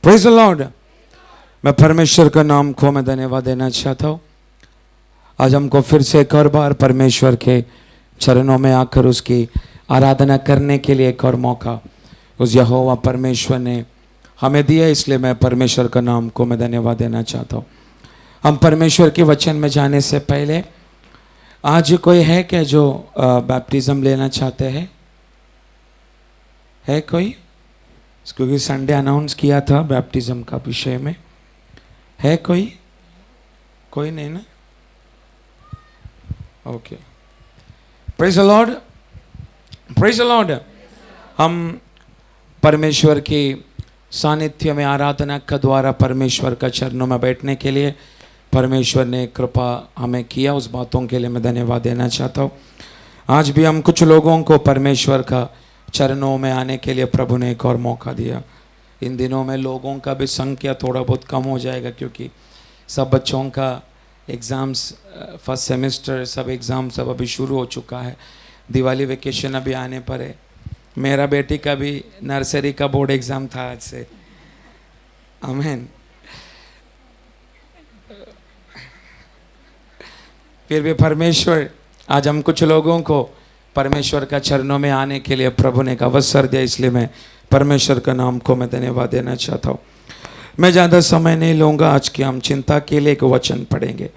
Praise the Lord. मैं परमेश्वर का नाम को मैं धन्यवाद देना चाहता हूँ। आज हमको फिर से एक और बार परमेश्वर के चरणों में आकर उसकी आराधना करने के लिए एक और मौका उस यहोवा परमेश्वर ने हमें दिया, इसलिए मैं परमेश्वर का नाम को मैं धन्यवाद देना चाहता हूँ। हम परमेश्वर के वचन में जाने से पहले आज कोई है क्या जो बैप्टिज्म लेना चाहते हैं? है कोई? क्योंकि संडे अनाउंस किया था बैप्टिज्म का विषय में। है कोई? कोई नहीं ना? Okay, praise the Lord, praise the Lord. हम परमेश्वर की सानिध्य में आराधना का द्वारा परमेश्वर का चरणों में बैठने के लिए परमेश्वर ने कृपा हमें किया, उस बातों के लिए मैं धन्यवाद देना चाहता हूँ। आज भी हम कुछ लोगों को परमेश्वर का चरणों में आने के लिए प्रभु ने एक और मौका दिया। इन दिनों में लोगों का भी संख्या थोड़ा बहुत कम हो जाएगा, क्योंकि सब बच्चों का एग्ज़ाम्स, फर्स्ट सेमेस्टर सब एग्ज़ाम सब अभी शुरू हो चुका है। दिवाली वेकेशन अभी आने पर है। मेरा बेटी का भी नर्सरी का बोर्ड एग्ज़ाम था आज से। आमीन। फिर भी परमेश्वर आज हम कुछ लोगों को परमेश्वर का चरणों में आने के लिए प्रभु ने एक अवसर दिया, इसलिए मैं परमेश्वर का नाम को मैं धन्यवाद देना चाहता हूँ। मैं ज़्यादा समय नहीं लूँगा। आज की हम चिंता के लिए एक वचन पढ़ेंगे।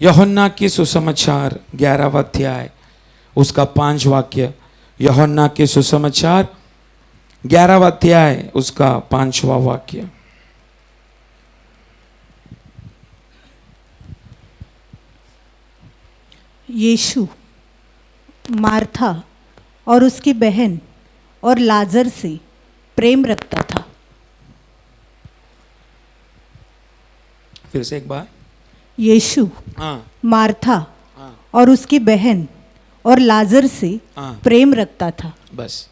यूहन्ना की सुसमाचार 11वां अध्याय उसका 5 वाक्य। यूहन्ना की सुसमाचार 11वां अध्याय उसका 5वां वाक्य। यीशु मार्था और उसकी बहन और लाजर से प्रेम रखता था। फिर से एक बार। यीशु मार्था और उसकी बहन और लाजर से प्रेम रखता था। बस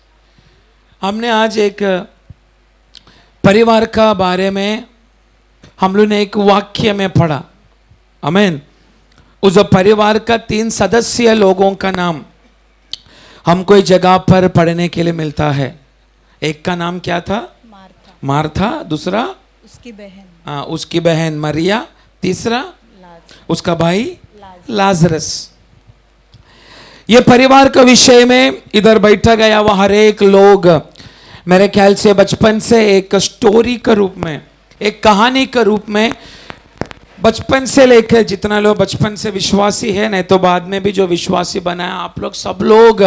हमने आज एक परिवार का बारे में हम लोग ने एक वाक्य में पढ़ा। आमीन। उस परिवार का 3 सदस्य लोगों का नाम हमको इस जगह पर पढ़ने के लिए मिलता है। एक का नाम क्या था? मार्था। दूसरा उसकी बहन मरिया। तीसरा उसका भाई लाजरस। ये परिवार का विषय में इधर बैठा गया वह हर एक लोग मेरे ख्याल से बचपन से एक स्टोरी के रूप में, एक कहानी के रूप में, बचपन से लेकर जितना लोग बचपन से विश्वासी है, नहीं तो बाद में भी जो विश्वासी बनाया, आप लोग सब लोग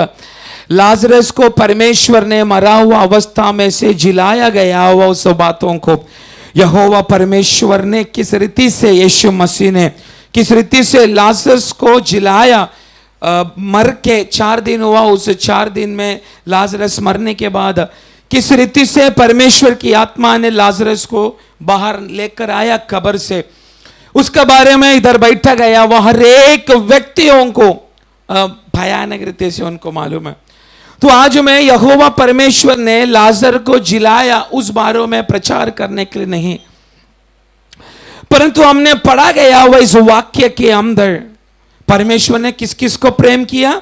लाजरस को परमेश्वर ने मरा हुआ अवस्था में से जिलाया गया हुआ उस बातों को यहोवा परमेश्वर ने किस रीति से, यीशु मसीह ने किस रीति से लाजरस को जिलाया। मर के 4 दिन हुआ, उस 4 दिन में लाजरस मरने के बाद किस रीति से परमेश्वर की आत्मा ने लाजरस को बाहर लेकर आया कब्र से, उसके बारे में इधर बैठा गया वह हर एक व्यक्तियों को भयानक रीति से उनको मालूम है। तो आज मैं यहोवा परमेश्वर ने लाजर को जिलाया उस बारे में प्रचार करने के लिए नहीं, परंतु हमने पढ़ा गया वह इस वाक्य के अंदर परमेश्वर ने किस किस को प्रेम किया?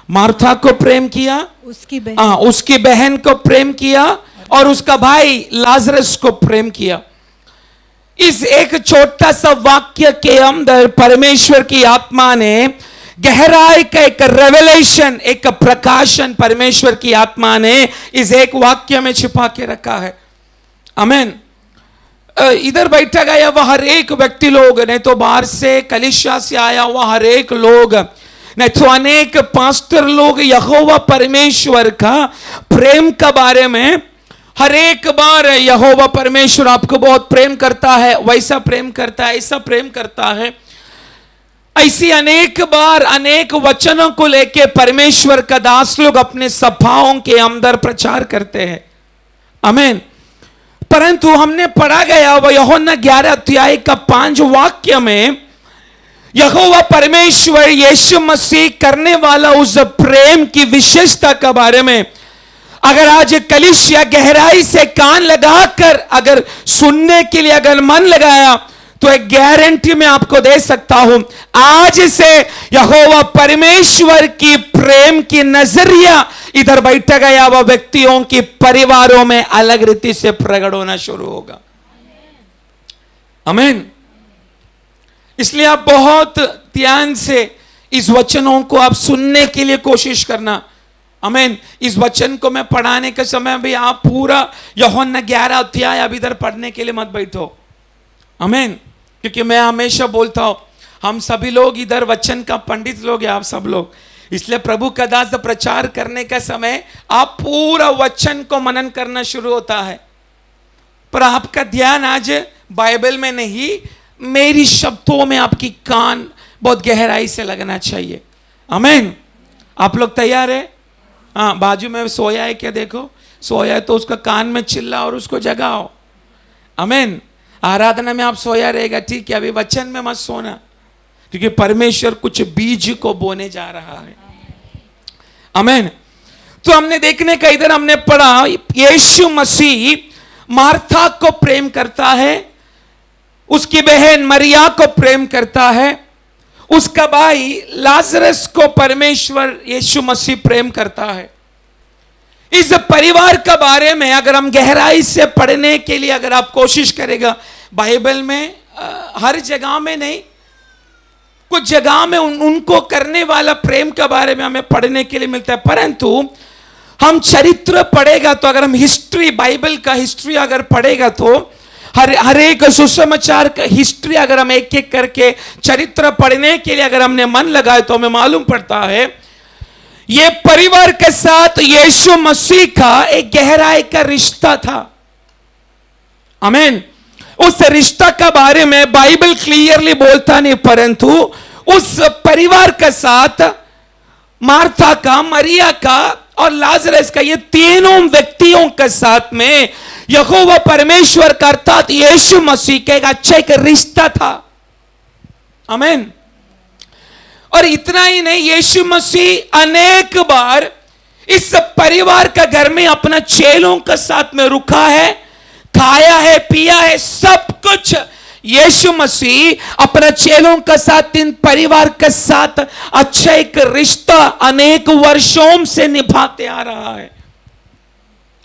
मार्था को प्रेम किया, उसकी बहन को प्रेम किया और उसका भाई लाजरस को प्रेम किया। इस एक छोटा सा वाक्य के अंदर परमेश्वर की आत्मा ने गहराई का एक रेवलेशन, एक प्रकाशन परमेश्वर की आत्मा ने इस एक वाक्य में छिपा के रखा है। आमीन। इधर बैठा गया वह हर एक व्यक्ति लोग, नहीं तो बाहर से कलीसिया से आया हुआ हर एक लोग, नहीं तो अनेक पास्टर लोग यहोवा परमेश्वर का प्रेम का बारे में हर एक बार यहोवा परमेश्वर आपको बहुत प्रेम करता है, वैसा प्रेम करता है, ऐसा प्रेम करता है, ऐसी अनेक बार अनेक वचनों को लेके परमेश्वर का दास लोग अपने सभाओं के अंदर प्रचार करते हैं। आमीन। परंतु हमने पढ़ा गया वह यूहन्ना 11 अध्याय का 5 वाक्य में यहोवा परमेश्वर यीशु मसीह करने वाला उस प्रेम की विशेषता के बारे में अगर आज कलीसिया गहराई से कान लगाकर अगर सुनने के लिए अगर मन लगाया तो एक गारंटी मैं आपको दे सकता हूं, आज से यहोवा परमेश्वर की प्रेम की नजरिया इधर बैठा गया वह व्यक्तियों की परिवारों में अलग रीति से प्रकट होना शुरू होगा। आमीन। इसलिए आप बहुत ध्यान से इस वचनों को आप सुनने के लिए कोशिश करना। आमीन। इस वचन को मैं पढ़ाने के समय भी आप पूरा यूहन्ना 11 अध्याय आप इधर पढ़ने के लिए मत बैठो। आमीन। क्योंकि मैं हमेशा बोलता हूं, हम सभी लोग इधर वचन का पंडित लोग हैं, आप सब लोग। इसलिए प्रभु का दास प्रचार करने का समय आप पूरा वचन को मनन करना शुरू होता है, पर आपका ध्यान आज बाइबल में नहीं, मेरी शब्दों में आपकी कान बहुत गहराई से लगना चाहिए। आमीन। आप लोग तैयार है? हाँ, बाजू में सोया है क्या? देखो, सोया है तो उसका कान में चिल्ला और उसको जगाओ। आमीन। आराधना में आप सोया रहेगा, ठीक है, अभी वचन में मत सोना, क्योंकि परमेश्वर कुछ बीज को बोने जा रहा है। आमीन। तो हमने देखने का इधर हमने पढ़ा, यीशु मसीह मार्था को प्रेम करता है, उसकी बहन मरिया को प्रेम करता है, उसका भाई लाजरस को परमेश्वर यीशु मसीह प्रेम करता है। इस परिवार का बारे में अगर हम गहराई से पढ़ने के लिए अगर आप कोशिश करेगा, बाइबल में हर जगह में नहीं, कुछ जगह में उनको करने वाला प्रेम के बारे में हमें पढ़ने के लिए मिलता है, परंतु हम चरित्र पढ़ेगा तो अगर हम हिस्ट्री, बाइबल का हिस्ट्री अगर पढ़ेगा तो हर एक सुसमाचार का हिस्ट्री अगर हम एक एक करके चरित्र पढ़ने के लिए अगर हमने मन लगाए तो हमें मालूम पड़ता है ये परिवार के साथ यीशु मसीह का एक गहराई का रिश्ता था। आमीन। उस रिश्ता का बारे में बाइबल क्लियरली बोलता नहीं, परंतु उस परिवार के साथ मार्था का, मरिया का और लाजरस का, ये तीनों व्यक्तियों के साथ में यहोवा परमेश्वर का अर्थात यीशु मसीह का एक अच्छा एक रिश्ता था। आमीन। और इतना ही नहीं, यीशु मसीह अनेक बार इस परिवार का घर में अपना चेलों के साथ में रुका है, खाया है, पिया है, सब कुछ यीशु मसीह अपना चेलों के साथ, इन परिवार के साथ अच्छा एक रिश्ता अनेक वर्षों से निभाते आ रहा है।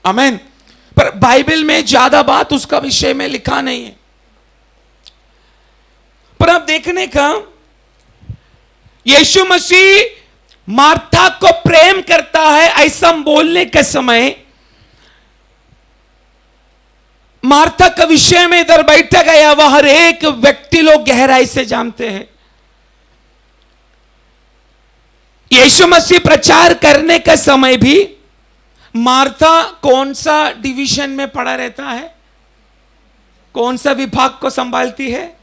आमीन। पर बाइबल में ज्यादा बात उसका विषय में लिखा नहीं है, पर अब देखने का यीशु मसीह मार्था को प्रेम करता है ऐसा बोलने के समय मार्था का विषय में इधर बैठा गया वह हर एक व्यक्ति लोग गहराई से जानते हैं। यीशु मसीह प्रचार करने का समय भी मार्था कौन सा डिवीजन में पड़ा रहता है? कौन सा विभाग को संभालती है?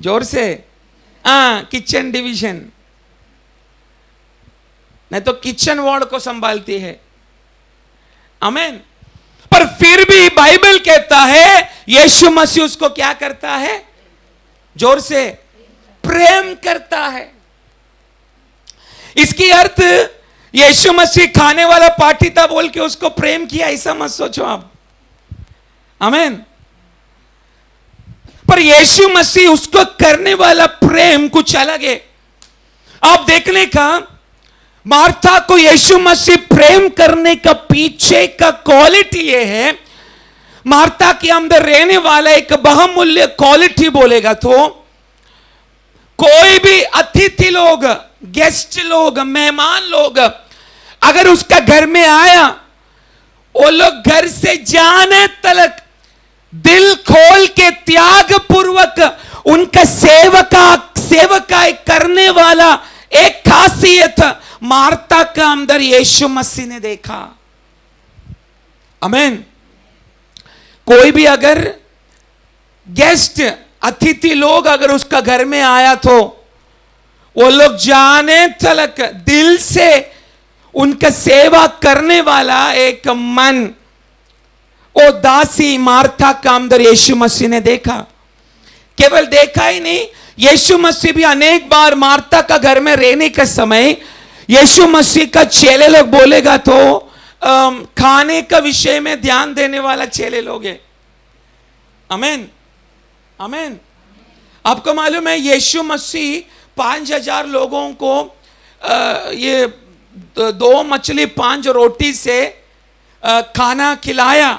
जोर से। किचन डिवीजन, नहीं तो किचन वार्ड को संभालती है। आमीन। पर फिर भी बाइबल कहता है यीशु मसीह उसको क्या करता है? जोर से, प्रेम करता है। इसकी अर्थ यीशु मसीह खाने वाला पार्टी था बोल के उसको प्रेम किया ऐसा मत सोचो आप। आमीन। पर यीशु मसीह उसको करने वाला प्रेम कुछ अलग है। आप देखने का मार्था को यीशु मसीह प्रेम करने का पीछे का क्वालिटी ये है, मार्था के अंदर रहने वाला एक बहुमूल्य क्वालिटी बोलेगा तो कोई भी अतिथि लोग, गेस्ट लोग, मेहमान लोग अगर उसका घर में आया, वो लोग घर से जाने तक दिल खोल के त्याग पूर्वक उनका सेवकाई करने वाला एक खासियत मार्था का अंदर यीशु मसीह ने देखा। आमीन। कोई भी अगर गेस्ट, अतिथि लोग अगर उसका घर में आया तो वो लोग जाने तक दिल से उनका सेवा करने वाला एक मन, वो दासी मार्था का अंदर यीशु मसीह ने देखा। केवल देखा ही नहीं, यीशु मसीह भी अनेक बार मार्था का घर में रहने के समय यीशु मसीह का चेले लोग बोलेगा तो खाने का विषय में ध्यान देने वाला चेले लोग है। आमीन। आमीन। आपको मालूम है यीशु मसीह 5,000 लोगों को ये 2 मछली 5 रोटी से खाना खिलाया।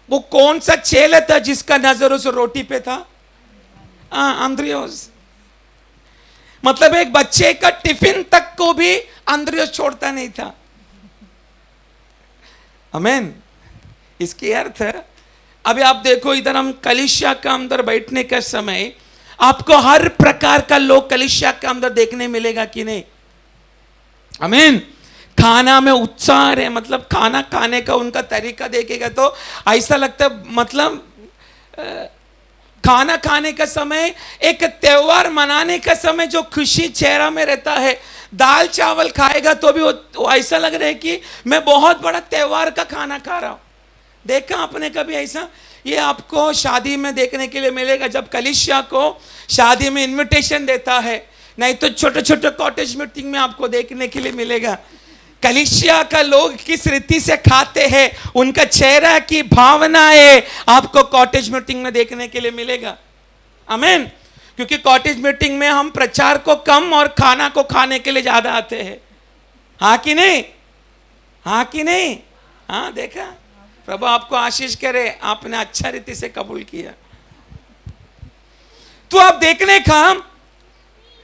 वो कौन सा चेला था जिसका नजर उस रोटी पे था? अंद्रियोस। मतलब एक बच्चे का टिफिन तक को भी अंद्रियोस छोड़ता नहीं था। आमीन। इसकी अर्थ है, अभी आप देखो इधर हम कलीसिया का अंदर बैठने का समय आपको हर प्रकार का लोग कलीसिया के अंदर देखने मिलेगा कि नहीं? आमीन। खाना में उत्साह है, मतलब खाना खाने का उनका तरीका देखेगा तो ऐसा लगता है, मतलब खाना खाने का समय, एक त्योहार मनाने का समय जो खुशी चेहरा में रहता है। दाल चावल खाएगा तो भी वो ऐसा लग रहा है कि मैं बहुत बड़ा त्योहार का खाना खा रहा हूं। देखा आपने कभी ऐसा? ये आपको शादी में देखने के लिए मिलेगा, जब कलीसिया को शादी में इनविटेशन देता है, नहीं तो छोटे छोटे कॉटेज मीटिंग में आपको देखने के लिए मिलेगा। कलीसिया का लोग किस रीति से खाते हैं, उनका चेहरा की भावनाएं आपको कॉटेज मीटिंग में देखने के लिए मिलेगा। आमीन। क्योंकि कॉटेज मीटिंग में हम प्रचार को कम और खाना को खाने के लिए ज्यादा आते हैं। हाँ कि नहीं? हाँ कि नहीं? हाँ, देखा? प्रभु आपको आशीष करे, आपने अच्छा रीति से कबूल किया। तो आप देखने का,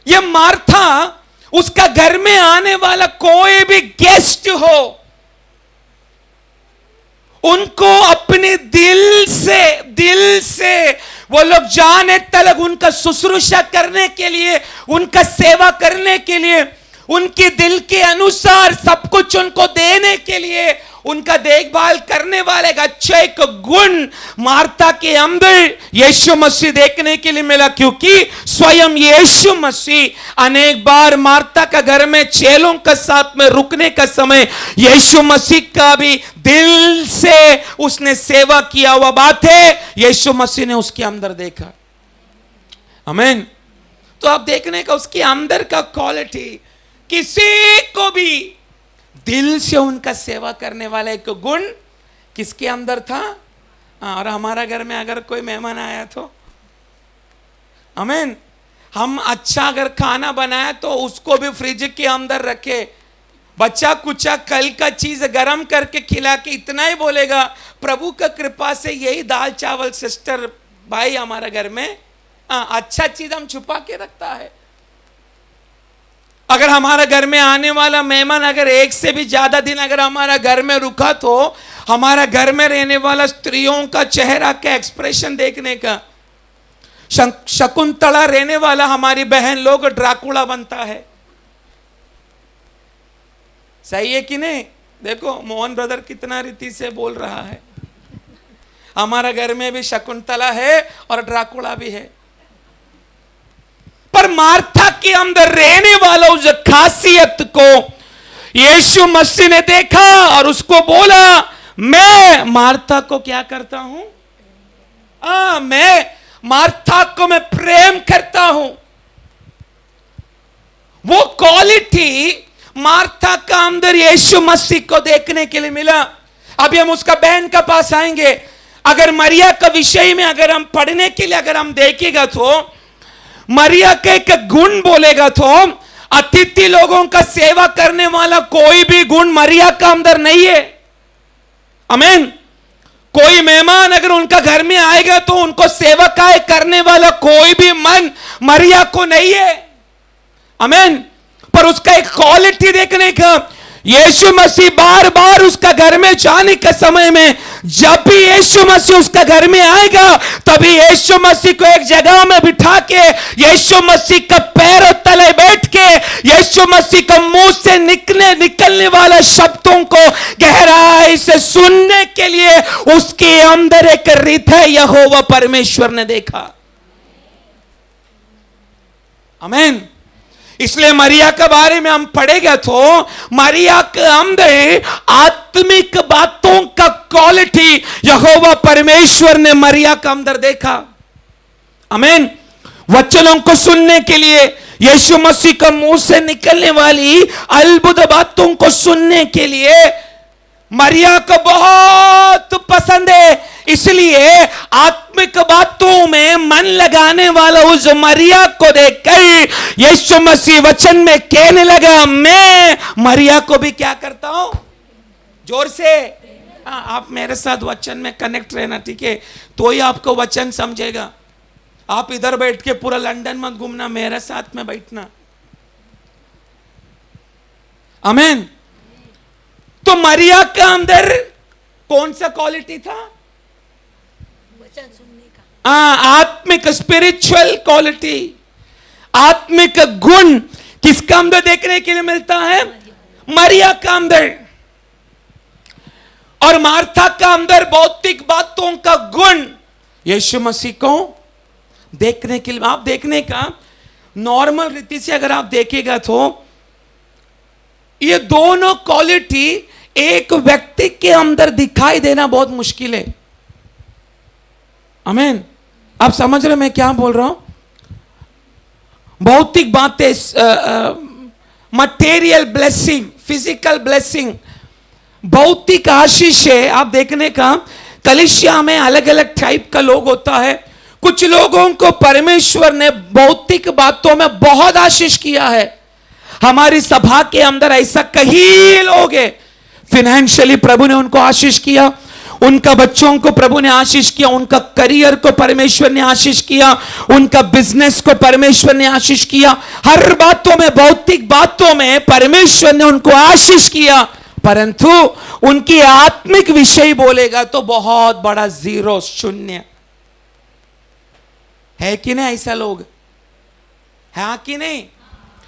ये मार्था, उसका घर में आने वाला कोई भी गेस्ट हो, उनको अपने दिल से वो लोग जाने तलक उनका शुश्रूषा करने के लिए, उनका सेवा करने के लिए, उनके दिल के अनुसार सब कुछ उनको देने के लिए, उनका देखभाल करने वाले अच्छा एक गुण मार्था के अंदर यीशु मसीह देखने के लिए मिला। क्योंकि स्वयं यीशु मसीह अनेक बार मार्था का घर में चेलों के साथ में रुकने का समय यीशु मसीह का भी दिल से उसने सेवा किया हुआ बात है, यीशु मसीह ने उसके अंदर देखा। आमीन। तो आप देखने का उसके अंदर का क्वालिटी, किसी को भी दिल से उनका सेवा करने वाला एक गुण किसके अंदर था? और हमारा घर में अगर कोई मेहमान आया तो आमीन, हम अच्छा अगर खाना बनाया तो उसको भी फ्रिज के अंदर रखे, बच्चा कुचा कल का चीज गरम करके खिला के इतना ही बोलेगा, प्रभु का कृपा से यही दाल चावल सिस्टर भाई हमारा घर में अच्छा चीज हम छुपा के रखता है। अगर हमारा घर में आने वाला मेहमान अगर एक से भी ज्यादा दिन अगर हमारा घर में रुका तो हमारा घर में रहने वाला स्त्रियों का चेहरा का एक्सप्रेशन देखने का, शकुंतला रहने वाला हमारी बहन लोग ड्राकुला बनता है। सही है कि नहीं? देखो मोहन ब्रदर कितना रीति से बोल रहा है। हमारा घर में भी शकुंतला है और ड्राकुला भी है। पर मार्था के अंदर रहने वाला उस खासियत को यीशु मसीह ने देखा और उसको बोला, मैं मार्था को क्या करता हूं? मैं मार्था को मैं प्रेम करता हूं। वो क्वालिटी मार्था का अंदर यीशु मसीह को देखने के लिए मिला। अभी हम उसका बहन का पास आएंगे। अगर मरिया का विषय में अगर हम पढ़ने के लिए अगर हम देखेगा तो मरिया के एक गुण बोलेगा तो अतिथि लोगों का सेवा करने वाला कोई भी गुण मरिया का अंदर नहीं है। आमीन। कोई मेहमान अगर उनका घर में आएगा तो उनको सेवा करने वाला कोई भी मन मरिया को नहीं है। आमीन। पर उसका एक क्वालिटी देखने का, यीशु मसीह बार बार उसका घर में जाने के समय में जब भी यीशु मसीह उसका घर में आएगा तभी यीशु मसीह को एक जगह में बिठा के यीशु मसीह का पैरों तले बैठ के यीशु मसीह का मुंह से निकलने वाला शब्दों को गहराई से सुनने के लिए उसके अंदर एक हृदय यहोवा परमेश्वर ने देखा। आमीन। इसलिए मरिया के बारे में हम पढ़ेगा तो मरिया के अंदर आत्मिक बातों का क्वालिटी यहोवा परमेश्वर ने मरिया के अंदर देखा। आमीन। वचनों को सुनने के लिए, यीशु मसीह का मुंह से निकलने वाली अद्भुत बातों को सुनने के लिए मरिया को बहुत पसंद है। इसलिए आत्मिक बातों में मन लगाने वाला उस मरिया को देखकर यीशु मसीह वचन में कहने लगा, मैं मरिया को भी क्या करता हूं? जोर से आप मेरे साथ वचन में कनेक्ट रहना, ठीक है? तो ही आपको वचन समझेगा। आप इधर बैठ के पूरा लंदन मत घूमना, मेरे साथ में बैठना। आमीन। तो मरिया का अंदर कौन सा क्वालिटी था? वचन सुनने का। आत्मिक स्पिरिचुअल क्वालिटी, आत्मिक गुण किसका अंदर देखने के लिए मिलता है? मरिया का अंदर। और मार्था का अंदर भौतिक बातों का गुण यीशु मसीह को देखने के लिए। आप देखने का नॉर्मल रीति से अगर आप देखेगा तो ये दोनों क्वालिटी एक व्यक्ति के अंदर दिखाई देना बहुत मुश्किल है। आमीन। आप समझ रहे मैं क्या बोल रहा हूं? भौतिक बातें, मटेरियल ब्लेसिंग, फिजिकल ब्लेसिंग, भौतिक आशीष है। आप देखने का कलीसिया में अलग अलग टाइप का लोग होता है। कुछ लोगों को परमेश्वर ने भौतिक बातों में बहुत आशीष किया है। हमारी सभा के अंदर ऐसा कई लोग हैं, फाइनेंशियली प्रभु ने उनको आशीष किया, उनका बच्चों को प्रभु ने आशीष किया, उनका करियर को परमेश्वर ने आशीष किया, उनका बिजनेस को परमेश्वर ने आशीष किया। हर बातों में, भौतिक बातों में परमेश्वर ने उनको आशीष किया, परंतु उनकी आत्मिक विषय बोलेगा तो बहुत बड़ा जीरो, शून्य है कि नहीं? ऐसा लोग है कि नहीं?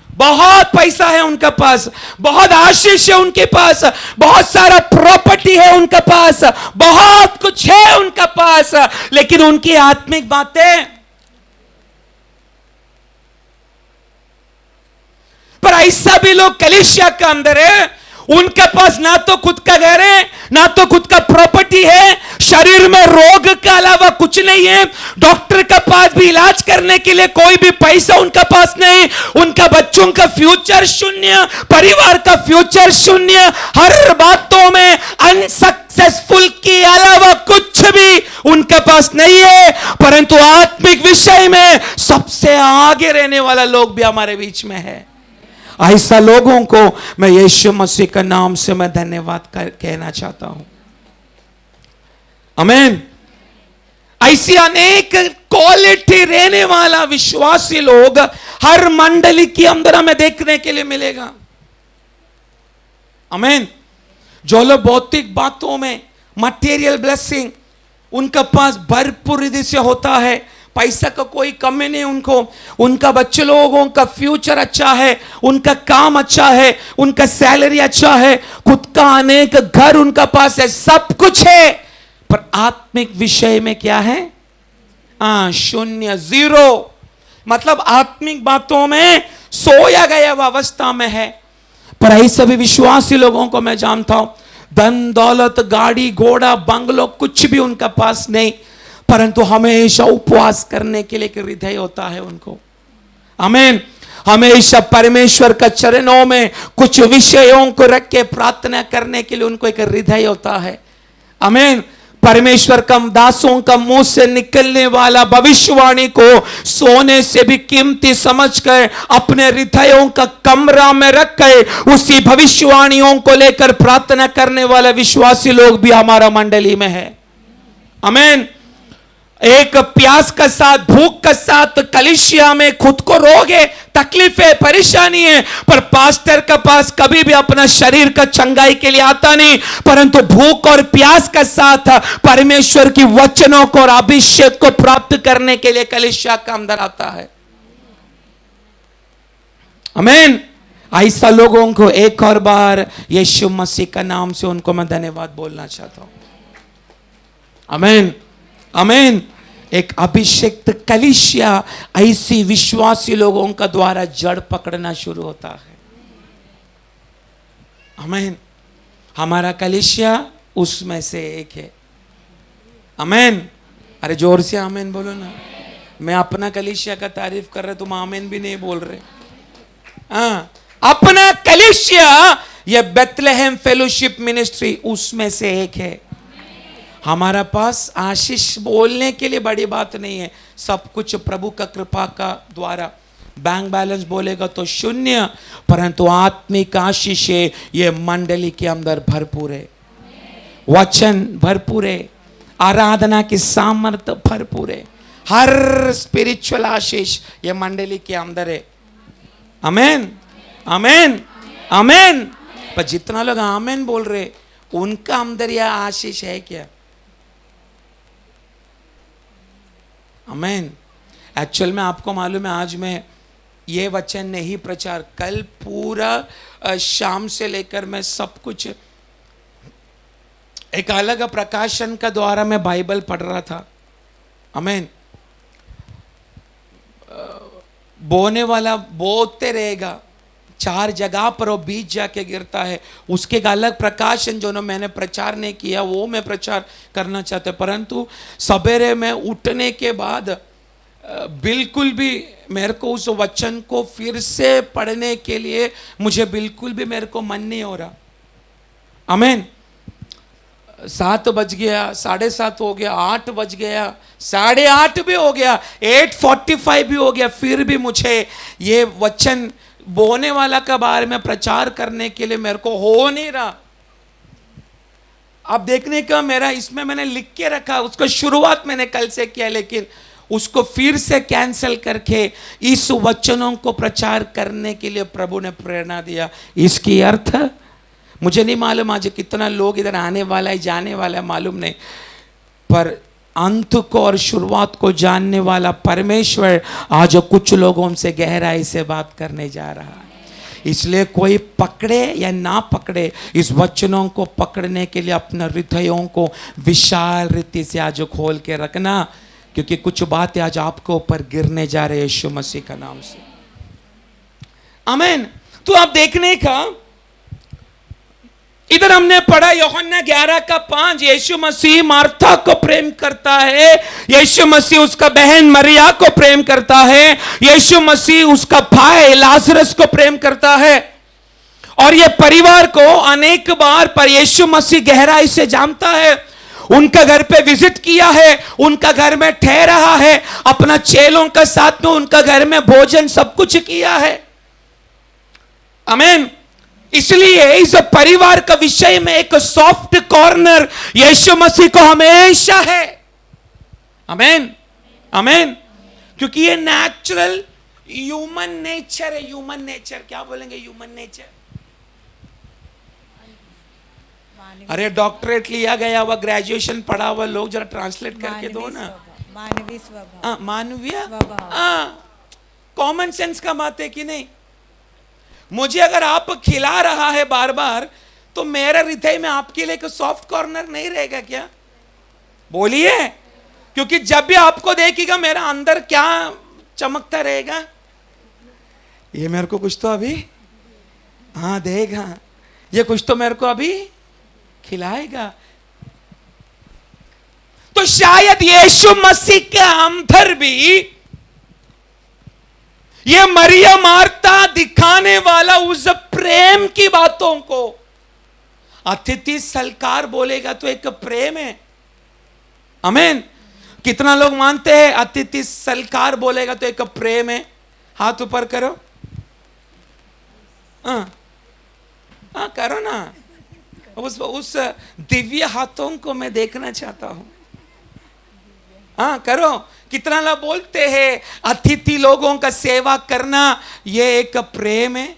बहुत पैसा है उनका पास, बहुत आशीष है उनके पास, बहुत सारा प्रॉपर्टी है उनका पास, बहुत कुछ है उनका पास, लेकिन उनकी आत्मिक बातें। पर ऐसा भी लोग कलीसिया का अंदर है, उनके पास ना तो खुद का घर है, ना तो खुद का प्रॉपर्टी है, शरीर में रोग के अलावा कुछ नहीं है, डॉक्टर के पास भी इलाज करने के लिए कोई भी पैसा उनका पास नहीं, उनका बच्चों का फ्यूचर शून्य, परिवार का फ्यूचर शून्य, हर बातों में अनसक्सेसफुल के अलावा कुछ भी उनके पास नहीं है। परंतु आत्मिक विषय में सबसे आगे रहने वाला लोग भी हमारे बीच में है। ऐसा लोगों को मैं यीशु मसीह का नाम से मैं धन्यवाद कहना चाहता हूं। आमीन। ऐसी अनेक क्वालिटी रहने वाला विश्वासी लोग हर मंडली के अंदर हमें देखने के लिए मिलेगा। आमीन। जो लोग भौतिक बातों में, मटेरियल ब्लेसिंग उनका पास भरपूर रिधि से होता है, पैसा का कोई कमी नहीं उनको, उनका बच्चे लोगों का फ्यूचर अच्छा है, उनका काम अच्छा है, उनका सैलरी अच्छा है, खुद का अनेक घर उनका पास है, सब कुछ है, पर आत्मिक विषय में क्या है? शून्य, जीरो। मतलब आत्मिक बातों में सोया गया अवस्था में है। पर ऐसे भी विश्वासी लोगों को मैं जानता हूं, धन दौलत, गाड़ी घोड़ा, बंगलो कुछ भी उनका पास नहीं, परंतु हमेशा उपवास करने के लिए एक हृदय होता है उनको। आमीन। हमेशा परमेश्वर का चरणों में कुछ विषयों को रख के प्रार्थना करने के लिए उनको एक हृदय होता है। आमीन। परमेश्वर का दासों का मुंह से निकलने वाला भविष्यवाणी को सोने से भी कीमती समझकर अपने हृदयों का कमरा में रख कर उसी भविष्यवाणियों को लेकर प्रार्थना करने वाला विश्वासी लोग भी हमारा मंडली में है। आमीन। एक प्यास का साथ, भूख का साथ कलीसिया में खुद को रोग है, तकलीफ है, परेशानी है, पर पास्टर के पास कभी भी अपना शरीर का चंगाई के लिए आता नहीं, परंतु भूख और प्यास का साथ परमेश्वर की वचनों को और अभिषेक को प्राप्त करने के लिए कलीसिया का अंदर आता है। आमीन। ऐसा लोगों को एक और बार यीशु मसीह का नाम से उनको मैं धन्यवाद बोलना चाहता हूं। आमीन। आमीन। एक अभिषेक्त कलीसिया ऐसी विश्वासी लोगों का द्वारा जड़ पकड़ना शुरू होता है। आमीन। हमारा कलीसिया उसमें से एक है। आमीन। अरे जोर से आमीन बोलो ना। मैं अपना कलीसिया का तारीफ कर रहा, तुम आमीन भी नहीं बोल रहे। अपना कलीसिया, यह बेथलेहेम फेलोशिप मिनिस्ट्री उसमें से एक है। हमारा पास आशीष बोलने के लिए बड़ी बात नहीं है, सब कुछ प्रभु का कृपा का द्वारा। बैंक बैलेंस बोलेगा तो शून्य, परंतु आत्मिक आशीष ये मंडली के अंदर भरपूर है, वचन भरपूर है, आराधना की सामर्थ्य भरपूर है, हर स्पिरिचुअल आशीष ये मंडली के अंदर है। आमेन, आमेन, आमेन। पर जितना लोग आमेन बोल रहे उनका अंदर यह आशीष है क्या? आमेन। एक्चुअल में आपको मालूम है, आज मैं ये वचन नहीं प्रचार, कल पूरा शाम से लेकर मैं सब कुछ एक अलग प्रकाशन का द्वारा मैं बाइबल पढ़ रहा था। आमेन। बोने वाला बोते रहेगा, 4 जगह पर वो बीज जाके गिरता है, उसके एक अलग प्रकाशन जो ना मैंने प्रचार नहीं किया वो मैं प्रचार करना चाहते। परंतु सवेरे में उठने के बाद बिल्कुल भी मेरे को उस वचन को फिर से पढ़ने के लिए मुझे बिल्कुल भी मेरे को मन नहीं हो रहा। आमेन। 7 बज गया, 7:30 हो गया, 8 बज गया, 8:30 भी हो गया, 8:45 भी हो गया, फिर भी मुझे ये वचन बोने वाला का बारे में प्रचार करने के लिए मेरे को हो नहीं रहा। अब देखने का मेरा इसमें मैंने लिख के रखा, उसको शुरुआत मैंने कल से किया, लेकिन उसको फिर से कैंसिल करके इस वचनों को प्रचार करने के लिए प्रभु ने प्रेरणा दिया। इसकी अर्थ मुझे नहीं मालूम आज कितना लोग इधर आने वाला है जाने वाला है मालूम नहीं, पर अंत को और शुरुआत को जानने वाला परमेश्वर आज कुछ लोगों से गहराई से बात करने जा रहा है। इसलिए कोई पकड़े या ना पकड़े, इस वचनों को पकड़ने के लिए अपने हृदयों को विशाल रीति से आज खोल के रखना, क्योंकि कुछ बातें आज आपको ऊपर गिरने जा रहे हैं यीशु मसीह का नाम से। आमीन। तो आप देखने का इधर हमने पढ़ा यूहन्ना 11:5, यीशु मसीह मार्था को प्रेम करता है, यीशु मसीह उसका बहन मरिया को प्रेम करता है, यीशु मसीह उसका भाई लाजरस को प्रेम करता है। और ये परिवार को अनेक बार पर यीशु मसीह गहराई से जानता है, उनका घर पे विजिट किया है, उनका घर में ठहरा है, अपना चेलों का साथ में उनका घर में भोजन सब कुछ किया है। आमीन। इसलिए इस परिवार का विषय में एक सॉफ्ट कॉर्नर यीशु मसीह को हमेशा है। आमीन, आमीन। क्योंकि ये नेचुरल ह्यूमन नेचर है। ह्यूमन नेचर क्या बोलेंगे? Human nature. अरे डॉक्टरेट लिया गया हुआ, ग्रेजुएशन पढ़ा हुआ लोग जरा ट्रांसलेट करके दो ना। मानवीय स्वभाव। मानवीय कॉमन सेंस का बात है कि नहीं? मुझे अगर आप खिला रहा है बार बार, तो मेरा हृदय में आपके लिए एक सॉफ्ट कॉर्नर नहीं रहेगा क्या? बोलिए। क्योंकि जब भी आपको देखेगा मेरा अंदर क्या चमकता रहेगा, ये मेरे को कुछ तो अभी देगा, ये कुछ तो मेरे को अभी खिलाएगा। तो शायद यीशु मसीह के अंदर भी ये मरियम मार्था दिखाने वाला उस प्रेम की बातों को, अतिथि सत्कार बोलेगा तो एक प्रेम है। आमीन। कितना लोग मानते हैं अतिथि सत्कार बोलेगा तो एक प्रेम है? हाथ ऊपर करो। करो ना। उस दिव्य हाथों को मैं देखना चाहता हूं। करो। कितना लोग बोलते हैं अतिथि लोगों का सेवा करना ये एक प्रेम है?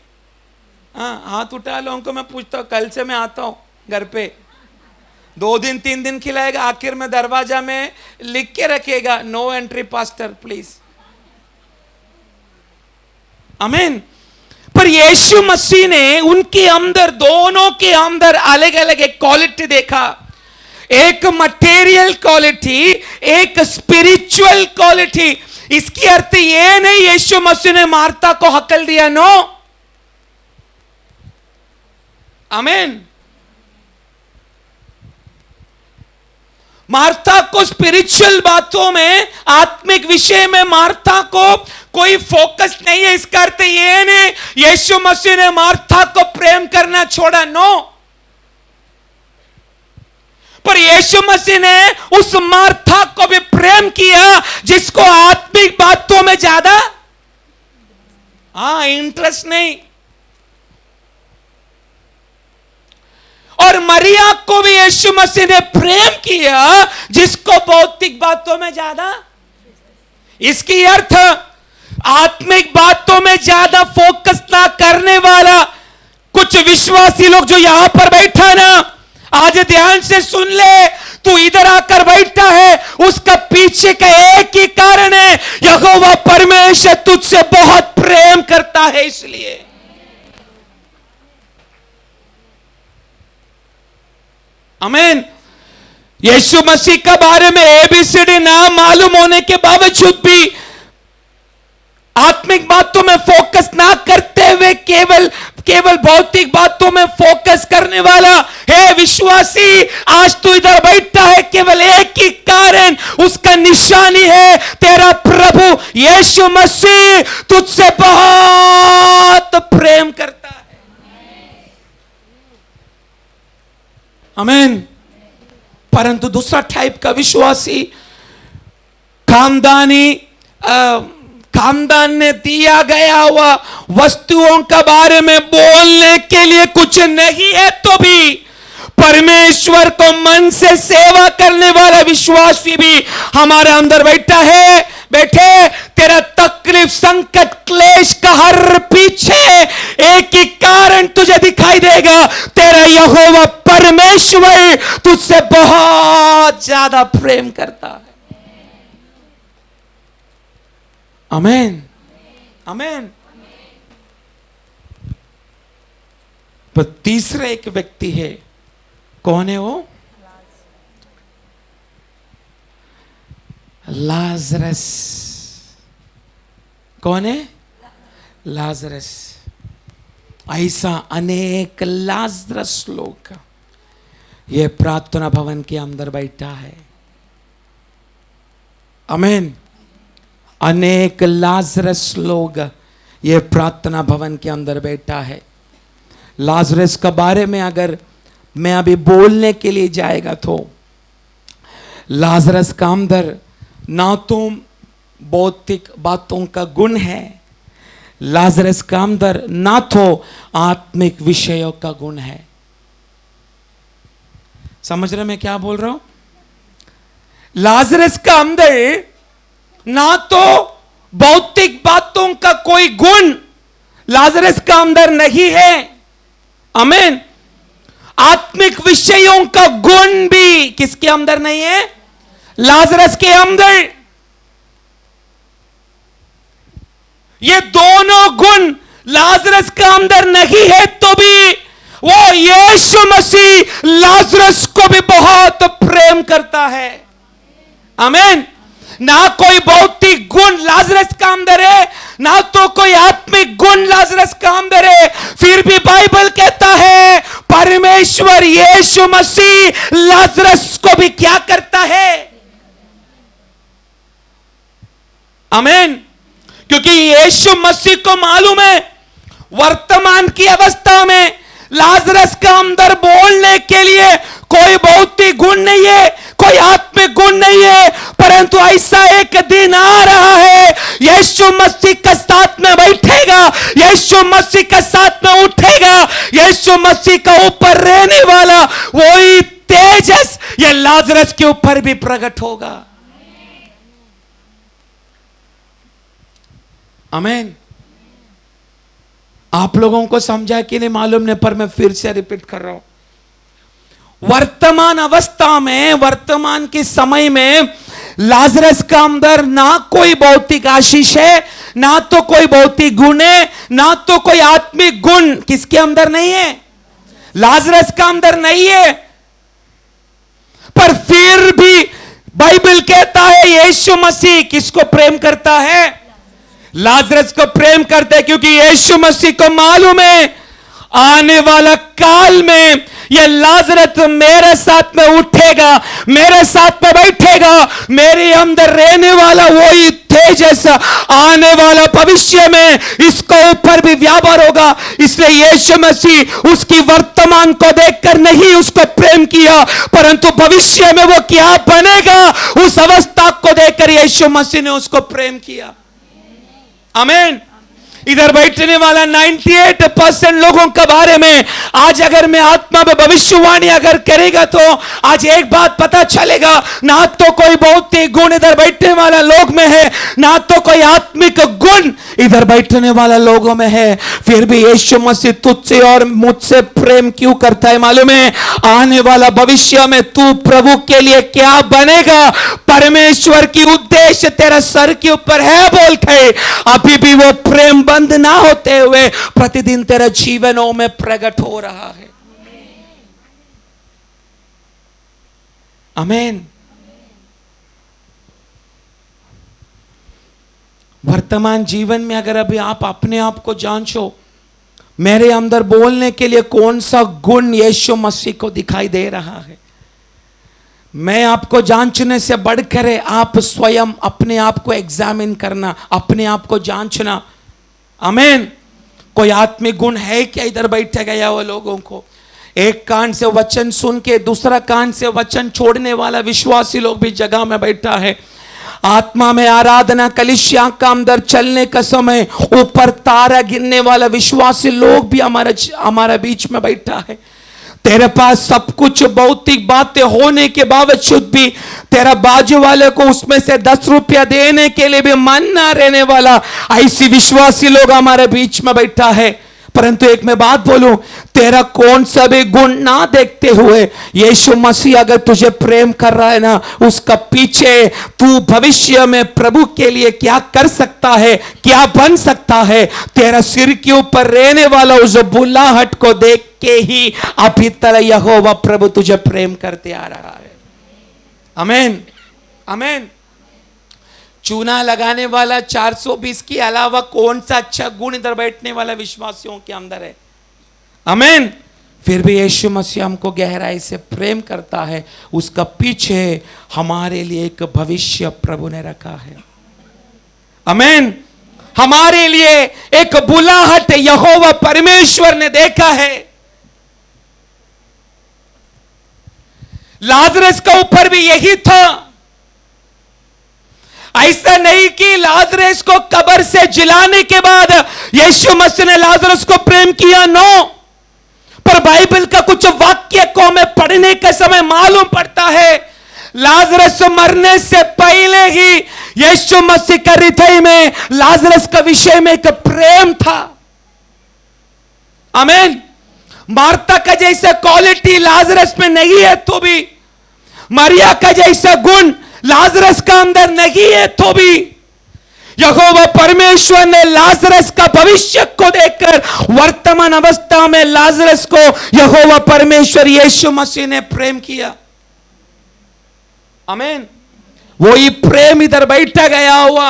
हाथ उठा लोगों को मैं पूछता हूं। कल से मैं आता हूं घर पे, 2 दिन 3 दिन खिलाएगा, आखिर में दरवाजा में लिख के रखेगा नो एंट्री पास्टर प्लीज। आमीन। पर यीशु मसीह ने उनके अंदर, दोनों के अंदर अलग अलग एक क्वालिटी देखा। एक मटेरियल क्वालिटी, एक स्पिरिचुअल क्वालिटी। इसकी अर्थ ये नहीं यीशु मसीह ने मार्था को हकल दिया, नो। आमीन। मार्था को स्पिरिचुअल बातों में, आत्मिक विषय में मार्था को कोई फोकस नहीं है। इसका अर्थ ये नहीं यीशु मसीह ने मार्था को प्रेम करना छोड़ा, नो। पर यीशु मसीह ने उस मार्था को भी प्रेम किया जिसको आत्मिक बातों में ज्यादा इंटरेस्ट नहीं, और मरिया को भी यीशु मसीह ने प्रेम किया जिसको भौतिक बातों में ज्यादा। इसकी अर्थ आत्मिक बातों में ज्यादा फोकस ना करने वाला कुछ विश्वासी लोग जो यहां पर बैठा ना, आज ध्यान से सुन ले, तू इधर आकर बैठा है, उसका पीछे का एक ही कारण है, यहोवा परमेश्वर तुझसे बहुत प्रेम करता है। इसलिए आमीन। यीशु मसीह के बारे में एबीसीडी ना मालूम होने के बावजूद भी आत्मिक बातों में फोकस ना करते हुए केवल भौतिक बातों में फोकस करने वाला है विश्वासी, आज तू इधर बैठा है, केवल एक ही कारण, उसका निशानी है तेरा प्रभु यीशु मसीह तुझसे बहुत प्रेम करता है। आमीन। परंतु दूसरा टाइप का विश्वासी खानदान ने दिया गया हुआ वस्तुओं के बारे में बोलने के लिए कुछ नहीं है तो भी परमेश्वर को मन से सेवा करने वाला विश्वासी भी हमारे अंदर बैठा है। बैठे, तेरा तकलीफ संकट क्लेश का हर पीछे एक ही कारण तुझे दिखाई देगा, तेरा यहोवा परमेश्वर तुझसे बहुत ज्यादा प्रेम करता है। आमीन, आमीन। पर तीसरा एक व्यक्ति है, कौन है वो? लाजरस। कौन है? लाजरस। ऐसा अनेक लाजरस लोग ये प्रार्थना भवन के अंदर बैठा है। आमीन। अनेक लाजरस लोग ये प्रार्थना भवन के अंदर बैठा है। लाजरस के बारे में अगर मैं अभी बोलने के लिए जाएगा तो लाजरस का अंदर ना तो भौतिक बातों का गुण है, लाजरस का अंदर ना तो आत्मिक विषयों का गुण है। समझ रहे मैं क्या बोल रहा हूं? लाजरस का अंदर ना तो भौतिक बातों का कोई गुण लाजरस का अंदर नहीं है। आमीन। आत्मिक विषयों का गुण भी किसके अंदर नहीं है? लाजरस के अंदर। ये दोनों गुण लाजरस के अंदर नहीं है तो भी वो यीशु मसीह लाजरस को भी बहुत प्रेम करता है। आमीन। ना कोई भौतिक गुण लाजरस का अंदर है, ना तो कोई आत्मिक गुण लाजरस का अंदर है, फिर भी बाइबल कहता है परमेश्वर यीशु मसीह लाजरस को भी क्या करता है? आमीन। क्योंकि यीशु मसीह को मालूम है वर्तमान की अवस्था में लाजरस का अंदर बोलने के लिए कोई भौतिक गुण नहीं है, कोई आत्मिक गुण नहीं है, परंतु ऐसा एक दिन आ रहा है यीशु मसीह के साथ में बैठेगा, यीशु मसीह के साथ में उठेगा, यीशु मसीह का ऊपर रहने वाला वही तेजस ये लाजरस के ऊपर भी प्रकट होगा। आमीन। आप लोगों को समझा कि नहीं मालूम नहीं, पर मैं फिर से रिपीट कर रहा हूं। वर्तमान अवस्था में, वर्तमान के समय में लाजरस का अंदर ना कोई भौतिक आशीष है, ना तो कोई भौतिक गुण है, ना तो कोई आत्मिक गुण किसके अंदर नहीं है? लाजरस का अंदर नहीं है। पर फिर भी बाइबल कहता है यीशु मसीह किसको प्रेम करता है? लाजरस को प्रेम करते हैं, क्योंकि यीशु मसीह को मालूम है आने वाला काल में ये लाजरस मेरे साथ में उठेगा, मेरे साथ में बैठेगा, मेरे अंदर रहने वाला वही तेजस आने वाला भविष्य में इसको ऊपर भी व्यापार होगा। इसलिए यीशु मसीह उसकी वर्तमान को देखकर नहीं उसको प्रेम किया, परंतु भविष्य में वो क्या बनेगा उस अवस्था को देखकर यीशु मसीह ने उसको प्रेम किया। आमीन। इधर बैठने वाला 98% लोगों के बारे में आज अगर मैं आत्मा में भविष्यवाणी अगर करेगा तो आज एक बात पता चलेगा, ना तो कोई भौतिक गुण इधर बैठने वाला लोग में है, ना तो कोई आत्मिक गुण इधर बैठने वाला लोगों में है। फिर भी यीशु मसीह तुझसे और मुझसे प्रेम क्यों करता है मालूम है? आने वाला भविष्य में तू प्रभु के लिए क्या बनेगा, परमेश्वर की उद्देश्य तेरा सर के ऊपर है बोल के अभी भी वो प्रेम बंद ना होते हुए प्रतिदिन तेरे जीवनों में प्रकट हो रहा है। आमीन। वर्तमान जीवन में अगर अभी आप अपने आप को जांचो, मेरे अंदर बोलने के लिए कौन सा गुण यीशु मसीह को दिखाई दे रहा है? मैं आपको जांचने से बढ़कर आप स्वयं अपने आप को एग्जामिन करना, अपने आप को जांचना। आमीन। कोई आत्मिक गुण है क्या इधर बैठे गया हुआ लोगों को? एक कान से वचन सुन के दूसरा कान से वचन छोड़ने वाला विश्वासी लोग भी जगह में बैठा है। आत्मा में आराधना कलीसिया का अंदर चलने का समय ऊपर तारा गिनने वाला विश्वासी लोग भी हमारा बीच में बैठा है। तेरे पास सब कुछ भौतिक बातें होने के बावजूद भी तेरा बाजू वाले को उसमें से 10 रुपया देने के लिए भी मन ना रहने वाला ऐसी विश्वासी लोग हमारे बीच में बैठा है। परंतु एक मैं बात बोलूं, तेरा कौन सा भी गुण ना देखते हुए यीशु मसीह अगर तुझे प्रेम कर रहा है ना, उसका पीछे तू भविष्य में प्रभु के लिए क्या कर सकता है, क्या बन सकता है, तेरा सिर के ऊपर रहने वाला उस बुलाहट को देख के ही अभी तक यहोवा प्रभु तुझे प्रेम करते आ रहा है। आमीन। आमीन। चूना लगाने वाला 420 के अलावा कौन सा अच्छा गुण इधर बैठने वाला विश्वासियों के अंदर है? आमीन। फिर भी यीशु मसीह हमको गहराई से प्रेम करता है, उसका पीछे हमारे लिए एक भविष्य प्रभु ने रखा है। आमीन। हमारे लिए एक बुलाहट यहोवा परमेश्वर ने देखा है। लाजरस के ऊपर भी यही था। ऐसा नहीं कि लाजरस को कब्र से जिलाने के बाद यीशु मसीह ने लाजरस को प्रेम किया, नो। पर बाइबल का कुछ वाक्य को में पढ़ने के समय मालूम पड़ता है लाजरस मरने से पहले ही यीशु मसीह के हृदय में लाजरस का विषय में एक प्रेम था। आमीन। मार्था का जैसा क्वालिटी लाजरस में नहीं है तो भी, मरिया का जैसा गुण लाजरस का अंदर नहीं है तो भी, यहोवा परमेश्वर ने लाजरस का भविष्य को देखकर वर्तमान अवस्था में लाजरस को यहोवा परमेश्वर यीशु मसीह ने प्रेम किया। आमीन। वही प्रेम इधर बैठा गया हुआ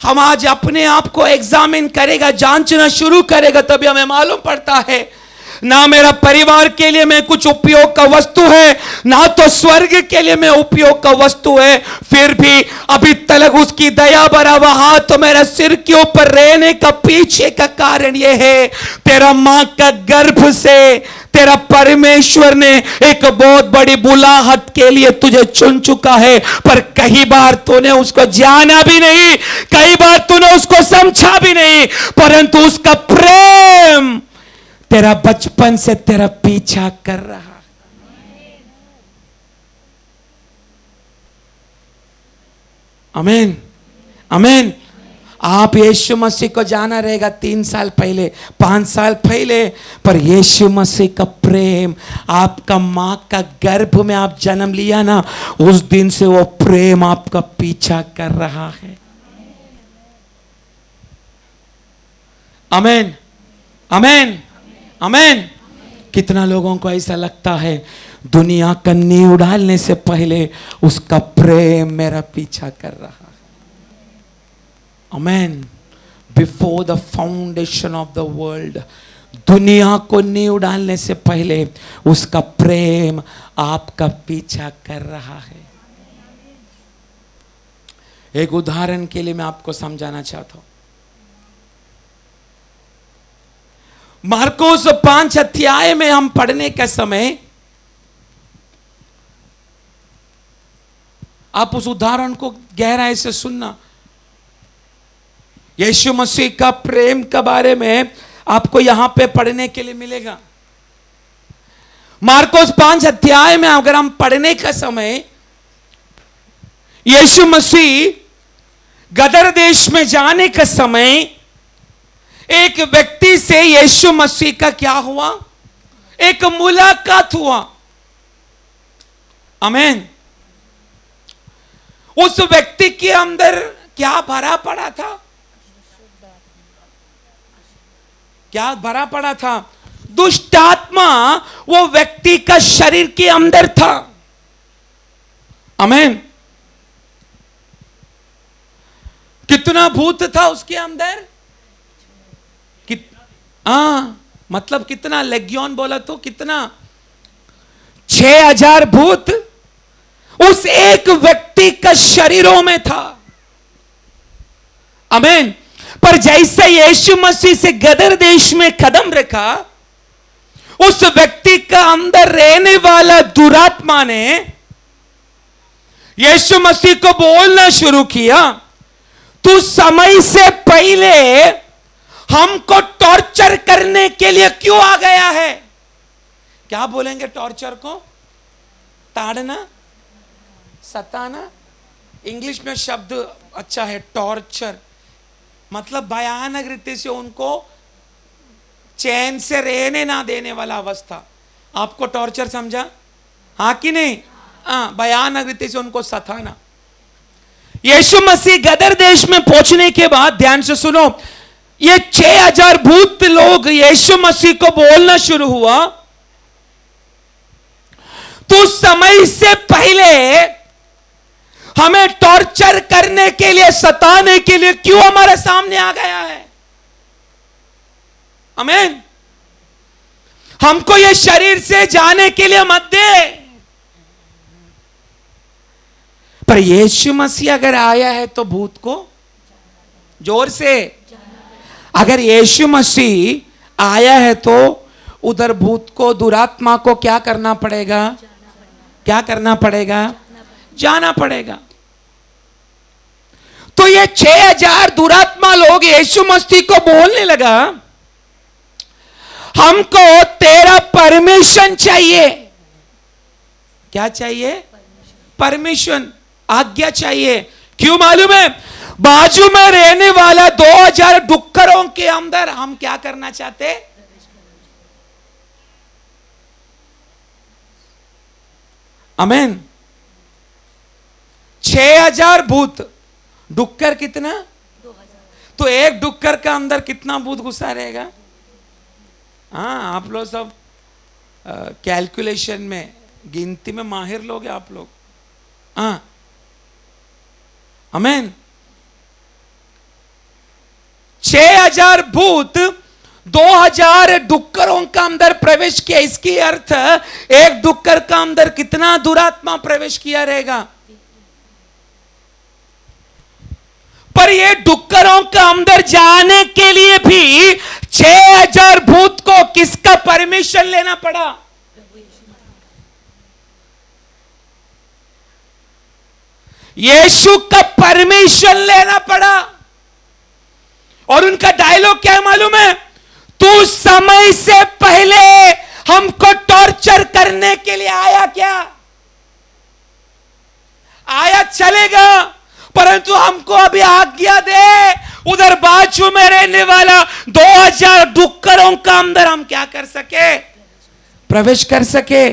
हम आज अपने आप को एग्जामिन करेगा, जांचना शुरू करेगा, तभी हमें मालूम पड़ता है ना मेरा परिवार के लिए मैं कुछ उपयोग का वस्तु है, ना तो स्वर्ग के लिए मैं उपयोग का वस्तु है। फिर भी अभी तक उसकी दया भरा हुआ हाथ तो मेरा सिर के ऊपर रहने का पीछे का कारण यह है, तेरा मां का गर्भ से तेरा परमेश्वर ने एक बहुत बड़ी बुलाहट के लिए तुझे चुन चुका है। पर कई बार तूने उसको जाना भी नहीं, कई बार तूने उसको समझा भी नहीं, परंतु उसका प्रेम तेरा बचपन से तेरा पीछा कर रहा। आमीन। आमीन। आप यीशु मसीह को जाना रहेगा 3 साल पहले, 5 साल पहले, पर यीशु मसीह का प्रेम आपका मां का गर्भ में आप जन्म लिया ना, उस दिन से वो प्रेम आपका पीछा कर रहा है। आमीन। आमीन। आमीन। कितना लोगों को ऐसा लगता है दुनिया का नींव डालने से पहले उसका प्रेम मेरा पीछा कर रहा है। आमीन। Before the foundation of the world, दुनिया को नींव डालने से पहले उसका प्रेम आपका पीछा कर रहा है। एक उदाहरण के लिए मैं आपको समझाना चाहता हूं। मार्कोस 5 अध्याय में हम पढ़ने के समय आप उस उदाहरण को गहराई से सुनना। यीशु मसीह का प्रेम के बारे में आपको यहां पे पढ़ने के लिए मिलेगा। मार्कोस 5 अध्याय में अगर हम पढ़ने का समय, यीशु मसीह गदर देश में जाने का समय एक व्यक्ति से यीशु मसीह का क्या हुआ? एक मुलाकात हुआ। आमीन। उस व्यक्ति के अंदर क्या भरा पड़ा था? क्या भरा पड़ा था? दुष्ट आत्मा वो व्यक्ति का शरीर के अंदर था। आमीन। कितना भूत था उसके अंदर? मतलब कितना? लेगियोन बोला तो कितना? 6000 भूत उस एक व्यक्ति का शरीरों में था। आमीन। पर जैसे यीशु मसीह से गदर देश में कदम रखा, उस व्यक्ति का अंदर रहने वाला दुरात्मा ने यीशु मसीह को बोलना शुरू किया, तू समय से पहले हमको टॉर्चर करने के लिए क्यों आ गया है? क्या बोलेंगे टॉर्चर को? ताड़ना, सताना। इंग्लिश में शब्द अच्छा है टॉर्चर, मतलब भयानक रीति से उनको चैन से रहने ना देने वाला अवस्था। आपको टॉर्चर समझा? हाँ कि नहीं? भयानक रीति से उनको सताना। यीशु मसीह गदर देश में पहुंचने के बाद, ध्यान से सुनो, ये 6000 भूत लोग यीशु मसीह को बोलना शुरू हुआ, तू समय से पहले हमें टॉर्चर करने के लिए, सताने के लिए क्यों हमारे सामने आ गया है? आमीन। हमको ये शरीर से जाने के लिए मत दे। पर यीशु मसीह अगर आया है तो भूत को जोर से, अगर यीशु मसीह आया है तो उधर भूत को, दुरात्मा को क्या करना पड़ेगा? क्या करना पड़ेगा? जाना पड़ेगा। तो ये 6000 दुरात्मा लोग यीशु मसीह को बोलने लगा, हमको तेरा परमिशन चाहिए। क्या चाहिए? परमिशन, आज्ञा चाहिए। क्यों मालूम है? बाजू में रहने वाला 2000 डुक्करों के अंदर हम क्या करना चाहते? आमीन। 6000 भूत, डुक्कर कितना? 2000। तो एक डुक्कर का अंदर कितना भूत घुसा रहेगा? आप लोग सब कैलकुलेशन में, गिनती में माहिर लोग हैं आप लोग। आमीन। 6000 भूत 2000 डुक्करों का अंदर प्रवेश किया। इसकी अर्थ एक डुक्कर का अंदर कितना दुरात्मा प्रवेश किया रहेगा? पर ये डुक्करों का अंदर जाने के लिए भी 6000 भूत को किसका परमिशन लेना पड़ा? यीशु का परमिशन लेना पड़ा। और उनका डायलॉग क्या है मालूम है? तू समय से पहले हमको टॉर्चर करने के लिए आया क्या? आया चलेगा, परंतु हमको अभी आज्ञा दे, उधर बाजू में रहने वाला 2000 डुक्करों का अंदर हम क्या कर सके? प्रवेश कर सके।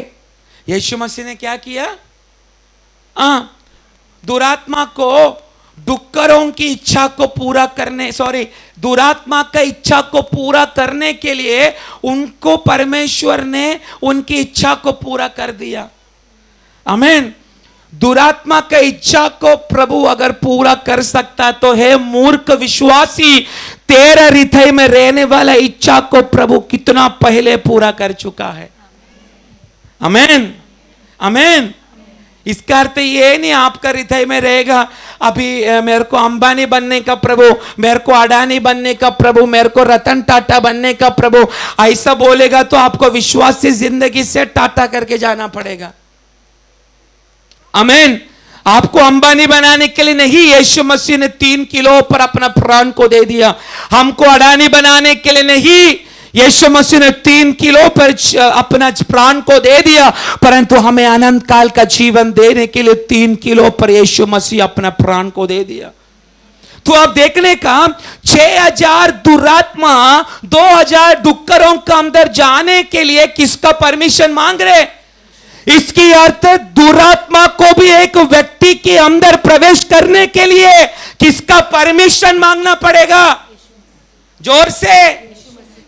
यीशु मसीह ने क्या किया? दुरात्मा को, डुक्करों की इच्छा को पूरा करने, दुरात्मा का इच्छा को पूरा करने के लिए उनको परमेश्वर ने उनकी इच्छा को पूरा कर दिया। आमीन। दुरात्मा का इच्छा को प्रभु अगर पूरा कर सकता तो हे मूर्ख विश्वासी, तेरा हृदय में रहने वाला इच्छा को प्रभु कितना पहले पूरा कर चुका है। आमीन। आमीन। इसका अर्थ ये नहीं आपका हृदय में रहेगा, अभी मेरे को अंबानी बनने का प्रभु, मेरे को अडानी बनने का प्रभु, मेरे को रतन टाटा बनने का प्रभु, ऐसा बोलेगा तो आपको विश्वासी जिंदगी से टाटा करके जाना पड़ेगा। आमीन। आपको अंबानी बनाने के लिए नहीं, यीशु मसीह ने 3 किलो पर अपना प्राण को दे दिया। हमको अडानी बनाने के लिए नहीं, यीशु मसीह ने 3 किलो पर अपना प्राण को दे दिया, परंतु हमें अनंत काल का जीवन देने के लिए 3 किलो पर यीशु मसीह अपना प्राण को दे दिया। तो आप देखने का 6000 दुरात्मा 2000 डुक्करों के अंदर जाने के लिए किसका परमिशन मांग रहे? इसकी अर्थ दुरात्मा को भी एक व्यक्ति के अंदर प्रवेश करने के लिए किसका परमिशन मांगना पड़ेगा? जोर से,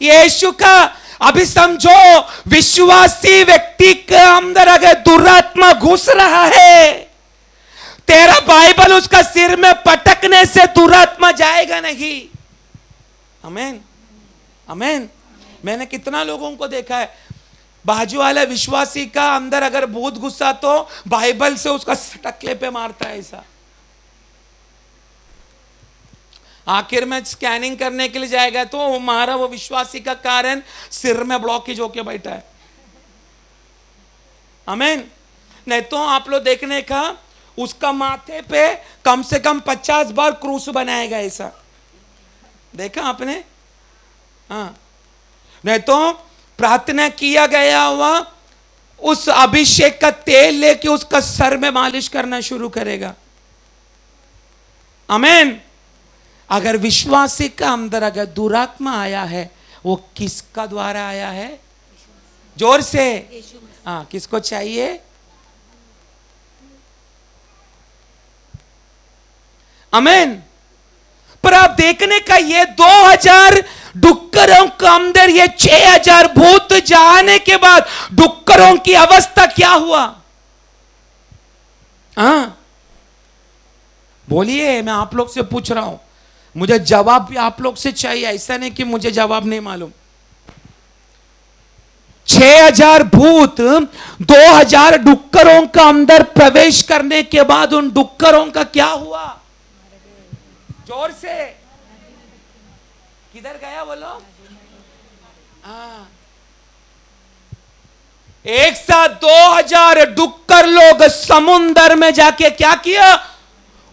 यीशु का। अभी समझो, विश्वासी व्यक्ति के अंदर अगर दुरात्मा घुस रहा है, तेरा बाइबल उसका सिर में पटकने से दुरात्मा जाएगा नहीं। आमीन, आमीन। मैंने कितना लोगों को देखा है, बाजू वाले विश्वासी का अंदर अगर भूत घुसा तो बाइबल से उसका टकले पे मारता है ऐसा। आखिर में स्कैनिंग करने के लिए जाएगा तो वो मारा, वो विश्वासी का कारण सिर में ब्लॉकेज होके बैठा है। आमीन। नहीं तो आप लोग देखने का, उसका माथे पे कम से कम 50 बार क्रूस बनाएगा ऐसा, देखा आपने? हाँ। नहीं तो प्रार्थना किया गया हुआ उस अभिषेक का तेल लेके उसका सर में मालिश करना शुरू करेगा। आमीन। अगर विश्वासी का अंदर अगर दुरात्मा आया है, वो किसका द्वारा आया है? जोर से, हाँ, किसको चाहिए? आमीन। पर आप देखने का, ये 2000 डुक्करों के अंदर ये 6000 भूत जाने के बाद डुक्करों की अवस्था क्या हुआ? हाँ, बोलिए, मैं आप लोग से पूछ रहा हूं, मुझे जवाब भी आप लोग से चाहिए, ऐसा नहीं कि मुझे जवाब नहीं मालूम। 6000 भूत 2000 डुक्करों का अंदर प्रवेश करने के बाद उन डुक्करों का क्या हुआ? जोर से, किधर गया बोलो? हाँ, एक साथ 2000 डुक्कर लोग समुंदर में जाके क्या किया?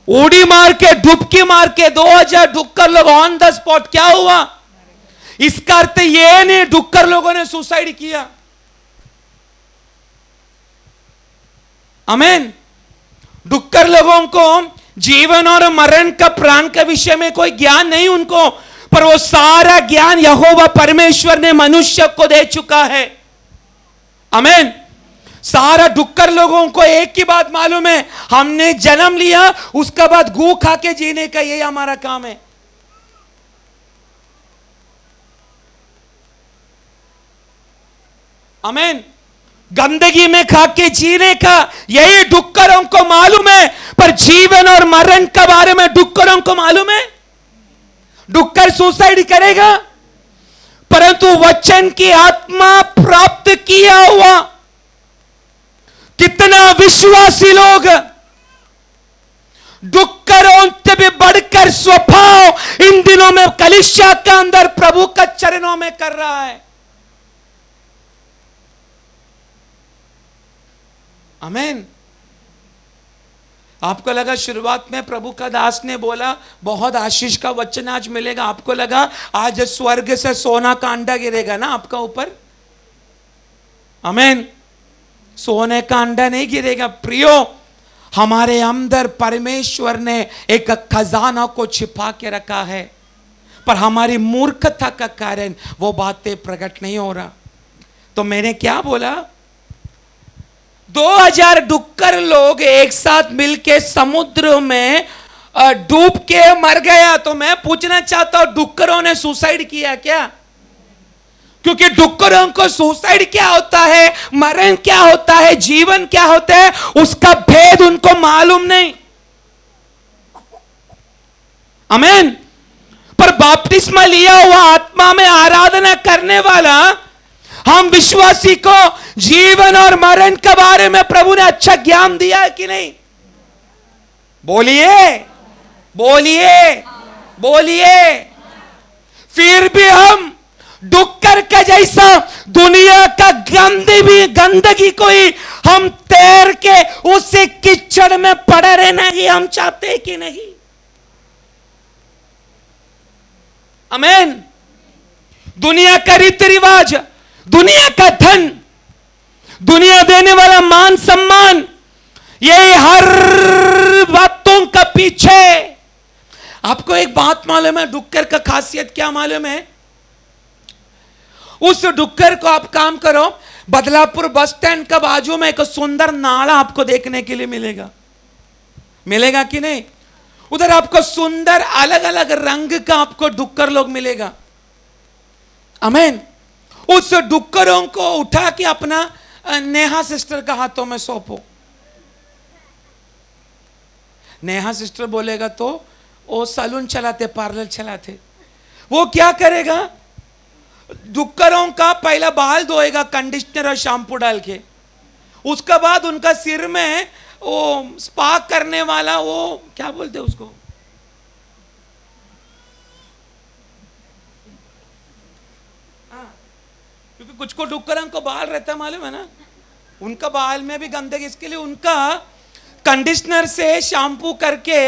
उड़ी मार के, डुबकी मार के 2000 डुक्कर लोग ऑन द स्पॉट। क्या हुआ? इसका अर्थ ये नहीं डुक्कर लोगों ने सुसाइड किया। आमीन। डुक्कर लोगों को जीवन और मरण का, प्राण के विषय में कोई ज्ञान नहीं उनको, पर वो सारा ज्ञान यहोवा परमेश्वर ने मनुष्य को दे चुका है। आमीन। सारा डुक्कर लोगों को एक ही बात मालूम है, हमने जन्म लिया, उसके बाद गू खा के जीने का यही हमारा काम है। आमीन। गंदगी में खा के जीने का यही डुक्करों को मालूम है, पर जीवन और मरण के बारे में डुक्करों को मालूम है? डुक्कर सुसाइड करेगा, परंतु वचन की आत्मा प्राप्त किया हुआ कितना विश्वासी लोग डुक्करों से भी बढ़कर स्वभाव इन दिनों में कलीसिया के अंदर प्रभु का चरणों में कर रहा है। आमीन। आपको लगा शुरुआत में प्रभु का दास ने बोला बहुत आशीष का वचन आज मिलेगा, आपको लगा आज स्वर्ग से सोना का अंडा गिरेगा ना आपका ऊपर? आमीन। सोने का अंडा नहीं गिरेगा प्रियो, हमारे अंदर परमेश्वर ने एक खजाना को छिपा के रखा है, पर हमारी मूर्खता का कारण वो बातें प्रकट नहीं हो रहा। तो मैंने क्या बोला? 2000 डुक्कर लोग एक साथ मिलके समुद्र में डूब के मर गया। तो मैं पूछना चाहता हूं, डुक्करों ने सुसाइड किया क्या? क्योंकि डुक्करों को सुसाइड क्या होता है, मरण क्या होता है, जीवन क्या होता है, उसका भेद उनको मालूम नहीं। आमीन। पर बपतिस्मा लिया हुआ आत्मा में आराधना करने वाला हम विश्वासी को जीवन और मरण के बारे में प्रभु ने अच्छा ज्ञान दिया है कि नहीं? बोलिए। बोलिए, बोलिए। फिर भी हम डुक्कर के जैसा दुनिया का गंदगी को ही हम तैर के उसी कीचड़ में पड़े रहना ही हम चाहते कि नहीं? आमीन। दुनिया का रीति रिवाज, दुनिया का धन, दुनिया देने वाला मान सम्मान, ये हर बातों का पीछे। आपको एक बात मालूम है डुक्कर का खासियत क्या मालूम है? उस डुक्कर को आप काम करो, बदलापुर बस स्टैंड का बाजू में एक सुंदर नाला आपको देखने के लिए मिलेगा। मिलेगा कि नहीं? उधर आपको सुंदर अलग अलग रंग का आपको डुक्कर लोग मिलेगा। आमीन। उस डुक्करों को उठा के अपना नेहा सिस्टर का हाथों में सौंपो। नेहा सिस्टर बोलेगा तो वो सैलून चलाते, पार्लर चलाते। वो क्या करेगा? डुक्करों का पहला बाल धोएगा कंडीशनर और शैम्पू डाल के। उसके बाद उनका सिर में वो स्पा करने वाला, वो क्या बोलते हैं उसको, क्योंकि कुछ को डुक्करों को बाल रहता है मालूम है ना, उनका बाल में भी गंदगी, इसके लिए उनका कंडीशनर से शैम्पू करके,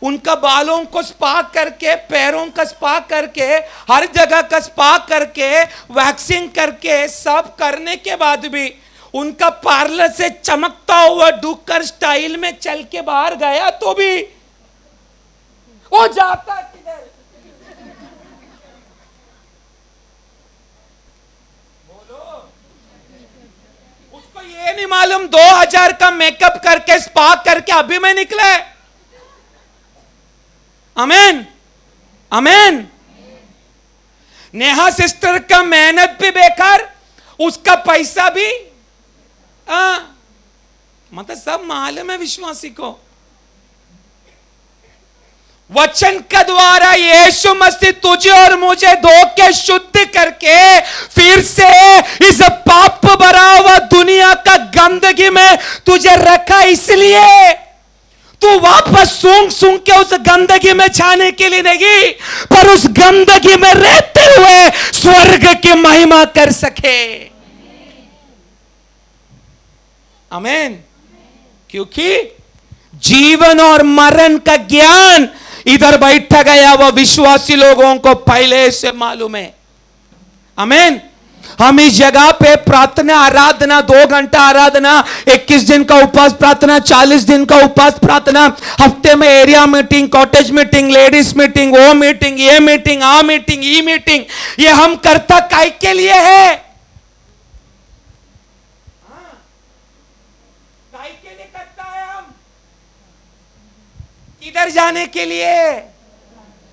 उनका बालों को स्पा करके, पैरों का स्पा करके, हर जगह का स्पा करके, वैक्सिंग करके, सब करने के बाद भी उनका पार्लर से चमकता हुआ डुक्कर स्टाइल में चल के बाहर गया तो भी वो जाता किधर? बोलो। उसको ये नहीं मालूम 2000 का मेकअप करके, स्पा करके अभी मैं निकला है। आमीन, आमीन। नेहा सिस्टर का मेहनत भी बेकार, उसका पैसा भी मतलब सब मालूम है विश्वासी को। वचन का द्वारा यीशु मसीह तुझे और मुझे धो के शुद्ध करके फिर से इस पाप भरा हुआ दुनिया का गंदगी में तुझे रखा, इसलिए तू वापस सूंघ सूंघ के उस गंदगी में जाने के लिए नहीं, पर उस गंदगी में रहते हुए स्वर्ग की महिमा कर सके। आमीन। क्योंकि जीवन और मरण का ज्ञान इधर बैठा गया वो विश्वासी लोगों को पहले से मालूम है। आमीन। हम इस जगह पे प्रार्थना, आराधना, 2 घंटा आराधना, 21 दिन का उपवास प्रार्थना, 40 दिन का उपवास प्रार्थना, हफ्ते में area meeting, cottage meeting, ladies meeting, वो मीटिंग, ये मीटिंग, आ मीटिंग, ई मीटिंग, ये हम करता काय के लिए है? काय के लिए करता है हम? किधर जाने के लिए?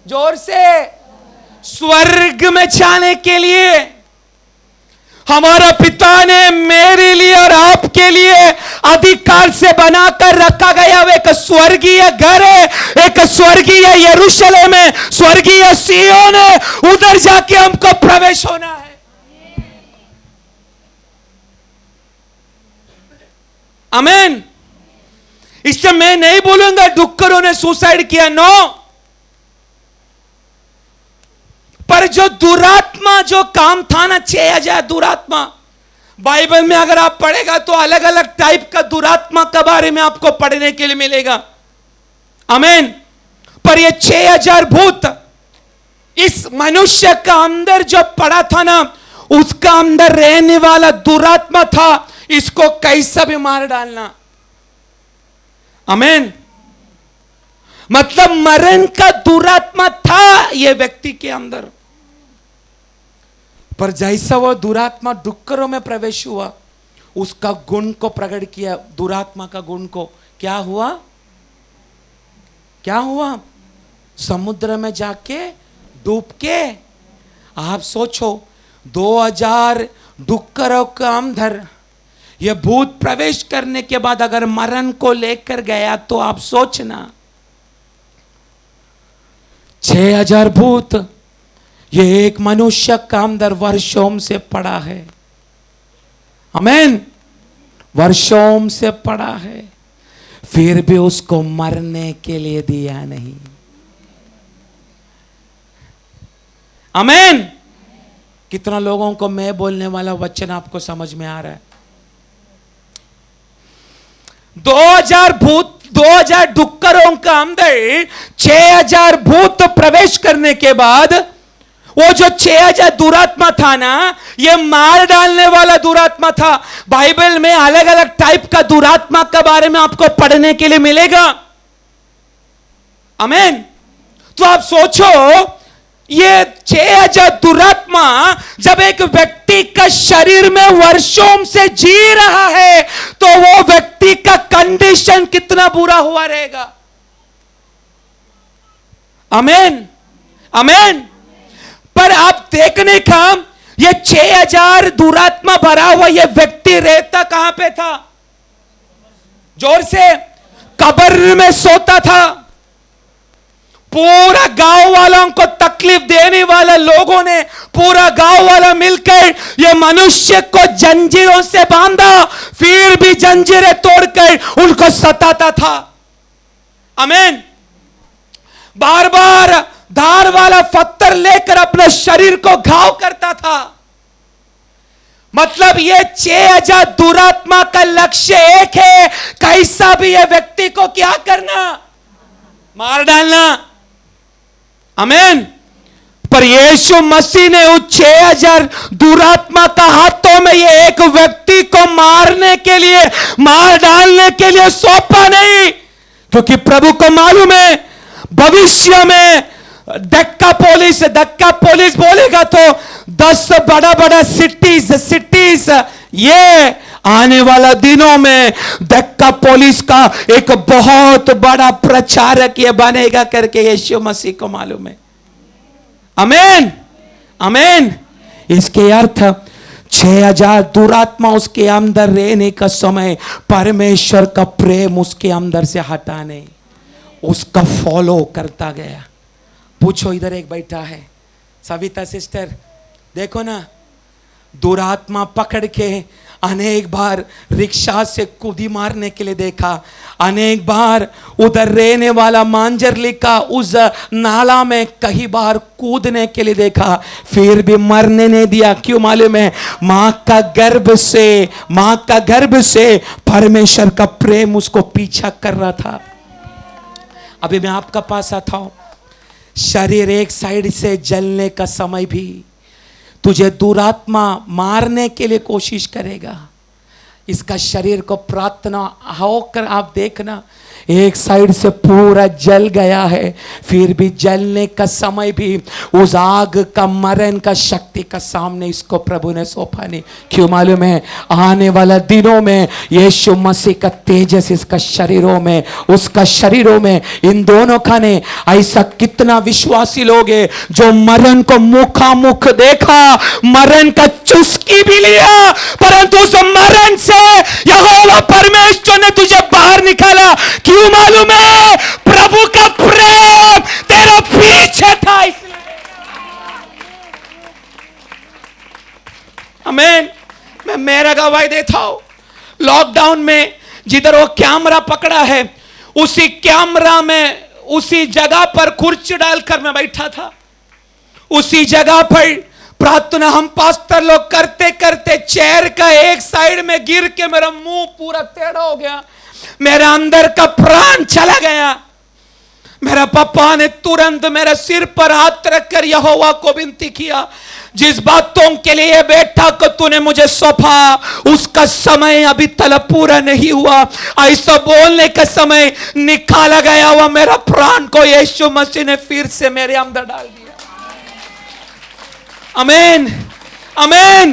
जोर से, स्वर्ग में जाने के लिए। हमारा पिता ने मेरे लिए और आपके लिए अधिकार से बनाकर रखा गया एक स्वर्गीय घर है, एक स्वर्गीय यरूशलेम है, स्वर्गीय सियोन है। उधर जाके हमको प्रवेश होना है। आमीन। इसलिए मैं नहीं बोलूंगा डुक्करों ने सुसाइड किया, नो। पर जो दुरात्मा जो काम था ना, 6000 दुरात्मा, बाइबल में अगर आप पढ़ेगा तो अलग अलग टाइप का दुरात्मा के बारे में आपको पढ़ने के लिए मिलेगा। आमीन। पर ये 6000 भूत इस मनुष्य का अंदर जो पड़ा था ना, उसका अंदर रहने वाला दुरात्मा था, इसको कैसा भी मार डालना। आमीन। मतलब मरण का दुरात्मा था ये व्यक्ति के अंदर, पर जैसा वो दुरात्मा डुक्करों में प्रवेश हुआ, उसका गुण को प्रकट किया। दुरात्मा का गुण को क्या हुआ? क्या हुआ? समुद्र में जाके डूब के। आप सोचो 2000 डुक्करों का अंदर ये भूत प्रवेश करने के बाद अगर मरण को लेकर गया तो आप सोचना, 6000 भूत ये एक मनुष्य का अंदर वर्षों से पड़ा है। आमीन। वर्षों से पड़ा है, फिर भी उसको मरने के लिए दिया नहीं। आमेन। कितना लोगों को मैं बोलने वाला वचन आपको समझ में आ रहा है? 2000 डुक्करों का अंदर 6000 भूत प्रवेश करने के बाद वो जो 6000 दुरात्मा था ना, ये मार डालने वाला दुरात्मा था। बाइबल में अलग अलग टाइप का दुरात्मा के बारे में आपको पढ़ने के लिए मिलेगा। आमेन। तो आप सोचो, ये 6000 दुरात्मा जब एक व्यक्ति का शरीर में वर्षों से जी रहा है, तो वो व्यक्ति का कंडीशन कितना बुरा हुआ रहेगा। आमेन, आमेन। पर आप देखने का, ये 6000 दुरात्मा भरा हुआ ये व्यक्ति रहता कहां पे था? जोर से, कब्र में सोता था। पूरा गांव वालों को तकलीफ देने वाले लोगों ने, पूरा गांव वाला मिलकर ये मनुष्य को जंजीरों से बांधा, फिर भी जंजीरें तोड़कर उनको सताता था। आमीन। बार बार धार वाला पत्थर लेकर अपने शरीर को घाव करता था। मतलब ये 6000 दुरात्मा का लक्ष्य एक है, कैसा भी ये व्यक्ति को क्या करना? मार डालना। आमीन। पर यीशु मसीह ने उस 6000 दुरात्मा का हाथों में ये एक व्यक्ति को मारने के लिए, मार डालने के लिए सौंपा नहीं, क्योंकि प्रभु को मालूम है भविष्य में धक्का पुलिस बोलेगा तो 10 बड़ा बड़ा सिटीज ये आने वाला दिनों में धक्का पुलिस का एक बहुत बड़ा प्रचारक ये बनेगा करके यीशु मसीह को मालूम है। आमीन, आमीन। इसके अर्थ 6000 दुरात्मा उसके अंदर रहने का समय परमेश्वर का प्रेम उसके अंदर से हटाने उसका फॉलो करता गया। पूछो, इधर एक बैठा है सविता सिस्टर, देखो ना, दुरात्मा पकड़ के अनेक बार रिक्शा से कूदी मारने के लिए देखा, अनेक बार उधर रहने वाला मांजरली का उस नाला में कई बार कूदने के लिए देखा, फिर भी मरने नहीं दिया। क्यों मालूम है? मां का गर्भ से परमेश्वर का प्रेम उसको पीछा कर रहा था। अभी मैं आपका पास आता हूं, शरीर एक साइड से जलने का समय भी तुझे दुरात्मा मारने के लिए कोशिश करेगा। इसका शरीर को प्रार्थना होकर आप देखना, एक साइड से पूरा जल गया है, फिर भी जलने का समय भी उस आग का मरण का शक्ति का सामने इसको प्रभु ने सौंपा नहीं। क्यों मालूम है? आने वाला दिनों में यीशु मसीह का तेजस इसका शरीरों में, उसका शरीरों में, इन दोनों का ने। ऐसा कितना विश्वासी लोग हैं जो मरण को मुखामुख देखा, मरण का चुस्की भी लिया, परंतु उस मरण से यहोवा परमेश्वर ने तुझे बाहर निकाला। क्यों मालूम है? प्रभु का प्रेम तेरा पीछे था इसलिए। आमीन। मैं मेरा गवाही देता हूं, लॉकडाउन में जिधर वो कैमरा पकड़ा है, उसी कैमरा में उसी जगह पर कुर्सी डालकर मैं बैठा था। उसी जगह पर प्रार्थना हम पास्टर लोग करते करते चेयर का एक साइड में गिर के मेरा मुंह पूरा टेढ़ा हो गया, मेरा अंदर का प्राण चला गया। मेरा पापा ने तुरंत मेरे सिर पर हाथ रखकर यहोवा को विनती किया, जिस बातों के लिए बेटा को तूने मुझे सौंपा उसका समय अभी तक पूरा नहीं हुआ। ऐसा बोलने का समय निकाला गया हुआ मेरा प्राण को यीशु मसीह ने फिर से मेरे अंदर डाल दिया। आमीन, आमीन।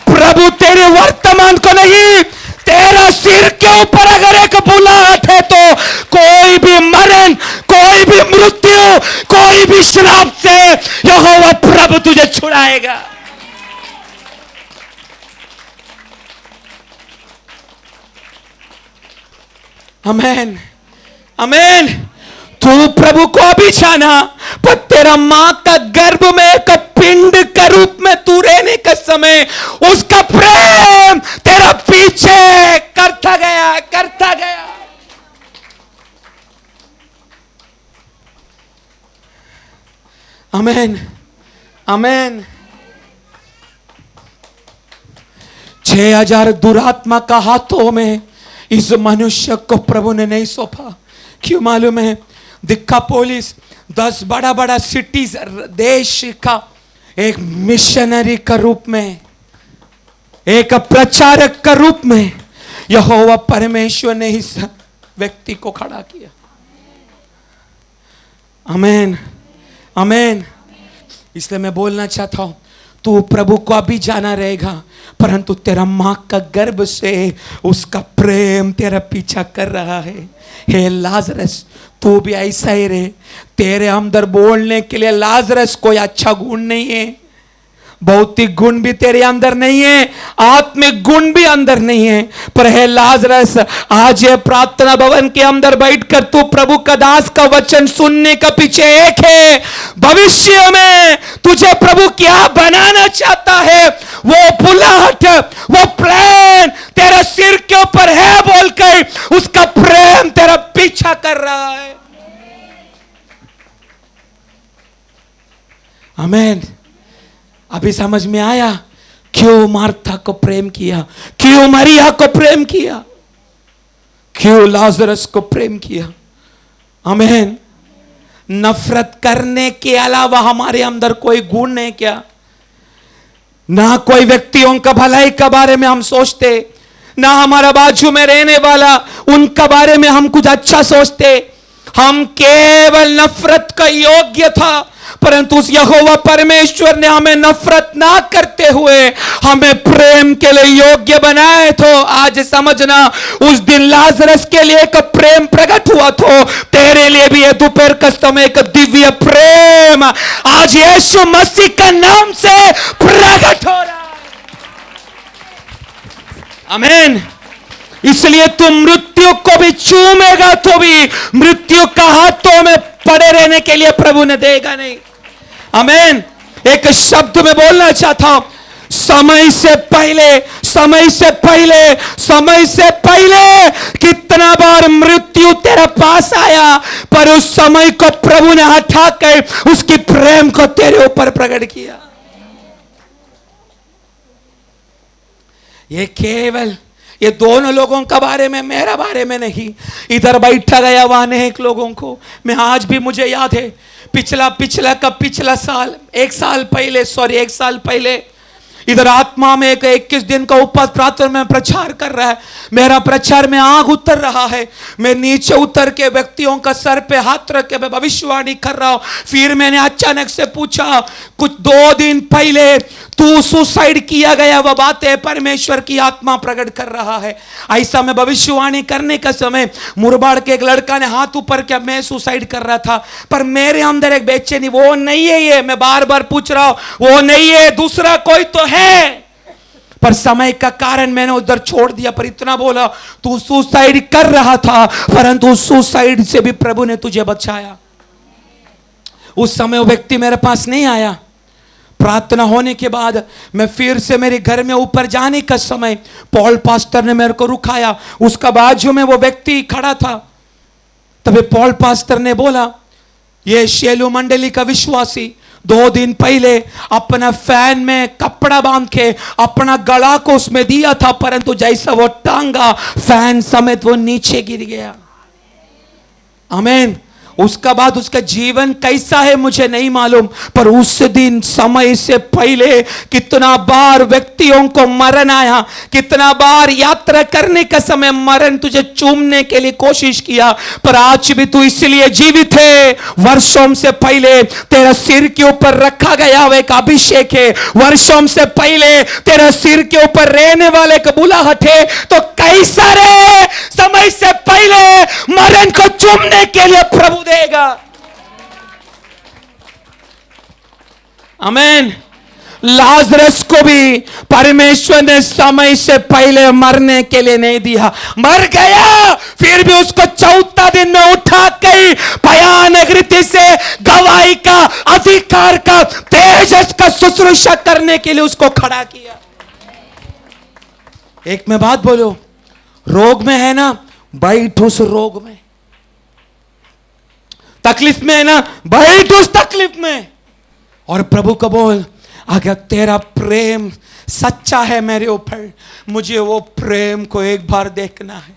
प्रभु तेरे वर्तमान को नहीं, तेरा सिर के ऊपर अगर एक बुलाहट है तो कोई भी मरण, कोई भी मृत्यु, कोई भी श्राप से यहोवा प्रभु तुझे छुड़ाएगा। आमीन, आमीन। तू प्रभु को अभी जाना, पर तेरा मां का गर्भ में एक पिंड के रूप में तू रहने का समय उसका प्रेम तेरा पीछे करता गया। आमीन, आमेन। 6,000 दुरात्मा का हाथों में इस मनुष्य को प्रभु ने नहीं सौंपा। क्यों मालूम है? दिक्कापोलिस 10 बड़ा बड़ा सिटीज देश का एक मिशनरी का रूप में, एक प्रचारक का रूप में यहोवा परमेश्वर ने इस व्यक्ति को खड़ा किया। आमेन, आमेन। इसलिए मैं बोलना चाहता हूं, तू प्रभु को अभी जाना रहेगा, परंतु तेरा मां का गर्भ से उसका प्रेम तेरा पीछा कर रहा है। हे लाजरस, तू भी ऐसा ही रहे। तेरे अंदर बोलने के लिए लाजरस कोई अच्छा गुण नहीं है, भौतिक गुण भी तेरे अंदर नहीं है, आत्मिक गुण भी अंदर नहीं है। पर हे लाजरस, आज ये प्रार्थना भवन के अंदर बैठकर तू प्रभु का दास का वचन सुनने का पीछे एक है, भविष्य में तुझे प्रभु क्या बनाना चाहता है, वो बुलाहट, वो प्लान तेरा सिर के ऊपर है बोलकर उसका प्रेम तेरा पीछा कर रहा है। आमीन। अभी समझ में आया क्यों मार्था को प्रेम किया, क्यों मरिया को प्रेम किया, क्यों लाजरस को प्रेम किया। आमीन। नफरत करने के अलावा हमारे अंदर कोई गुण नहीं क्या? ना कोई व्यक्तियों का भलाई के बारे में हम सोचते, ना हमारा बाजू में रहने वाला उनका बारे में हम कुछ अच्छा सोचते। हम केवल नफरत का योग्य था, परंतु उस यहोवा परमेश्वर ने हमें नफरत ना करते हुए हमें प्रेम के लिए योग्य बनाए। तो आज समझना, उस दिन लाजरस के लिए एक प्रेम प्रकट हुआ, तो तेरे लिए भी ये दोपहर का समय एक दिव्य प्रेम आज यीशु मसीह का नाम से प्रकट हो रहा है। आमीन। इसलिए तुम मृत्यु को भी चूमेगा तो भी मृत्यु का हाथों में पड़े रहने के लिए प्रभु ने देगा नहीं। आमीन। एक शब्द में बोलना चाहता हूं, समय से पहले, समय से पहले, समय से पहले कितना बार मृत्यु तेरे पास आया, पर उस समय को प्रभु ने हटा कर उसकी प्रेम को तेरे ऊपर प्रकट किया। ये केवल ये दोनों लोगों का बारे में, मेरा बारे में नहीं। इधर बैठा गया हुआ अनेक लोगों को मैं आज भी, मुझे याद है पिछला साल, एक साल पहले इधर आत्मा में एक 21 दिन का उपवास प्रार्थना में प्रचार कर रहा है। मेरा प्रचार में आग उतर रहा है। मैं नीचे उतर के व्यक्तियों का सर पे हाथ रख के मैं भविष्यवाणी कर रहा हूं। फिर मैंने अचानक से पूछा, कुछ 2 दिन पहले तू सुसाइड किया गया, वह बातें परमेश्वर की आत्मा प्रकट कर रहा है। ऐसा मैं भविष्यवाणी करने का समय मुरबाड़ के एक लड़का ने हाथ ऊपर किया, मैं सुसाइड कर रहा था, पर मेरे अंदर एक बेचैनी, वो नहीं है ये, मैं बार बार पूछ रहा हूं, वो नहीं है, दूसरा कोई तो है। पर समय का कारण मैंने उधर छोड़ दिया। पर इतना बोला, तू सुसाइड कर रहा था, परंतु सुसाइड से भी प्रभु ने तुझे बचाया। उस समय वो व्यक्ति मेरे पास नहीं आया। प्रार्थना होने के बाद मैं फिर से मेरे घर में ऊपर जाने का समय पॉल पास्टर ने मेरे को रुकाया। उसका बाजू में वो व्यक्ति खड़ा था। तभी पॉल पास्टर ने बोला, ये शेलू मंडली का विश्वासी 2 दिन पहले अपना फैन में कपड़ा बांध के अपना गला को उसमें दिया था, परंतु जैसा वो टांगा फैन समेत वो नीचे गिर गया। आमीन। उसका बाद उसका जीवन कैसा है मुझे नहीं मालूम, पर उस दिन समय से पहले कितना बार व्यक्तियों को मरण आया, कितना बार यात्रा करने का समय मरण तुझे चूमने के लिए कोशिश किया, पर आज भी तू इसलिए जीवित है। वर्षों से पहले तेरा सिर के ऊपर रखा गया हुआ एक अभिषेक है, वर्षों से पहले तेरा सिर के ऊपर रहने वाले का बुलाहट है। तो कैसा रहे, समय से पहले मरण को चूमने के लिए प्रभु देगा। आमीन। लाजरस को भी परमेश्वर ने समय से पहले मरने के लिए नहीं दिया, मर गया, फिर भी उसको 4था दिन में उठा के भयानक रीति से गवाही का, अधिकार का, तेजस का शुश्रूषा करने के लिए उसको खड़ा किया। एक मैं बात बोलो, रोग में है ना, बैठ उस रोग में, तकलीफ में है ना, बैठ उस तकलीफ में। और प्रभु को बोल, अगर तेरा प्रेम सच्चा है मेरे ऊपर, मुझे वो प्रेम को एक बार देखना है।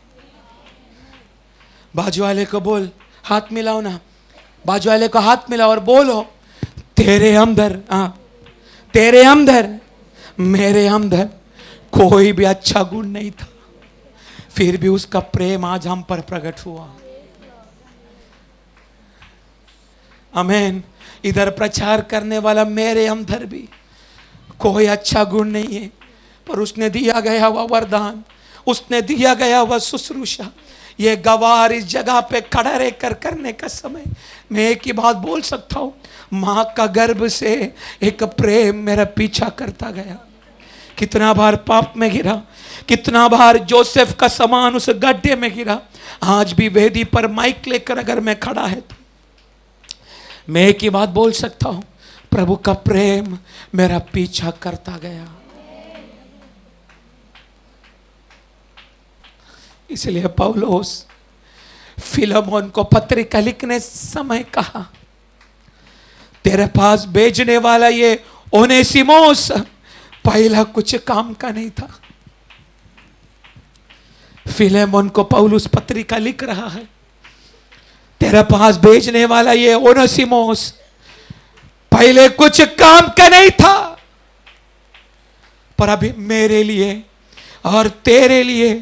बाजू वाले को बोल, हाथ मिलाओ ना, बाजू वाले को हाथ मिलाओ और बोलो, तेरे अंदर, तेरे अंदर, मेरे अंदर कोई भी अच्छा गुण नहीं था, फिर भी उसका प्रेम आज हम पर प्रकट हुआ। आमीन। इधर प्रचार करने वाला, मेरे अंदर भी कोई अच्छा गुण नहीं है, पर उसने दिया गया हुआ वरदान, उसने दिया गया हुआ शुश्रूषा, ये गवार इस जगह पे खड़ा रहकर करने का समय, मैं एक ही बात बोल सकता हूं, मां का गर्भ से एक प्रेम मेरा पीछा करता गया। कितना बार पाप में गिरा, कितना बार जोसेफ का समान उस गड्ढे में गिरा, आज भी वेदी पर माइक लेकर अगर मैं खड़ा है तो मैं एक ही बात बोल सकता हूं, प्रभु का प्रेम मेरा पीछा करता गया। इसलिए पौलुस फिलेमोन को पत्रिका लिखने समय कहा, तेरे पास भेजने वाला ये ओनेसिमोस पहला कुछ काम का नहीं था। फिलेमोन को पौलुस पत्रिका लिख रहा है, तेरे पास भेजने वाला ये ओनेसिमोस पहले कुछ काम का नहीं था, पर अभी मेरे लिए और तेरे लिए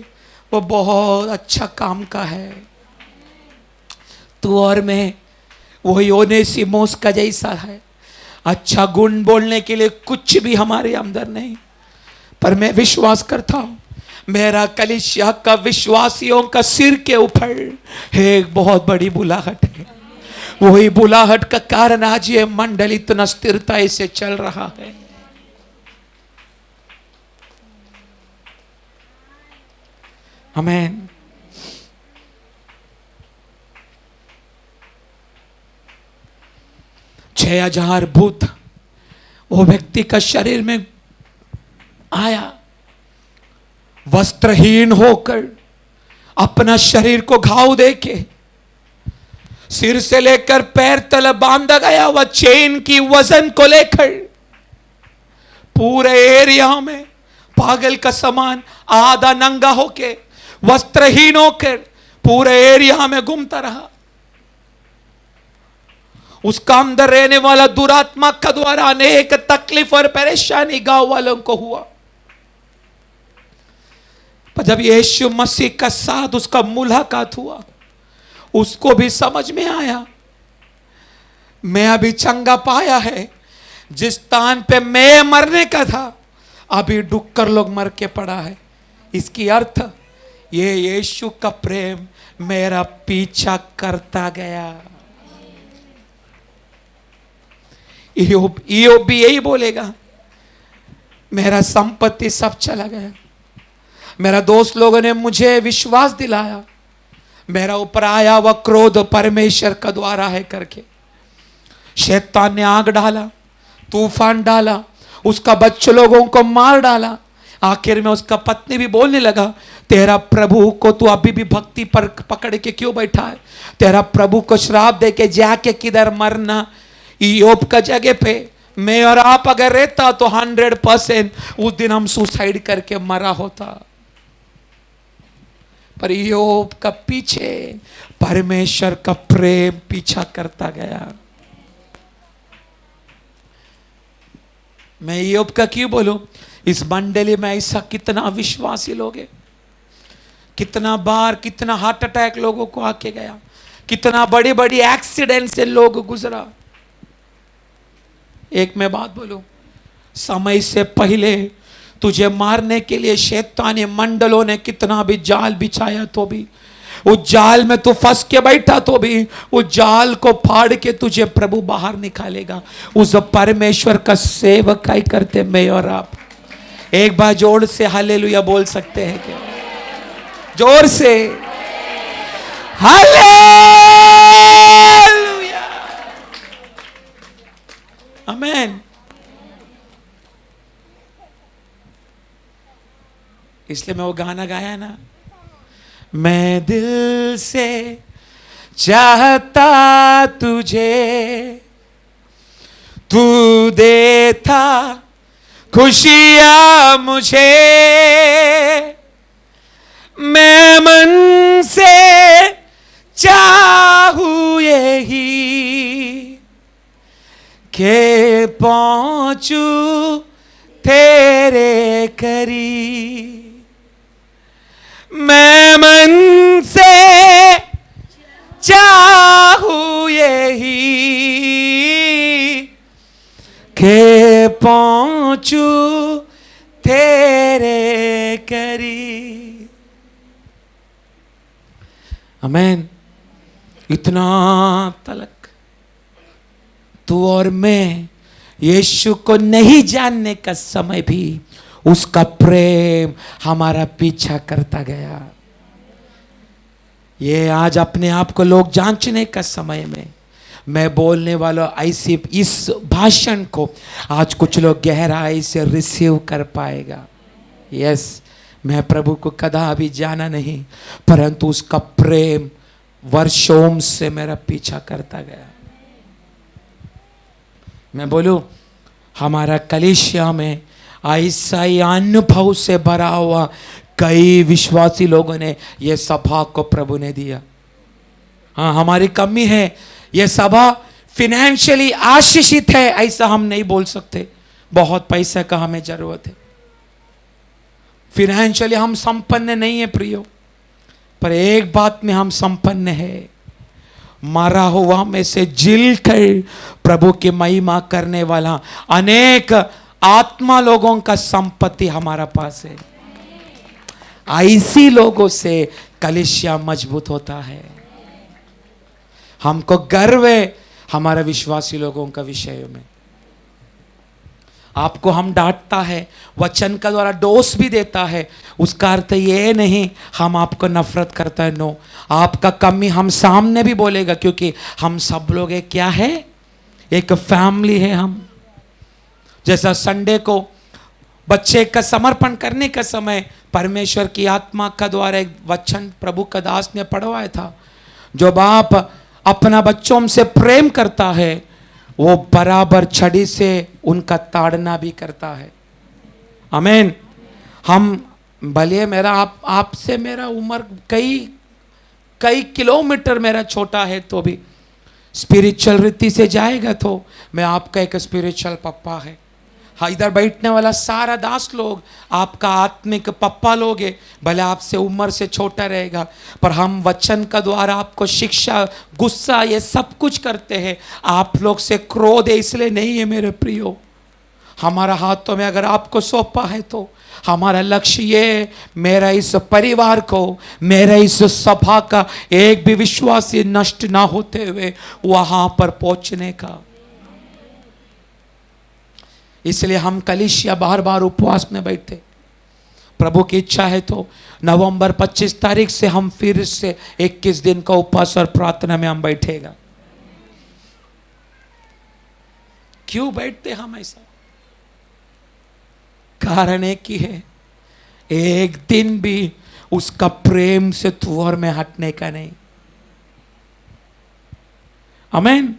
वो बहुत अच्छा काम का है। तू और मैं वही ओनेसिमोस का जैसा है, अच्छा गुण बोलने के लिए कुछ भी हमारे अंदर नहीं, पर मैं विश्वास करता हूं मेरा कलीसिया का विश्वासियों का सिर के ऊपर एक बहुत बड़ी बुलाहट है। वही बुलाहट का कारण आज ये मंडल इतना स्थिरता से चल रहा है। आमीन। छह 6,000 भूत वो व्यक्ति का शरीर में आया, वस्त्रहीन होकर अपना शरीर को घाव देके सिर से लेकर पैर तक बांधा गया हुआ चेन की वजन को लेकर पूरे एरिया में पागल का समान आधा नंगा होके वस्त्रहीन होकर पूरे एरिया में घूमता रहा। उसका अंदर रहने वाला दुरात्मा का द्वारा अनेक तकलीफ और परेशानी गांव वालों को हुआ, पर जब यीशु मसीह का साथ उसका मुलाकात हुआ, उसको भी समझ में आया मैं अभी चंगा पाया है, जिस स्थान पे मैं मरने का था अभी डुक्कर लोग मर के पड़ा है। इसकी अर्थ ये यीशु का प्रेम मेरा पीछा करता गया। इयोब भी यही बोलेगा, मेरा संपत्ति सब चला गया, मेरा दोस्त लोगों ने मुझे विश्वास दिलाया, मेरा ऊपर आया वह क्रोध परमेश्वर का द्वारा है करके शैतान ने आग डाला, तूफान डाला, उसका बच्चे लोगों को मार डाला। आखिर में उसका पत्नी भी बोलने लगा, तेरा प्रभु को तू अभी भी भक्ति पर पकड़ के क्यों बैठा है, तेरा प्रभु को श्राप दे के जाके किधर मरना। इयोब का जगह पे मैं और आप अगर रहता तो 100% उस दिन हम सुसाइड करके मरा होता, पर इयोब का पीछे परमेश्वर का प्रेम पीछा करता गया। मैं इयोब का क्यों बोलूं, इस मंडली में ऐसा कितना विश्वासी लोग हैं, कितना बार कितना हार्ट अटैक लोगों को आके गया, कितना बड़ी बड़ी एक्सीडेंट से लोग गुजरा। एक मैं बात बोलूं, समय से पहले तुझे मारने के लिए शैतानी मंडलों ने कितना भी जाल बिछाया तो भी, उस जाल में तू फंस के बैठा तो भी, उस जाल को फाड़ के तुझे प्रभु बाहर निकालेगा। उस परमेश्वर का सेवकाई करते मैं और आप एक बार जोर से हालेलुया बोल सकते हैं क्या? जोर से हालेलुया, आमीन। इसलिए मैं वो गाना गाया ना, मैं दिल से चाहता तुझे, तू तू देता खुशियां मुझे, मैं मन से चाहूं यही के पहुंचू तेरे करीब। मैं मन से चाहूं यही के पहुंचू तेरे करीब। आमीन। इतना तलक तू और मैं यीशु को नहीं जानने का समय भी उसका प्रेम हमारा पीछा करता गया। ये आज अपने आप को लोग जांचने का समय में मैं बोलने वाला ऐसी इस भाषण को आज कुछ लोग गहराई से रिसीव कर पाएगा। यस, मैं प्रभु को कदापि जाना नहीं, परंतु उसका प्रेम वर्षों से मेरा पीछा करता गया। मैं बोलूं, हमारा कलीसिया में ऐसा ही अनुभव से भरा हुआ कई विश्वासी लोगों ने यह सभा को प्रभु ने दिया। हाँ, हमारी कमी है, यह सभा फिनेंशियली आशीषित है ऐसा हम नहीं बोल सकते। बहुत पैसे का हमें जरूरत है, फिनेंशियली हम संपन्न नहीं है प्रियो, पर एक बात में हम संपन्न है, मारा हुआ में से जिल कर प्रभु की महिमा करने वाला अनेक आत्मा लोगों का संपत्ति हमारा पास है। ऐसी लोगों से कलीसिया मजबूत होता है। हमको गर्व है हमारे विश्वासी लोगों का विषय में। आपको हम डांटता है, वचन का द्वारा डोस भी देता है, उसका अर्थ ये नहीं हम आपको नफरत करता है। नो, आपका कमी हम सामने भी बोलेगा, क्योंकि हम सब लोग एक क्या है, एक फैमिली है हम। जैसा संडे को बच्चे का समर्पण करने का समय परमेश्वर की आत्मा का द्वारा एक वचन प्रभु का दास ने पढ़वाया था, जो बाप अपना बच्चों से प्रेम करता है वो बराबर छड़ी से उनका ताड़ना भी करता है। आमीन। हम भले मेरा आपसे मेरा उम्र कई किलोमीटर मेरा छोटा है, तो भी स्पिरिचुअल रीति से जाएगा तो मैं आपका एक स्पिरिचुअल पप्पा है। हाँ, इधर बैठने वाला सारा दास लोग आपका आत्मिक पप्पा लोग है, भले आपसे उम्र से छोटा रहेगा, पर हम वचन का द्वारा आपको शिक्षा, गुस्सा, ये सब कुछ करते हैं। आप लोग से क्रोध है इसलिए नहीं है मेरे प्रियो। हमारा हाथों में अगर आपको सौंपा है तो हमारा लक्ष्य ये, मेरा इस परिवार को, मेरा इस सभा का एक भी विश्वासी नष्ट ना होते हुए वहां पर पहुंचने का। इसलिए हम कलीसिया बार बार उपवास में बैठते। प्रभु की इच्छा है तो नवंबर 25 तारीख से हम फिर से 21 दिन का उपवास और प्रार्थना में हम बैठेगा। क्यों बैठते हम ऐसा? कारण एक ही है, एक दिन भी उसका प्रेम से तू और मैं हटने का नहीं। आमीन।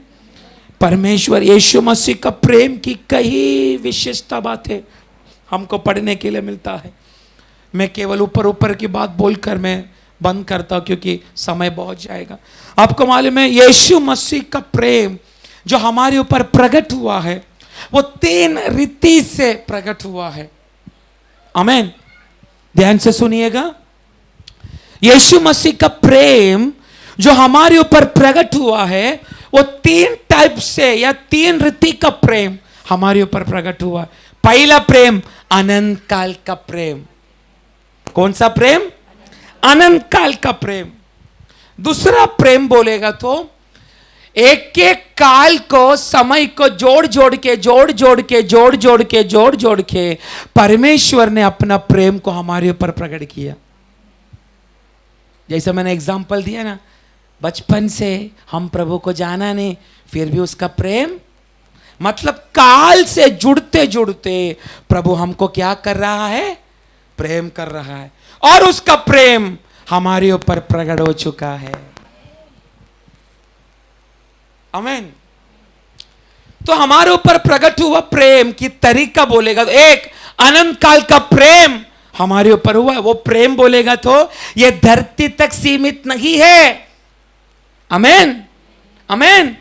परमेश्वर यीशु मसीह का प्रेम की कई विशेषता बातें हमको पढ़ने के लिए मिलता है। मैं केवल ऊपर की बात बोलकर मैं बंद करता हूं, क्योंकि समय बहुत जाएगा। आपको मालूम है यीशु मसीह का प्रेम जो हमारे ऊपर प्रकट हुआ है वो 3 रीति से प्रकट हुआ है। आमीन। ध्यान से सुनिएगा, यीशु मसीह का प्रेम जो हमारे ऊपर प्रकट हुआ है वो 3 टाइप से या 3 रीति का प्रेम हमारे ऊपर प्रकट हुआ। पहला प्रेम अनंत काल का प्रेम। कौन सा प्रेम? अनंत काल का प्रेम। दूसरा प्रेम बोलेगा तो एक एक काल को, समय को जोड़ जोड़ के परमेश्वर ने अपना प्रेम को हमारे ऊपर प्रकट किया। जैसे मैंने एग्जांपल दिया ना, बचपन से हम प्रभु को जाना नहीं, फिर भी उसका प्रेम, मतलब काल से जुड़ते जुड़ते प्रभु हमको क्या कर रहा है? प्रेम कर रहा है, और उसका प्रेम हमारे ऊपर प्रकट हो चुका है। आमीन। तो हमारे ऊपर प्रकट हुआ प्रेम की तरीका बोलेगा तो एक अनंत काल का प्रेम हमारे ऊपर हुआ है। वो प्रेम बोलेगा तो ये धरती तक सीमित नहीं है। आमेन, आमेन।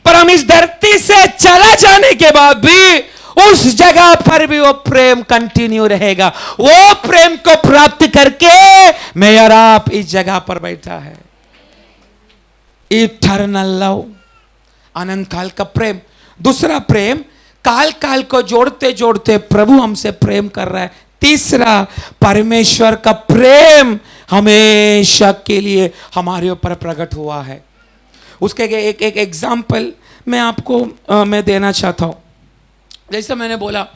पर हम इस धरती से चला जाने के बाद भी उस जगह पर भी वो प्रेम कंटिन्यू रहेगा। वो प्रेम को प्राप्त करके मैं और आप इस जगह पर बैठा है। इटर्नल लव, अनंत काल का प्रेम। दूसरा प्रेम, काल काल को जोड़ते जोड़ते प्रभु हमसे प्रेम कर रहा है। तीसरा, परमेश्वर का प्रेम हमेशा के लिए हमारे ऊपर प्रकट हुआ है। उसके एक एग्जाम्पल मैं आपको मैं देना चाहता हूं। जैसे मैंने बोला,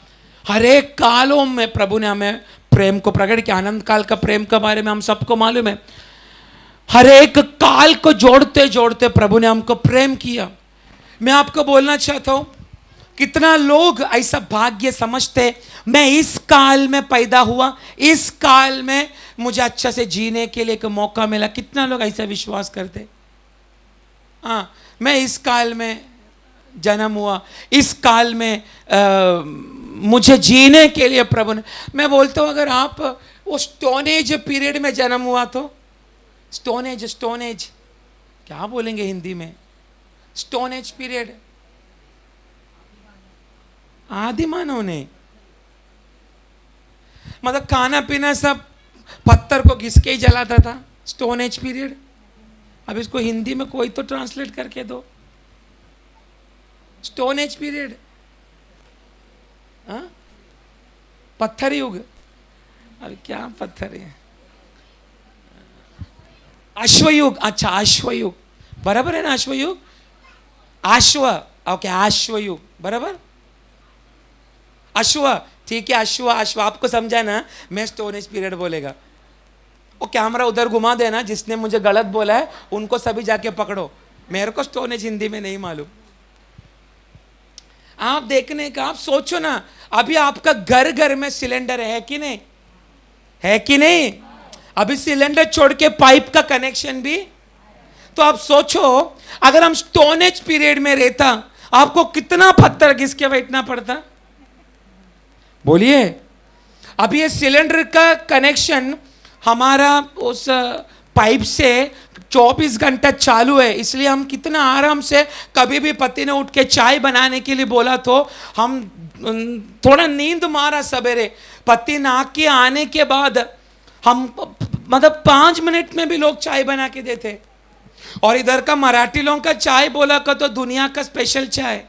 हर एक कालों में प्रभु ने हमें प्रेम को प्रकट किया। अनंत काल का प्रेम के बारे में हम सबको मालूम है। हर एक काल को जोड़ते जोड़ते प्रभु ने हमको प्रेम किया। मैं आपको बोलना चाहता हूं, कितना लोग ऐसा भाग्य समझते, मैं इस काल में पैदा हुआ, इस काल में मुझे अच्छा से जीने के लिए एक मौका मिला। कितना लोग ऐसा विश्वास करते, हाँ मैं इस काल में जन्म हुआ, इस काल में मुझे जीने के लिए प्रभु ने। मैं बोलता हूं अगर आप वो स्टोन एज पीरियड में जन्म हुआ तो, स्टोन एज क्या बोलेंगे हिंदी में, स्टोन एज पीरियड, आदि मानव ने, मतलब खाना पीना सब पत्थर को घिस के ही जलाता था। Stone age period. अब इसको हिंदी में कोई तो ट्रांसलेट करके दो। स्टोन एज पीरियड, पत्थर युग। अरे क्या पत्थर है, अश्वयुग। अच्छा अश्वयुग, बराबर है ना, अश्वयुग, अश्व, ओके अश्वयुग, बराबर, अश्व, ठीक है, अश्व अश्व आपको समझा ना। मैं स्टोन एज पीरियड बोलेगा। वो कैमरा उधर घुमा देना, जिसने मुझे गलत बोला है उनको सभी जाके पकड़ो, मेरे को स्टोन एज हिंदी में नहीं मालूम। आप देखने का, आप सोचो ना, अभी आपका घर घर में सिलेंडर है कि नहीं, है कि नहीं? अभी सिलेंडर छोड़ के पाइप का कनेक्शन भी। तो आप सोचो अगर हम स्टोन एज पीरियड में रहता, आपको कितना पत्थर घिस के बैठना पड़ता, बोलिए। अभी ये सिलेंडर का कनेक्शन हमारा उस पाइप से 24 घंटा चालू है, इसलिए हम कितना आराम से, कभी भी पति ने उठ के चाय बनाने के लिए बोला तो हम थोड़ा नींद मारा सवेरे, पति नहा के आने के बाद हम मतलब 5 मिनट में भी लोग चाय बना के देते। और इधर का मराठी लोगों का चाय बोला का तो दुनिया का स्पेशल चाय।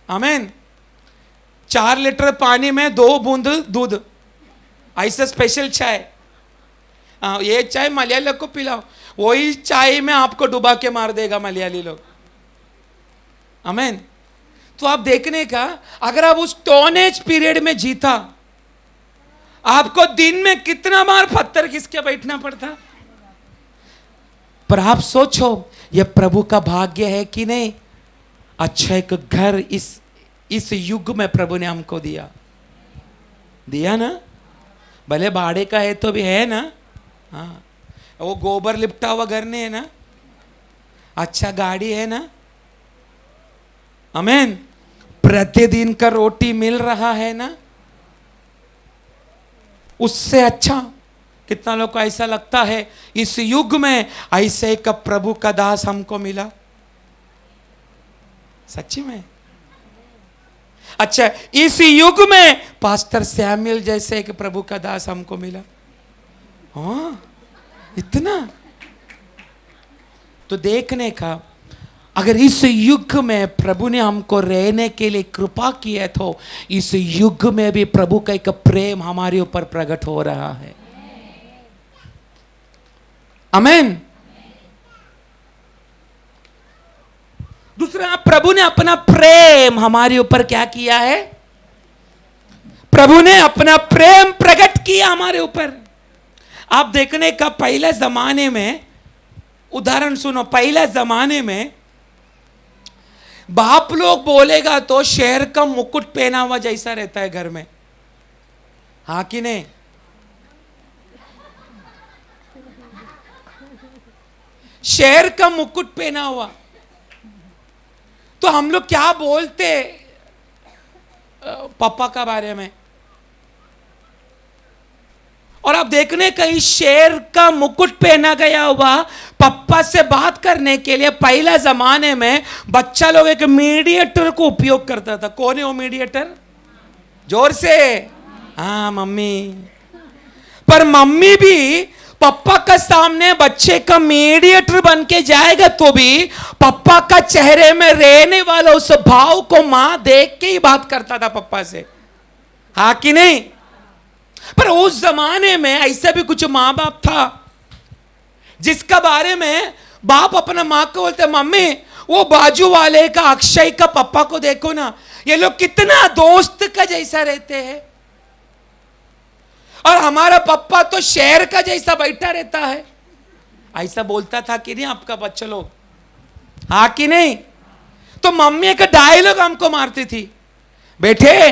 आमीन। 4 लीटर पानी में 2 बूंद दूध, ऐसा स्पेशल चाय। ये चाय मलयाली को पिलाओ, वही चाय में आपको डुबा के मार देगा मलयाली लोग। आमीन। तो आप देखने का, अगर आप उस स्टोन एज पीरियड में जीता, आपको दिन में कितना बार पत्थर घिस के बैठना पड़ता। पर आप सोचो ये प्रभु का भाग्य है कि नहीं। अच्छा एक घर इस युग में प्रभु ने हमको दिया, दिया ना। भले भाड़े का है तो भी है ना, हाँ वो गोबर लिपटा हुआ घर नहीं है ना, अच्छा गाड़ी है ना, आमीन। प्रतिदिन का रोटी मिल रहा है ना, उससे अच्छा कितना लोग को ऐसा लगता है इस युग में ऐसे एक प्रभु का दास हमको मिला, सच्ची में। अच्छा इस युग में पास्टर सैमुअल जैसे एक प्रभु का दास हमको मिला, हाँ इतना। तो देखने का, अगर इस युग में प्रभु ने हमको रहने के लिए कृपा की है तो इस युग में भी प्रभु का एक प्रेम हमारे ऊपर प्रकट हो रहा है। आमीन। दूसरा, प्रभु ने अपना प्रेम हमारे ऊपर क्या किया है, प्रभु ने अपना प्रेम प्रकट किया हमारे ऊपर। आप देखने का, पहले जमाने में, उदाहरण सुनो, पहले जमाने में बाप लोग बोलेगा तो शेर का मुकुट पहना हुआ जैसा रहता है घर में, हाँ कि नहीं। शेर का मुकुट पहना हुआ। तो हम लोग क्या बोलते पापा का बारे में। और आप देखने कहीं शेर का मुकुट पहना गया हुआ पप्पा से बात करने के लिए पहला जमाने में बच्चा लोग एक मीडिएटर को उपयोग करता था। कौन है वो मीडिएटर? जोर से। हाँ, मम्मी। पर मम्मी भी पप्पा का सामने बच्चे का मीडिएटर बन के जाएगा तो भी पप्पा का चेहरे में रहने वाला उस भाव को मां देख के ही बात करता था पप्पा से। हाँ कि नहीं? पर उस जमाने में ऐसा भी कुछ मां बाप था जिसका बारे में बाप अपना मां को बोलते, मम्मी वो बाजू वाले का अक्षय का पप्पा को देखो ना, ये लोग कितना दोस्त का जैसा रहते हैं, और हमारा पप्पा तो शेर का जैसा बैठा रहता है। ऐसा बोलता था कि नहीं आपका बच्चा लोग? हाँ कि नहीं? तो मम्मी एक डायलॉग हमको मारती थी, बेटे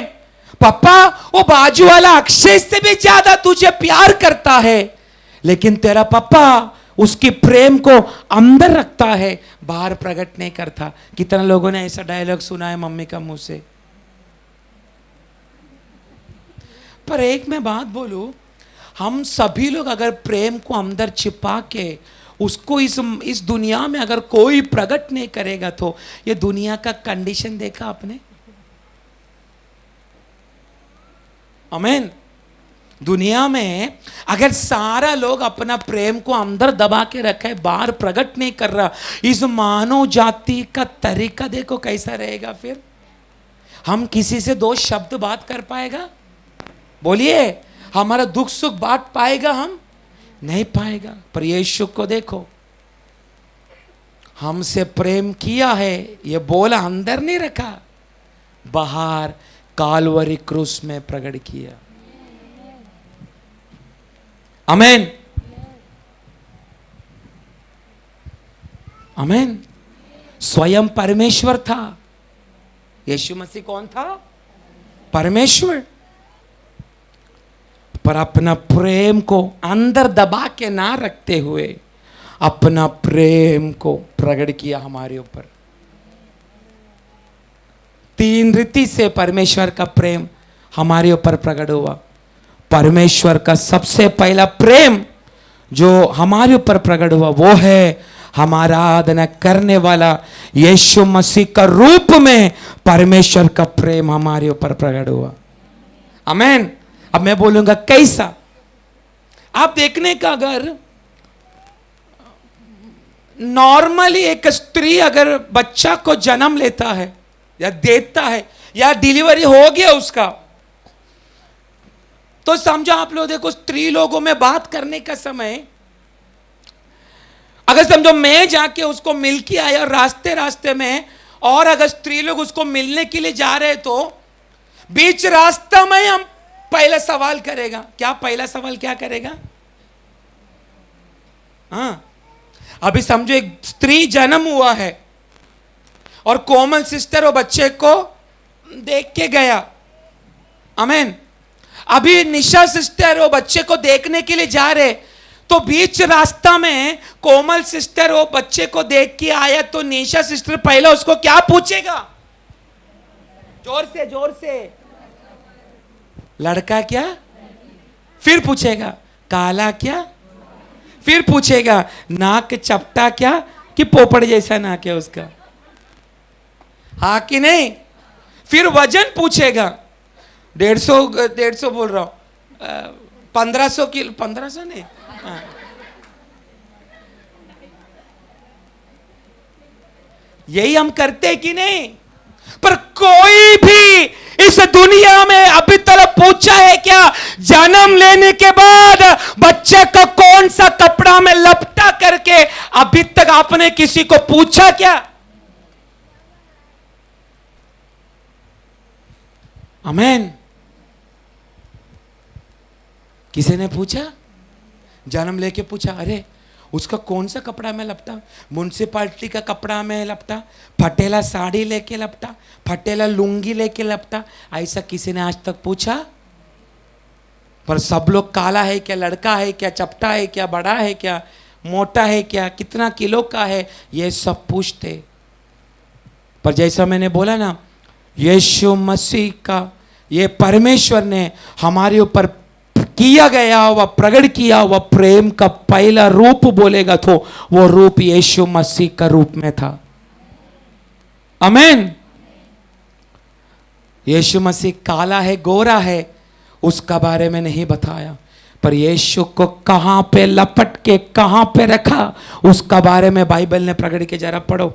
पापा वो बाजू वाला अक्षय से भी ज्यादा तुझे प्यार करता है, लेकिन तेरा पापा उसकी प्रेम को अंदर रखता है, बाहर प्रकट नहीं करता। कितने लोगों ने ऐसा डायलॉग सुना है मम्मी का मुंह से? पर एक मैं बात बोलूं, हम सभी लोग अगर प्रेम को अंदर छिपा के उसको इस दुनिया में अगर कोई प्रकट नहीं करेगा तो ये दुनिया का कंडीशन देखा आपने? आमीन। दुनिया में अगर सारा लोग अपना प्रेम को अंदर दबा के रखे, बाहर प्रकट नहीं कर रहा, इस मानव जाति का तरीका देखो कैसा रहेगा। फिर हम किसी से दो शब्द बात कर पाएगा? बोलिए, हमारा दुख सुख बांट पाएगा? हम नहीं पाएगा। पर यीशु को देखो, हमसे प्रेम किया है ये बोला, अंदर नहीं रखा, बाहर कालवरी क्रूस में प्रकट किया। आमीन, आमीन। स्वयं परमेश्वर था। यीशु मसीह कौन था? परमेश्वर। पर अपना प्रेम को अंदर दबा के ना रखते हुए अपना प्रेम को प्रकट किया हमारे ऊपर। तीन रीति से परमेश्वर का प्रेम हमारे ऊपर प्रकट हुआ। परमेश्वर का सबसे पहला प्रेम जो हमारे ऊपर प्रकट हुआ वो है हमारा आराधना करने वाला यीशु मसीह का रूप में परमेश्वर का प्रेम हमारे ऊपर प्रकट हुआ। आमीन। अब मैं बोलूंगा कैसा। आप देखने का, अगर नॉर्मली एक स्त्री अगर बच्चा को जन्म लेता है या देता है या डिलीवरी हो गया उसका, तो समझो आप लोग देखो, स्त्री लोगों में बात करने का समय अगर समझो मैं जाके उसको मिल के आया और रास्ते रास्ते में, और अगर स्त्री लोग उसको मिलने के लिए जा रहे तो बीच रास्ता में हम पहला सवाल करेगा क्या? पहला सवाल क्या करेगा? हाँ, अभी समझो एक स्त्री जन्म हुआ है और कोमल सिस्टर वो बच्चे को देख के गया। आमीन। अभी निशा सिस्टर वो बच्चे को देखने के लिए जा रहे, तो बीच रास्ता में कोमल सिस्टर वो बच्चे को देख के आया तो निशा सिस्टर पहले उसको क्या पूछेगा? जोर से, जोर से। लड़का क्या? फिर पूछेगा काला क्या? फिर पूछेगा नाक चपटा क्या कि पोपड़ जैसा नाक है उसका? हाँ कि नहीं? फिर वजन पूछेगा। 150 बोल रहा हूं, 1500 किलो, 1500 नहीं, हाँ। यही हम करते कि नहीं? पर कोई भी इस दुनिया में अभी तक पूछा है क्या? जन्म लेने के बाद बच्चे को कौन सा कपड़ा में लपटा करके अभी तक आपने किसी को पूछा क्या? आमीन। किसी ने पूछा? जन्म लेके पूछा, अरे उसका कौन सा कपड़ा में लपटा? म्युनिसिपालिटी का कपड़ा में लपटा, फटेला साड़ी लेके लपटा, फटेला लुंगी लेके लपटा? ऐसा किसी ने आज तक पूछा? पर सब लोग काला है क्या, लड़का है क्या, चपटा है क्या, बड़ा है क्या, मोटा है क्या, कितना किलो का है, ये सब पूछते। पर जैसा मैंने बोला ना, यीशु मसीह का ये परमेश्वर ने हमारे ऊपर किया गया हुआ, प्रकट किया हुआ प्रेम का पहला रूप बोलेगा तो वो रूप यीशु मसीह का रूप में था। आमीन। यीशु मसीह काला है, गोरा है, उसका बारे में नहीं बताया, पर यीशु को कहां पे लपट के कहां पे रखा उसका बारे में बाइबल ने प्रकट किया। जरा पढ़ो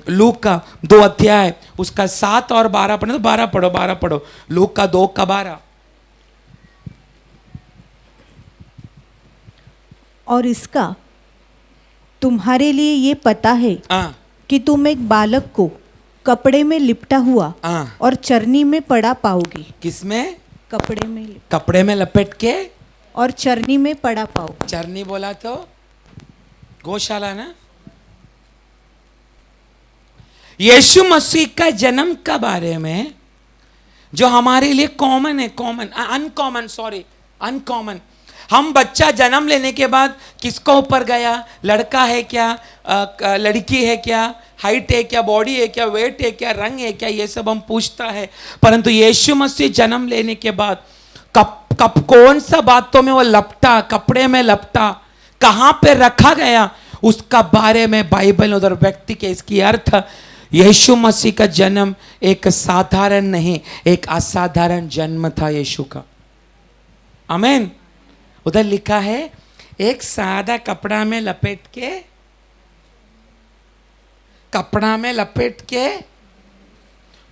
लूक का 2 अध्याय उसका 7 और 12 पढ़ो, तो 12 पढ़ो। लूक का 2 का 12। और इसका तुम्हारे लिए ये पता है कि तुम एक बालक को कपड़े में लिपटा हुआ और चरनी में पड़ा पाओगे। किसमें? कपड़े में लपेट के और चरनी में पड़ा पाओगे। चरनी बोला तो गौशाला ना। यीशु मसीह का जन्म का बारे में जो हमारे लिए कॉमन है, अनकॉमन। हम बच्चा जन्म लेने के बाद किसको ऊपर गया, लड़का है क्या, लड़की है क्या, हाइट है क्या, बॉडी है क्या, वेट है क्या, रंग है क्या, ये सब हम पूछता है। परंतु यीशु मसीह जन्म लेने के बाद कब कौन सा बातों में वो लपटा, कपड़े में लपटा, कहां पे रखा गया, उसका बारे में बाइबल उधर व्यक्ति के इसकी अर्थ यीशु मसीह का जन्म एक साधारण नहीं, एक असाधारण जन्म था यीशु का। आमीन। उधर लिखा है एक सादा कपड़ा में लपेट के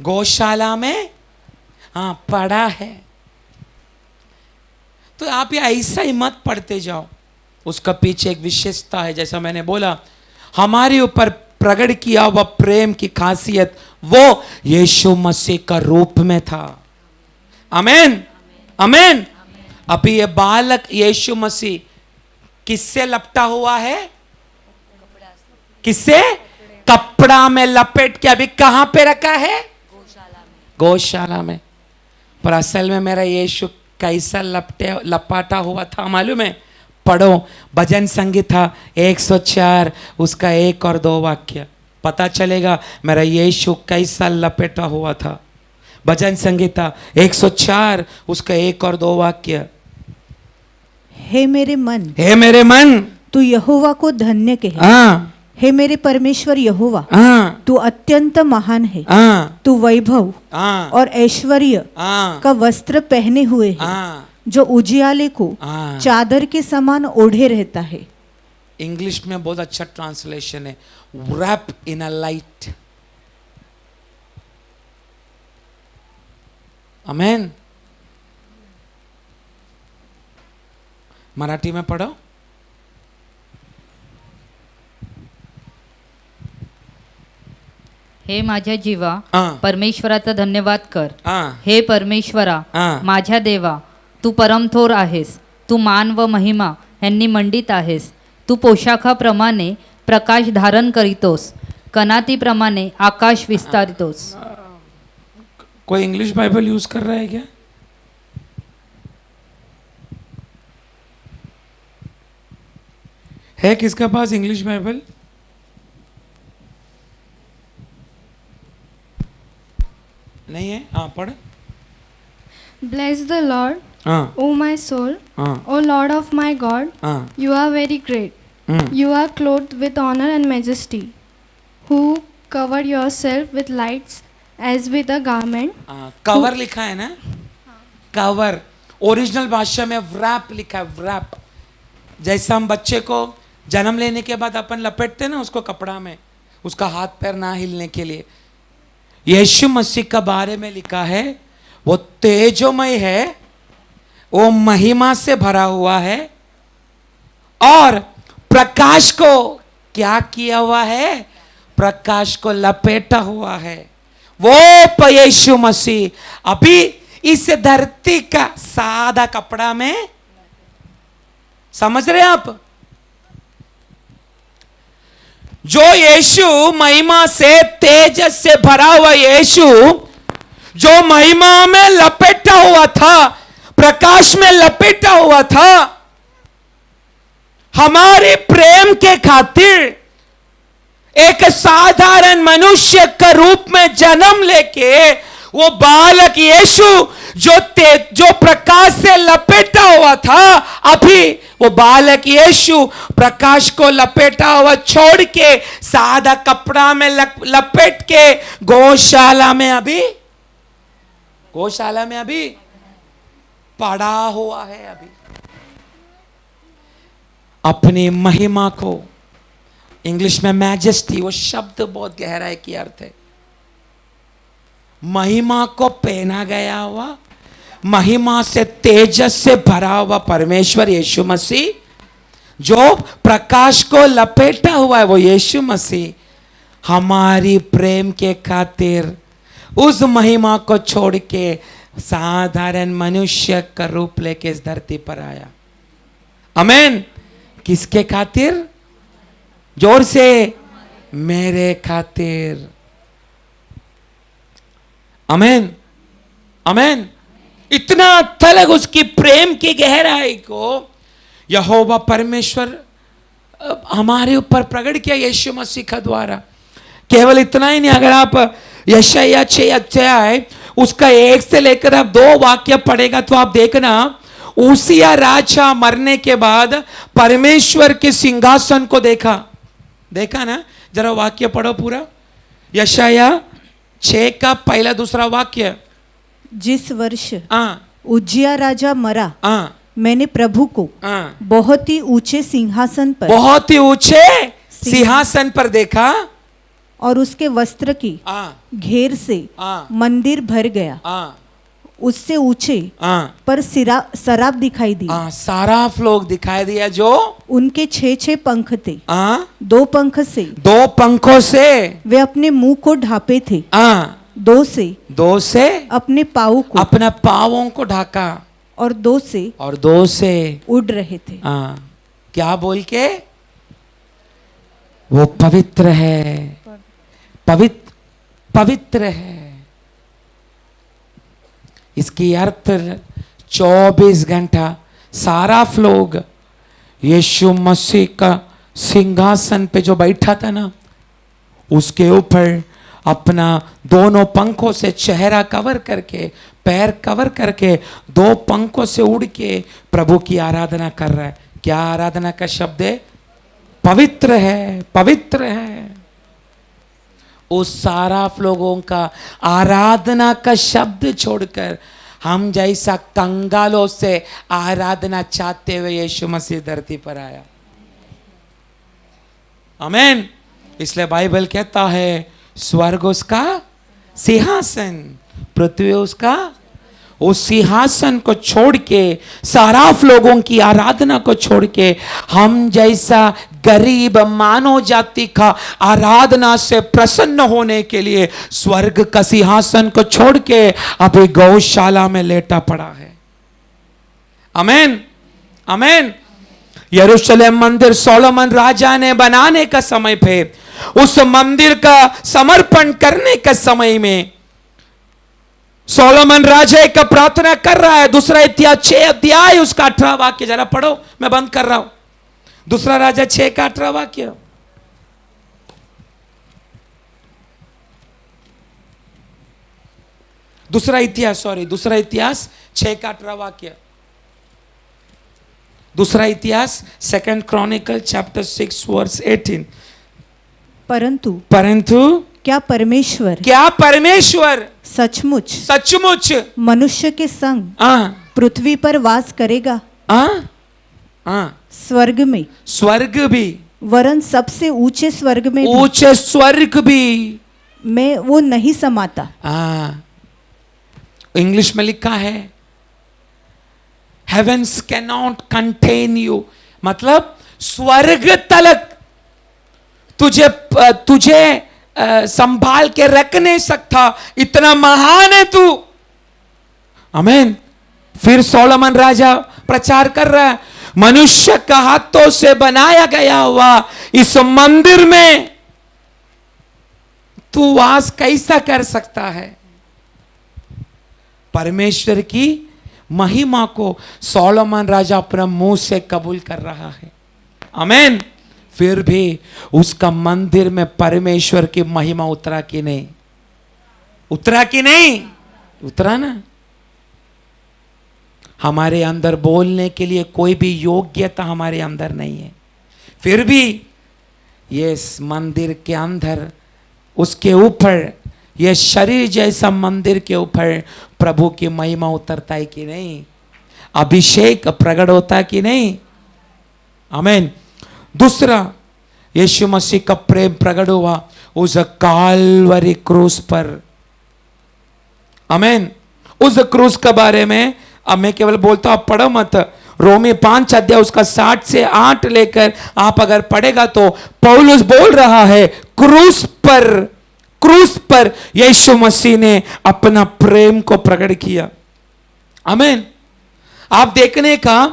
गौशाला में पड़ा है। तो आप ये ऐसा ही मत पढ़ते जाओ, उसका पीछे एक विशेषता है। जैसा मैंने बोला, हमारे ऊपर प्रकट किया हुआ प्रेम की खासियत वो यीशु मसीह का रूप में था। आमीन, आमीन। अभी ये बालक यीशु मसीह किससे लपटा हुआ है? किससे? कपड़ा में लपेट के अभी कहां पे रखा है? गौशाला में। पर असल में मेरा यीशु कैसा लपाटा हुआ था मालूम है? पढ़ो भजन संगीता 104 उसका 1 और 2 वाक्य, पता चलेगा मेरा यीशु कैसा लपेटा हुआ था। भजन संगीता 104 उसका 1 और 2 वाक्य। हे मेरे मन तू यहोवा को धन्य कहे। हे मेरे परमेश्वर यहोवा, तू अत्यंत महान है। तू वैभव और ऐश्वर्य का वस्त्र पहने हुए है, जो उजियाले को चादर के समान ओढ़े रहता है। इंग्लिश में बहुत अच्छा ट्रांसलेशन है, wrap in a light। आमीन। मराठी में पढ़ो। हे माझ्या जीवा, परमेश्वराचा धन्यवाद कर। हे परमेश्वरा, माझ्या देवा, तू परमथोर आहेस। तू मान व महिमा यांनी मंडित आहेस। तू पोशाखाप्रमाणे प्रकाश धारण करीतोस, कनातीप्रमाणे आकाश विस्तारितोस। कोई इंग्लिश बाइबल यूज कर रहा है क्या? है किसका पास इंग्लिश बाइबल? नहीं है? पढ़। Bless the Lord, O my soul, O Lord of my God, you are very great. You are clothed with honor and majesty, who covered yourself with lights as with a garment. Cover लिखा है ना? Cover original भाषा में wrap लिखा है, wrap। जैसा हम बच्चे को जन्म लेने के बाद अपन लपेटते ना उसको कपड़ा में, उसका हाथ पैर ना हिलने के लिए। यीशु मसीह का बारे में लिखा है वो तेजोमय है, वो महिमा से भरा हुआ है और प्रकाश को क्या किया हुआ है? प्रकाश को लपेटा हुआ है। वो यीशु मसीह अभी इस धरती का सादा कपड़ा में, समझ रहे आप? जो यीशु महिमा से तेजस से भरा हुआ यीशु जो महिमा में लपेटा हुआ था, प्रकाश में लपेटा हुआ था, हमारे प्रेम के खातिर एक साधारण मनुष्य का रूप में जन्म लेके वो बालक यीशु जो प्रकाश से लपेटा हुआ था, अभी वो बालक यीशु प्रकाश को लपेटा हुआ छोड़ के सादा कपड़ा में लपेट के गौशाला में अभी पड़ा हुआ है। अभी अपनी महिमा को, इंग्लिश में मैजेस्टी, वो शब्द बहुत गहराई की अर्थ है। महिमा को पहना गया हुआ, महिमा से तेजस से भरा हुआ परमेश्वर यीशु मसीह, जो प्रकाश को लपेटा हुआ है, वो यीशु मसीह हमारी प्रेम के खातिर उस महिमा को छोड़ के साधारण मनुष्य का रूप लेके इस धरती पर आया। आमीन। किसके खातिर? जोर से, मेरे खातिर। आमीन, आमीन। इतना तलक उसकी प्रेम की गहराई को यहोवा परमेश्वर हमारे ऊपर प्रकट किया यीशु मसीह का द्वारा। केवल इतना ही नहीं, अगर आप यशायाह 6 अध्याय उसका 1 से लेकर आप 2 वाक्य पढ़ेगा तो आप देखना, उसिया राजा मरने के बाद परमेश्वर के सिंहासन को देखा ना। जरा वाक्य पढ़ो पूरा, यशायाह 6 का पहला दूसरा वाक्य। जिस वर्ष उज्जिया राजा मरा, मैंने प्रभु को बहुत ही ऊंचे सिंहासन पर देखा, और उसके वस्त्र की घेर से मंदिर भर गया। उससे ऊंचे पर सराफ दिखाई दी। सराफ लोग दिखाई दिया, जो उनके 6 पंख थे। 2 पंखों से वे अपने मुंह को ढांपे थे। 2 से अपने अपना पाँवों को ढाका, और 2 से उड़ रहे थे। क्या बोल के? वो पवित्र है, पवित्र है। इसकी अर्थ 24 घंटा साराफ लोग यीशु मसीह का सिंहासन पे जो बैठा था ना, उसके ऊपर अपना दोनों पंखों से चेहरा कवर करके, पैर कवर करके, 2 पंखों से उड़ के प्रभु की आराधना कर रहा है। क्या आराधना का शब्द है? पवित्र है, पवित्र है। उस साराफ लोगों का आराधना का शब्द छोड़कर हम जैसा कंगालों से आराधना चाहते हुए यीशु मसीह धरती पर आया। आमीन। इसलिए बाइबल कहता है, स्वर्ग उसका सिंहासन, पृथ्वी उसका। उस सिंहासन को छोड़ के, साराफ लोगों की आराधना को छोड़ के, हम जैसा गरीब मानव जाति का आराधना से प्रसन्न होने के लिए स्वर्ग का सिंहासन को छोड़ के अभी गौशाला में लेटा पड़ा है। आमीन, आमीन। यरूशलेम मंदिर सोलोमन राजा ने बनाने का समय पे, उस मंदिर का समर्पण करने का समय में सोलोमन राजा का प्रार्थना कर रहा है। दूसरा इतिहास 6 अध्याय उसका 18 वाक्य जरा पढ़ो, मैं बंद कर रहा हूं। दूसरा राजा 6 का 18 वाक्य। दूसरा इतिहास 6 का 18 वाक्य। दूसरा इतिहास 2 क्रॉनिकल चैप्टर 6 वर्स 18। परंतु क्या परमेश्वर सचमुच मनुष्य के संग पृथ्वी पर वास करेगा? स्वर्ग भी, वरन सबसे ऊंचे स्वर्ग भी मैं वो नहीं समाता। इंग्लिश में लिखा है, heavens can not contain you, मतलब स्वर्ग तलक तुझे संभाल के रख नहीं सकता, इतना महान है तू। आमीन। फिर सोलोमन राजा प्रचार कर रहा है, मनुष्य का हाथों से बनाया गया हुआ इस मंदिर में तू वास कैसा कर सकता है? परमेश्वर की महिमा को सोलोमन राजा अपना मुंह से कबूल कर रहा है। आमीन। फिर भी उसका मंदिर में परमेश्वर की महिमा उतरा कि नहीं? उतरा कि नहीं? उतरा ना। हमारे अंदर बोलने के लिए कोई भी योग्यता हमारे अंदर नहीं है, फिर भी ये मंदिर के अंदर, उसके ऊपर, ये शरीर जैसा मंदिर के ऊपर प्रभु की महिमा उतरता है कि नहीं? अभिषेक प्रकट होता है कि नहीं? आमीन। दूसरा, यीशु मसीह का प्रेम प्रकट हुआ उस काल्वरी क्रूस पर। आमीन। उस क्रूस के बारे में अब मैं केवल बोलता हूं, आप पढ़ो मत। रोमी 5 अध्याय उसका 7 से 8 लेकर आप अगर पढ़ेगा तो पौलुस बोल रहा है क्रूस पर यीशु मसीह ने अपना प्रेम को प्रकट किया। आमीन। आप देखने का,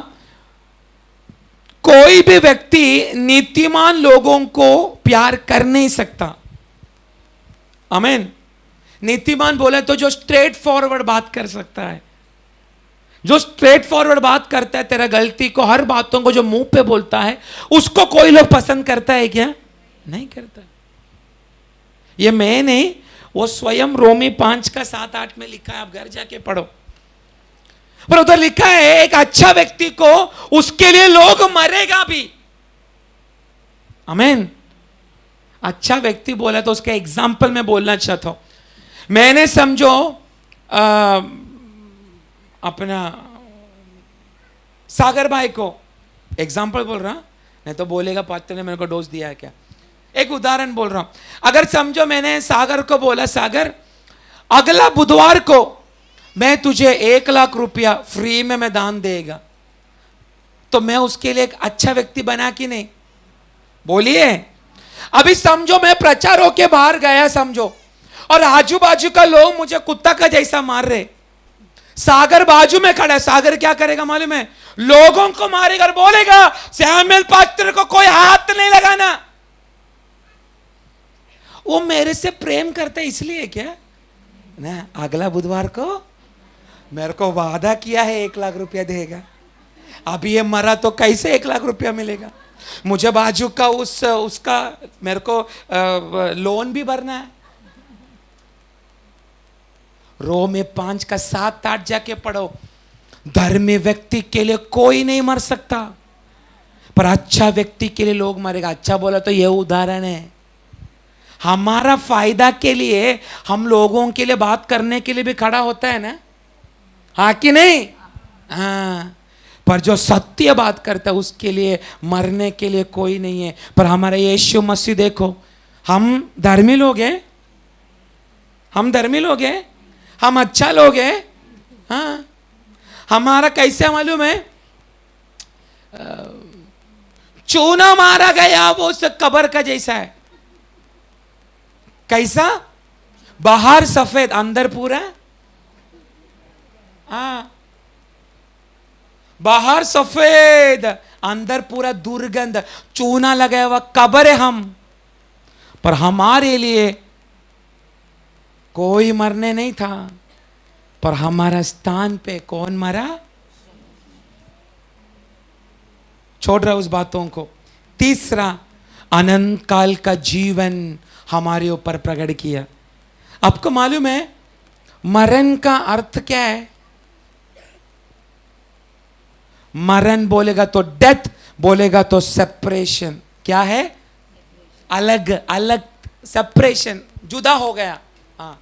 कोई भी व्यक्ति नीतिमान लोगों को प्यार कर नहीं सकता। आमीन। नीतिमान बोले तो जो स्ट्रेट फॉरवर्ड बात कर सकता है, जो स्ट्रेट फॉरवर्ड बात करता है, तेरा गलती को, हर बातों को जो मुंह पे बोलता है, उसको कोई लोग पसंद करता है क्या? नहीं करता। ये मैं नहीं, वो स्वयं रोमी 5 का 7-8 में लिखा है, आप घर जाके पढ़ो। पर उधर लिखा है एक अच्छा व्यक्ति को, उसके लिए लोग मरेगा भी। आमीन। अच्छा व्यक्ति बोला तो उसका एग्जाम्पल मैं बोलना चाहता हूं। मैंने समझो अपना सागर भाई को एग्जाम्पल बोल रहा, नहीं तो बोलेगा पात्र ने मेरे को डोज दिया है क्या। एक उदाहरण बोल रहा हूं। अगर समझो मैंने सागर को बोला, सागर अगला बुधवार को मैं तुझे 1 लाख रुपया फ्री में मैं दान देगा, तो मैं उसके लिए एक अच्छा व्यक्ति बना कि नहीं? बोलिए। अभी समझो मैं प्रचार होके बाहर गया, समझो, और आजू बाजू का लोग मुझे कुत्ता का जैसा मार रहे, सागर बाजू में खड़ा है। सागर क्या करेगा मालूम है? लोगों को मारेगा और बोलेगा सैमुअल पास्टर को कोई हाथ नहीं लगाना। वो मेरे से प्रेम करता है इसलिए क्या ना, अगला बुधवार को मेरे को वादा किया है 1 लाख रुपया देगा। अभी ये मरा तो कैसे 1 लाख रुपया मिलेगा? मुझे बाजू का उसका मेरे को लोन भी भरना है। रोमी 5 का 7-8 जाके पढ़ो। धर्मी व्यक्ति के लिए कोई नहीं मर सकता, पर अच्छा व्यक्ति के लिए लोग मरेगा। अच्छा बोला तो यह उदाहरण है। हमारा फायदा के लिए हम लोगों के लिए बात करने के लिए भी खड़ा होता है ना, हाँ कि नहीं? हाँ। पर जो सत्य बात करता है उसके लिए मरने के लिए कोई नहीं है। पर हमारा यीशु मसीह देखो, हम धर्मी लोग हैं, हम धर्मी लोग हैं, हम अच्छा लोग हैं। हाँ, हमारा कैसे मालूम है? चूना मारा गया वो उस कब्र का जैसा है। कैसा? बाहर सफेद, अंदर पूरा, हाँ, बाहर सफेद, अंदर पूरा दुर्गंध, चूना लगाया हुआ कब्र है हम। पर हमारे लिए कोई मरने नहीं था, पर हमारा स्थान पे कौन मरा? छोड़ रहा उस बातों को। तीसरा, अनंत काल का जीवन हमारे ऊपर प्रकट किया। आपको मालूम है मरण का अर्थ क्या है? मरण बोलेगा तो डेथ, बोलेगा तो सेपरेशन। क्या है? अलग अलग, सेपरेशन, जुदा हो गया। हाँ,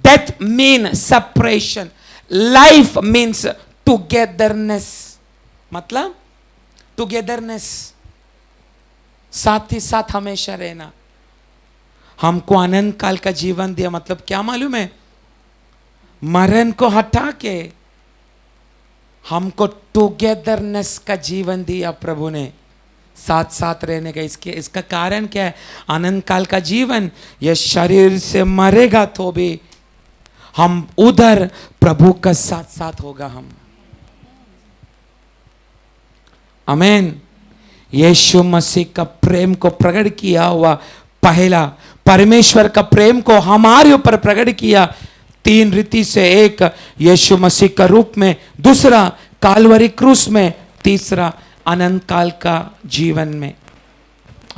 death mean separation, life means togetherness, मतलब टुगेदरनेस, साथ ही साथ हमेशा रहना। हमको अनंत काल का जीवन दिया, मतलब क्या मालूम है? मरण को हटा के हमको टुगेदरनेस का जीवन दिया प्रभु ने, साथ साथ रहने का। इसका कारण क्या है? अनंत काल का जीवन, यह शरीर से मरेगा तो भी हम उधर प्रभु का साथ साथ होगा हम। आमीन। यीशु मसीह का प्रेम को प्रकट किया हुआ पहला, परमेश्वर का प्रेम को हमारे ऊपर प्रकट किया 3 रीति से। एक यीशु मसीह का रूप में, दूसरा काल्वरी क्रूस में, तीसरा अनंत काल का जीवन में।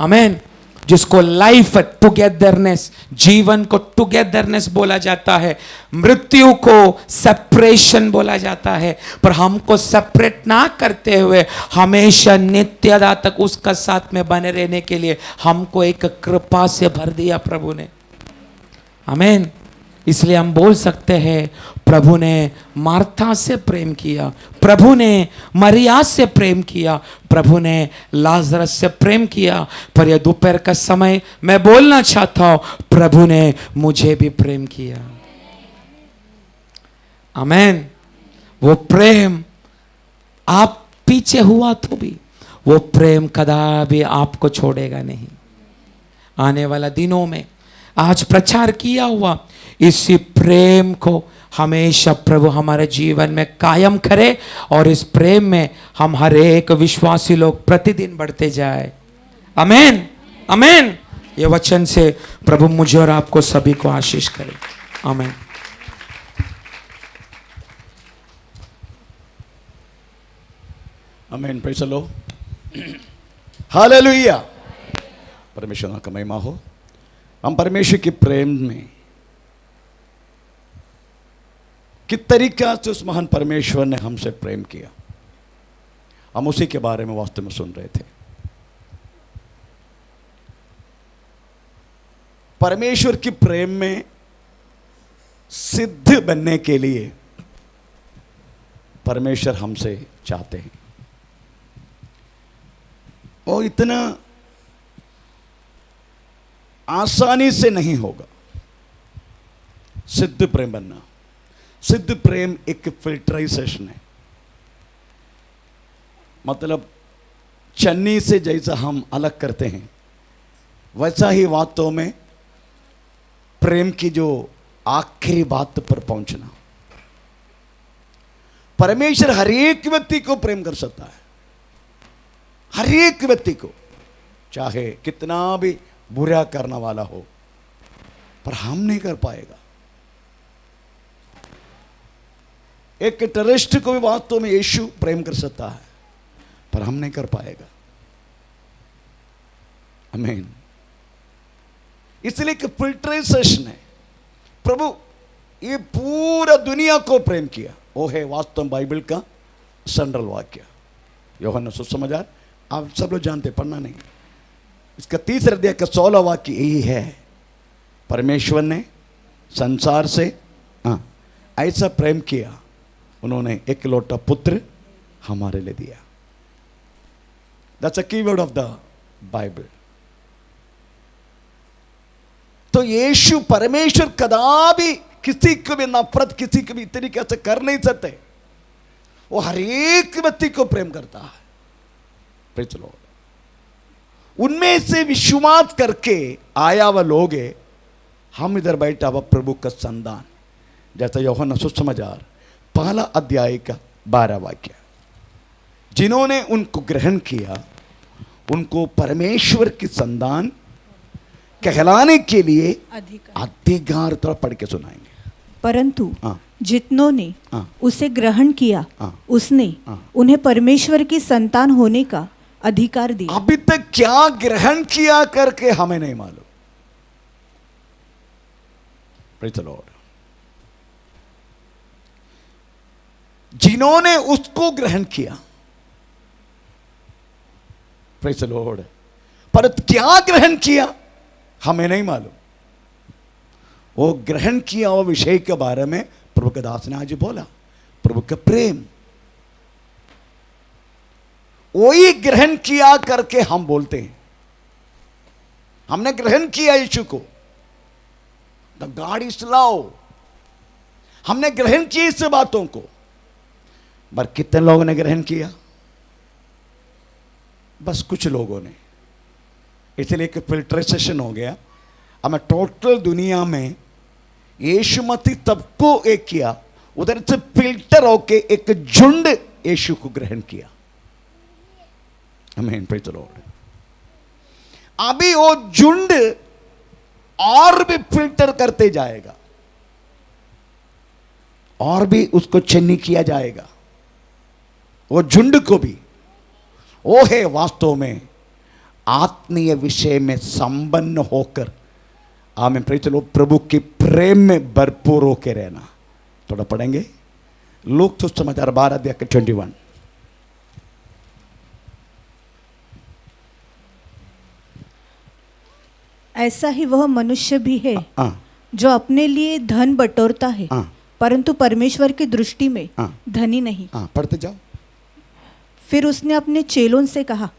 आमेन। जिसको लाइफ टुगेदरनेस, जीवन को टुगेदरनेस बोला जाता है, मृत्यु को सेपरेशन बोला जाता है। पर हमको सेपरेट ना करते हुए हमेशा नित्यता तक उसका साथ में बने रहने के लिए हमको एक कृपा से भर दिया प्रभु ने। आमेन। इसलिए हम बोल सकते हैं प्रभु ने मार्था से प्रेम किया, प्रभु ने मरिया से प्रेम किया, प्रभु ने लाजरस से प्रेम किया। पर यह दोपहर का समय मैं बोलना चाहता हूं, प्रभु ने मुझे भी प्रेम किया। आमेन। वो प्रेम आप पीछे हुआ तो भी वो प्रेम कदापि आपको छोड़ेगा नहीं। आने वाला दिनों में आज प्रचार किया हुआ इसी प्रेम को हमेशा प्रभु हमारे जीवन में कायम करे और इस प्रेम में हम हर एक विश्वासी लोग प्रतिदिन बढ़ते जाए। आमेन, आमेन। ये वचन से प्रभु मुझे और आपको सभी को आशीष करे। Amen. Amen. Praise the Lord. Hallelujah. परमेश्वर का महिमा हो। हम परमेश्वर के प्रेम में किस तरीका से उस महान परमेश्वर ने हमसे प्रेम किया, हम उसी के बारे में वास्तव में सुन रहे थे। परमेश्वर की प्रेम में सिद्ध बनने के लिए परमेश्वर हमसे चाहते हैं। और इतना आसानी से नहीं होगा सिद्ध प्रेम बनना। सिद्ध प्रेम एक फिल्टराइजेशन है। मतलब चन्नी से जैसा हम अलग करते हैं वैसा ही वास्तव में प्रेम की जो आखिरी बात पर पहुंचना। परमेश्वर हर एक व्यक्ति को प्रेम कर सकता है, हर एक व्यक्ति को, चाहे कितना भी बुरा करने वाला हो, पर हम नहीं कर पाएगा। एक टेररिस्ट को भी वास्तव में यीशु प्रेम कर सकता है, पर हम नहीं कर पाएगा। आमीन। इसलिए कि फिल्ट्रेशन है। प्रभु ये पूरा दुनिया को प्रेम किया, वो है वास्तव बाइबल का सेंट्रल वाक्य। यूहन्ना सुसमाचार आप सब लोग जानते, पढ़ना नहीं। इसका 3 अध्याय का 16 वाक्य यही है, परमेश्वर ने संसार से ऐसा प्रेम किया, उन्होंने एक लौटा पुत्र हमारे लिए दिया। That's a keyword of the Bible. तो यीशु परमेश्वर कदापि किसी को भी नफरत, किसी को भी तरीके से कर नहीं सकते। वो हर एक व्यक्ति को प्रेम करता है। Praise the Lord. उनमें से विश्वास करके आया हुआ लोग है, हम इधर बैठा हुआ प्रभु का संतान। जैसा यूहन्ना सुसमाचार 1 अध्याय का 12 वाक्य, जिन्होंने उनको ग्रहण किया उनको परमेश्वर की संतान कहलाने के लिए अधिकार। थोड़ा पढ़ के सुनाएंगे। परंतु जितनों ने उसे ग्रहण किया उसने उन्हें परमेश्वर की संतान होने का अधिकार दिया। अभी तक क्या ग्रहण किया करके हमें नहीं मालूम। Praise the Lord. जिन्होंने उसको ग्रहण किया, प्रेज़ द लॉर्ड, पर क्या ग्रहण किया हमें नहीं मालूम। वो ग्रहण किया वो विषय के बारे में प्रभु के दास ने आज बोला। प्रभु का प्रेम वही ग्रहण किया करके हम बोलते हैं। हमने ग्रहण किया यीशु को, द गॉड इज लव। हमने ग्रहण किया इस बातों को, पर कितने लोगों ने ग्रहण किया? बस कुछ लोगों ने। इसलिए एक फिल्ट्रेशन हो गया। हमें टोटल दुनिया में यीशु मसीह सबको एक किया, उधर से फिल्टर होके एक झुंड यीशु को ग्रहण किया। आमीन। Praise the Lord. अभी वो झुंड और भी फिल्टर करते जाएगा, और भी उसको चन्नी किया जाएगा। वो झुंड को भी वो है वास्तव में आत्मीय विषय में संपन्न होकर, आमीन, प्रेज द लॉर्ड, प्रभु के प्रेम में भरपूर होकर रहना। थोड़ा पढ़ेंगे लूक तो समाचार 12 अध्याय 21। ऐसा ही वह मनुष्य भी है जो अपने लिए धन बटोरता है, परंतु परमेश्वर की दृष्टि में धनी नहीं। पढ़ते जाओ। फिर उसने अपने चेलों से कहा,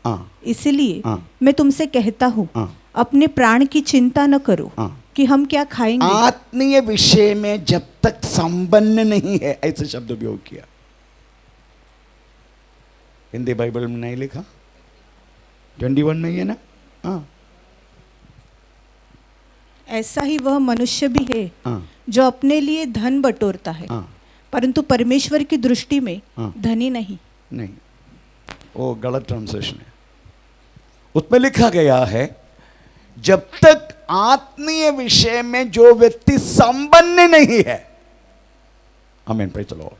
इसलिए मैं तुमसे कहता हूँ, अपने प्राण की चिंता न करो कि हम क्या खाएंगे। आत्मीय विषय में जब तक संपन्न नहीं है, ऐसे शब्द उपयोग किया। हिंदी बाइबल में नहीं लिखा, 21 नहीं है ना। ऐसा ही वह मनुष्य भी है जो अपने लिए धन बटोरता है, परंतु परमेश्वर की दृष्टि में धनी नहीं। वो गलत ट्रांसलेशन है। उसमें लिखा गया है, जब तक आत्मीय विषय में जो व्यक्ति संपन्न नहीं है, आमीन, प्रेज द लॉर्ड,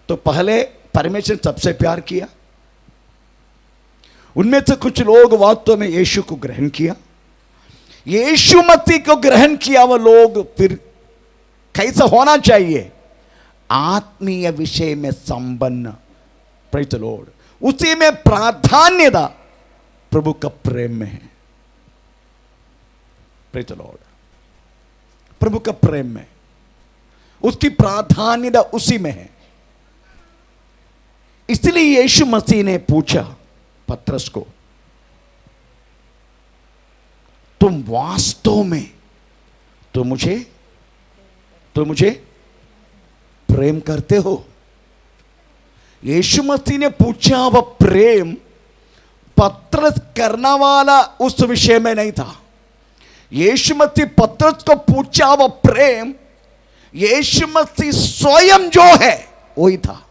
तो पहले परमेश्वर सबसे प्यार किया। उनमें से कुछ लोग वास्तव में यीशु को ग्रहण किया, यीशु मसीह को ग्रहण किया। वो लोग फिर कैसा होना चाहिए? आत्मीय विषय में संपन्न, प्रेज द लॉर्ड, उसी में प्राधान्यता प्रभु का प्रेम में है। प्रेज द लॉर्ड, प्रभु का प्रेम में, उसकी प्राधान्यता उसी में है। इसलिए यीशु मसीह ने पूछा पतरस को, तुम वास्तव में तो मुझे प्रेम करते हो? यीशु मसीह ने पूछा, वह प्रेम पतरस करना वाला उस विषय में नहीं था। यीशु मसीह पतरस को पूछा, वह प्रेम यीशु मसीह स्वयं जो है वही था।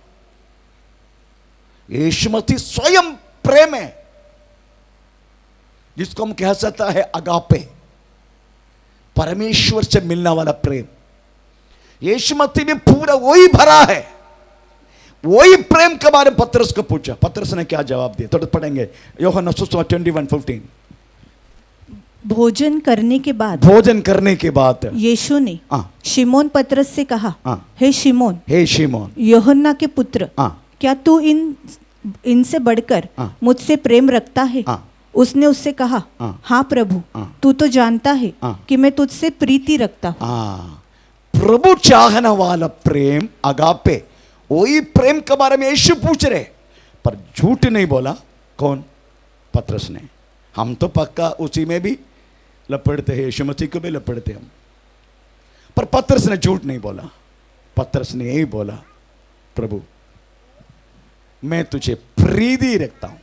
यीशु मसीह स्वयं प्रेम है, जिसको हम कह सकता है अगापे, परमेश्वर से मिलने वाला प्रेम। यीशु मसीह में पूरा वही भरा है। वही प्रेम के बारे में पतरस को पूछा, पतरस ने क्या जवाब दिया? तो पढ़ेंगे यूहन्ना 21:15। भोजन करने के बाद यीशु ने शिमोन पतरस से कहा, हे शिमोन, यूहन्ना के पुत्र, क्या तू इनसे बढ़कर मुझसे प्रेम रखता है? उसने उससे कहा, हाँ प्रभु, तू तो जानता है कि मैं तुझसे प्रीति रखता हूँ। प्रभु चाहने वाला प्रेम अगापे, वही प्रेम के बारे में यीशु पूछ रहे, पर झूठ नहीं बोला। कौन? पतरस ने। हम तो पक्का उसी में भी लपेटते हैं, यीशु मसीह को भी लपेटते हम, पर पतरस ने झूठ नहीं बोला। पतरस ने यही बोला, प्रभु मैं तुझे प्रीति रखता हूं।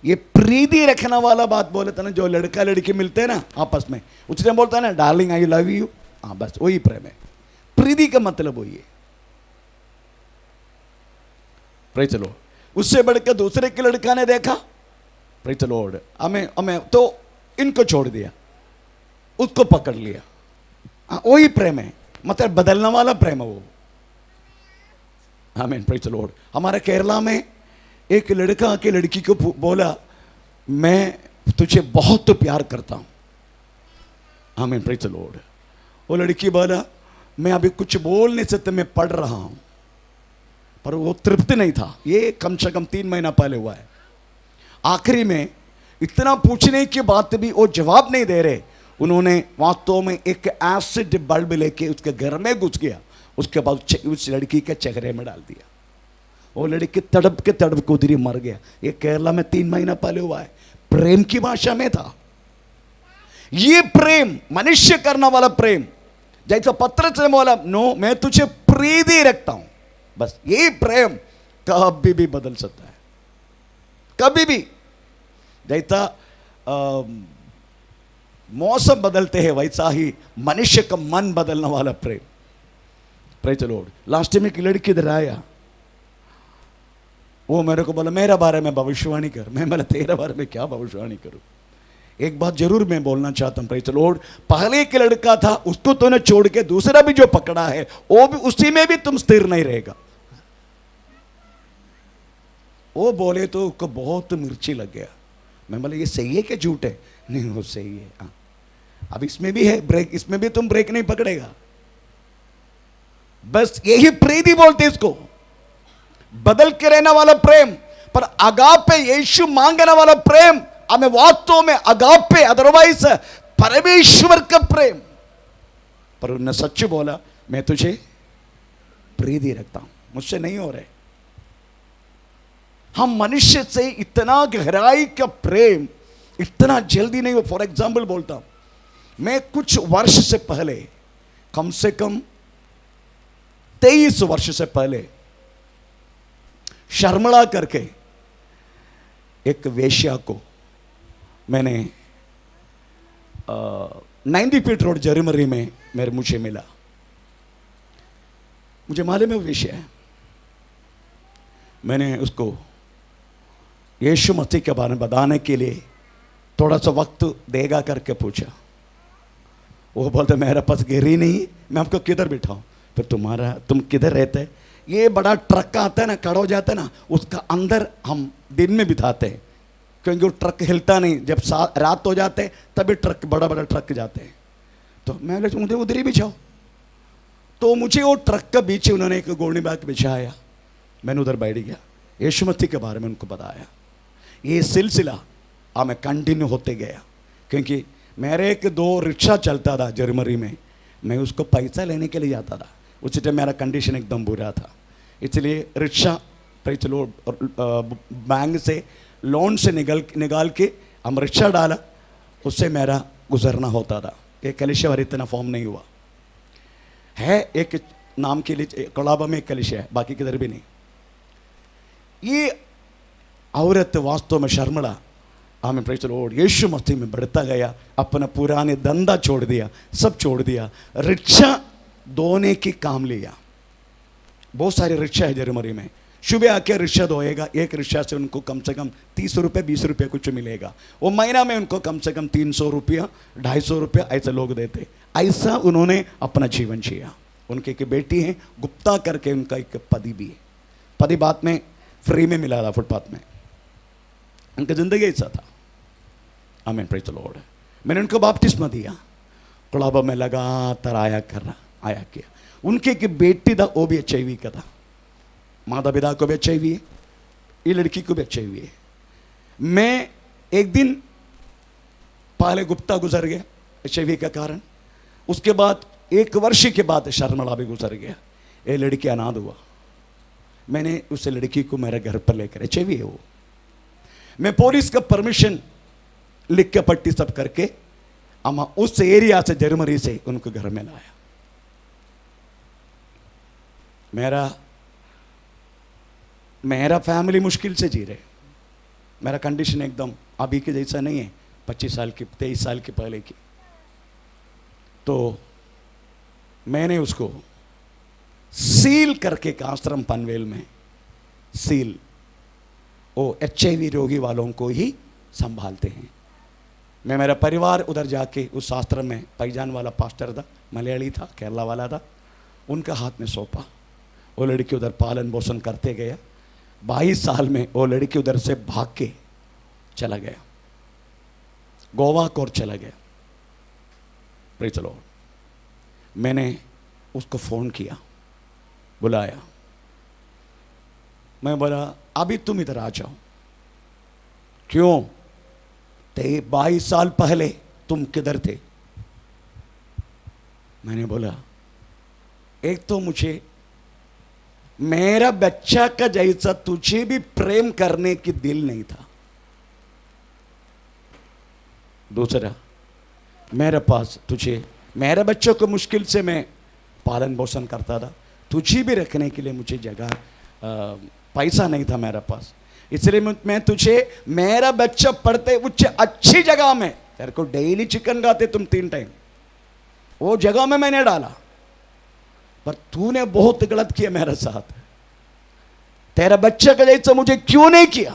ये प्रीति रखने वाला बात बोले था ना, जो लड़का लड़की मिलते हैं ना आपस में, उसने बोलता है ना, डार्लिंग आई लव यू। हाँ, बस वही प्रेम है। प्रीति का मतलब वही है। Praise the Lord. उससे बढ़कर दूसरे के लड़का ने देखा, प्रेज द लॉर्ड, हमें तो इनको छोड़ दिया, उसको पकड़ लिया। वही प्रेम है, मतलब बदलने वाला प्रेम है वो। आमीन, प्रेज द लॉर्ड। हमारे केरला में एक लड़का के लड़की को बोला, मैं तुझे बहुत प्यार करता हूं। आमीन, प्रेज द लॉर्ड। वो लड़की बोला, मैं अभी कुछ बोल नहीं सकता, मैं पढ़ रहा हूं। पर वो तृप्त नहीं था। ये कम से कम 3 महीना पहले हुआ है। आखिरी में इतना पूछने के बाद भी वो जवाब नहीं दे रहे। उन्होंने वास्तव में एक एसिड बल्ब लेके उसके घर में घुस गया, उसके बाद उस लड़की के चेहरे में डाल दिया। वो लड़की तड़प के उधर ही मर गया। ये केरला में 3 महीना पहले हुआ है। प्रेम की भाषा में था ये प्रेम, मनुष्य करने वाला प्रेम। जैसा पतरस ने बोला, नो, मैं तुझे प्रीति रखता हूं। बस यही प्रेम कभी भी बदल सकता है, कभी भी। जैसा मौसम बदलते हैं, वैसा ही मनुष्य का मन बदलने वाला प्रेम। Praise the Lord. लास्ट में एक लड़की इधर आया, वो मेरे को बोला, मेरे बारे में भविष्यवाणी कर। मैं बोला, तेरे बारे में क्या भविष्यवाणी करूं? एक बात जरूर मैं बोलना चाहता हूं, प्रेज द लॉर्ड। पहले एक लड़का था, उसको तूने छोड़ के दूसरा भी जो पकड़ा है, वो भी उसी में भी तुम स्थिर नहीं रहेगा। वो बोले तो उसको बहुत मिर्ची लग गया। मैं बोला ये सही है कि झूठ है? नहीं वो सही है। हाँ, अब इसमें भी है ब्रेक, इसमें भी तुम ब्रेक नहीं पकड़ेगा। बस यही प्रीति बोलते इसको, बदल के रहने वाला प्रेम। पर अगापे, यीशु मांगने वाला प्रेम हमें वास्तव में अगापे, अदरवाइज परमेश्वर का प्रेम। पर उन्होंने सच बोला, मैं तुझे प्रीति रखता हूं, मुझसे नहीं हो रहे। हम मनुष्य से इतना गहराई का प्रेम इतना जल्दी नहीं हो। फॉर एग्जाम्पल बोलता हूं, मैं कुछ वर्ष से पहले, कम से कम 23 वर्ष से पहले, शर्मला करके एक वेश्या को मैंने 90 फीट रोड जरमरी में मुझे मिला। मुझे मालूम है वो वेश्या है। मैंने उसको यीशु मसीह के बारे में बताने के लिए थोड़ा सा वक्त देगा करके पूछा। वो बोलते मेरे पास गिरी नहीं, मैं आपको किधर बिठाऊं? फिर तुम किधर रहते? ये बड़ा ट्रक आता है ना, खड़ा हो जाता है ना, उसका अंदर हम दिन में बिठाते हैं, क्योंकि वो ट्रक हिलता नहीं। जब रात हो जाते तभी ट्रक, बड़ा बड़ा ट्रक जाते हैं। तो मैं मुझे उधर ही बिछाओ। तो मुझे वो ट्रक का बीच उन्होंने एक गोनी बैग बिछाया, मैंने उधर बैठ गया, यीशु मसीह के बारे में उनको बताया। ये सिलसिला हमें कंटिन्यू होते गया, क्योंकि मेरे एक 2 रिक्शा चलता था जर्मनी में, मैं उसको पैसा लेने के लिए जाता था। उस टाइम मेरा कंडीशन एकदम बुरा था, इसलिए रिक्शा चलो बैंक से लोन से निकाल के हम रिक्शा डाला, उससे मेरा गुजरना होता था। ये कलिशा और इतना फॉर्म नहीं हुआ है, एक नाम के लिए कोलाबा में एक कलिशा है, बाकी किधर भी नहीं। ये औरत वास्तव में शर्मला, हमें प्रेज़ द लॉर्ड, यीशु मसीह में बढ़ता गया, अपना पुराने धंधा छोड़ दिया, सब छोड़ दिया, रिक्शा धोने की काम लिया। बहुत सारे रिक्शा है जर्मनी में, सुबह आके रिक्शा धोएगा, एक रिक्शा से उनको कम से कम 30 रुपये 20 रुपये कुछ मिलेगा। वो महीना में उनको कम से कम 300 रुपया 250 रुपया ऐसे लोग देते। ऐसा उन्होंने अपना जीवन जिया। उनकी एक बेटी है गुप्ता करके, उनका एक पति भी है, पति बाद में फ्री में मिला था फुटपाथ में। उनका जिंदगी ऐसा था। आमीन, प्रेज़ द लॉर्ड। मैंने उनको बपतिस्मा दिया, कोलाबा में लगातार आया किया। उनके एक बेटी था, वो भी HIV का था, माता पिता को भी HIV है, ये लड़की को भी HIV है। मैं एक दिन पहले गुप्ता गुजर गया HIV का कारण, उसके बाद 1 वर्ष के बाद शर्मला भी गुजर गया, ये लड़की अनाथ हुआ। मैंने उस लड़की को मेरे घर पर लेकर, HIV है वो, मैं पुलिस का परमिशन लिख के पट्टी सब करके अम्मा उस एरिया से जर्मनी से उनको घर में लाया। मेरा फैमिली मुश्किल से जी रहे, मेरा कंडीशन एकदम अभी के जैसा नहीं है, 25 साल की 23 साल के पहले की। तो मैंने उसको सील करके एक आश्रम पनवेल में, सील वो HIV रोगी वालों को ही संभालते हैं। मैं मेरा परिवार उधर जाके उस आश्रम में, पैजान वाला पास्टर था, मलयाली था, केरला वाला था, उनका हाथ में सौंपा। वो लड़की उधर पालन पोषण करते गया। 22 साल में वो लड़की उधर से भाग के चला गया, गोवा को चला गया। Praise the Lord. मैंने उसको फ़ोन किया, बुलाया, मैं बोला अभी तुम इधर आ जाओ। क्यों? 22 साल पहले तुम किधर थे? मैंने बोला एक तो मुझे मेरा बच्चा का जैसा तुझे भी प्रेम करने की दिल नहीं था, दूसरा मेरे पास तुझे, मेरे बच्चों को मुश्किल से मैं पालन पोषण करता था, तुझे भी रखने के लिए मुझे जगह पैसा नहीं था मेरे पास, इसलिए मैं तुझे, मेरा बच्चा पढ़ते उच्च अच्छी जगह में, तेरे को डेली चिकन खाते तुम 3 टाइम, वो जगह में मैंने डाला। पर तूने बहुत गलत किया मेरे साथ, तेरा बच्चा का जैसा मुझे क्यों नहीं किया?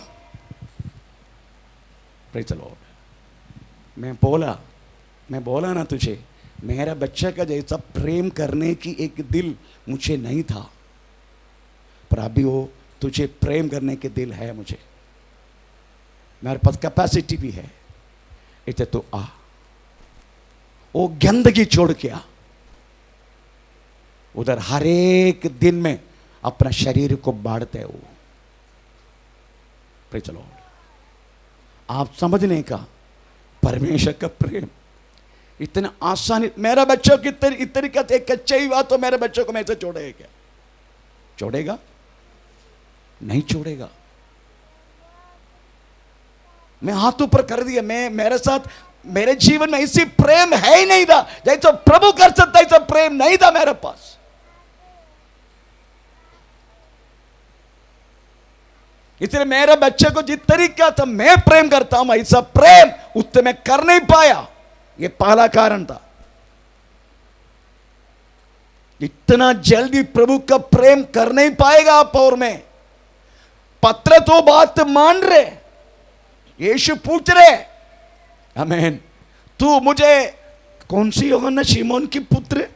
Praise the Lord. मैं बोला ना तुझे, मेरा बच्चा का जैसा प्रेम करने की एक दिल मुझे नहीं था, पर अभी वो तुझे प्रेम करने के दिल है मुझे। मेरे पास कैपेसिटी भी है, इसे तो आ। वो गंदगी छोड़ के आ, उधर हर एक दिन में अपना शरीर को बांटते हो। चलो, आप समझने का परमेश्वर का प्रेम इतना आसानी। मेरा बच्चों की तरीका से एक कच्चा ही बात तो मेरे बच्चों को मैं से छोड़ेगा क्या? छोड़ेगा? नहीं छोड़ेगा। मैं हाथ ऊपर कर दिया, मैं मेरे साथ मेरे जीवन में इसी प्रेम है ही नहीं था जैसे प्रभु कर सकता, ऐसा प्रेम नहीं था मेरे पास। इसलिए मेरे बच्चे को जिस तरीका था मैं प्रेम करता हूं, ऐसा प्रेम उससे मैं कर नहीं पाया। ये पहला कारण था। इतना जल्दी प्रभु का प्रेम कर नहीं पाएगा आप और मैं। पत्र तो बात मान रहे, यीशु पूछ रहे, आमीन, तू मुझे कौन सी यूहन्ना, शिमोन की पुत्र,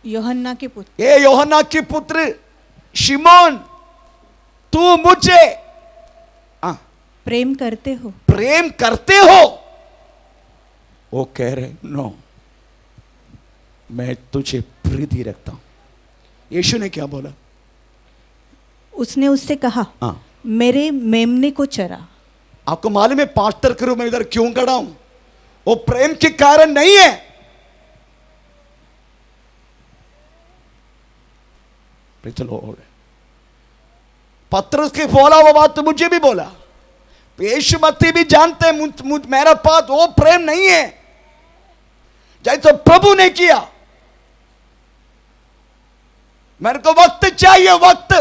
यूहन्ना के पुत्र, ये यूहन्ना की पुत्र शिमोन, तू मुझे प्रेम करते हो? प्रेम करते हो? वो कह रहे नो, मैं तुझे प्रीति रखता हूं। यीशु ने क्या बोला? उसने उससे कहा, मेरे मेमने को चरा। आपको मालूम है पास्टर करूं मैं इधर क्यों खड़ा हूं? वो प्रेम के कारण नहीं है। चलो, पत्रस के बोला वो बात तो मुझे भी बोला, यीशु मसीह भी जानते हैं मेरा पास वो प्रेम नहीं है जैसे प्रभु ने किया। मेरे को वक्त चाहिए, वक्त।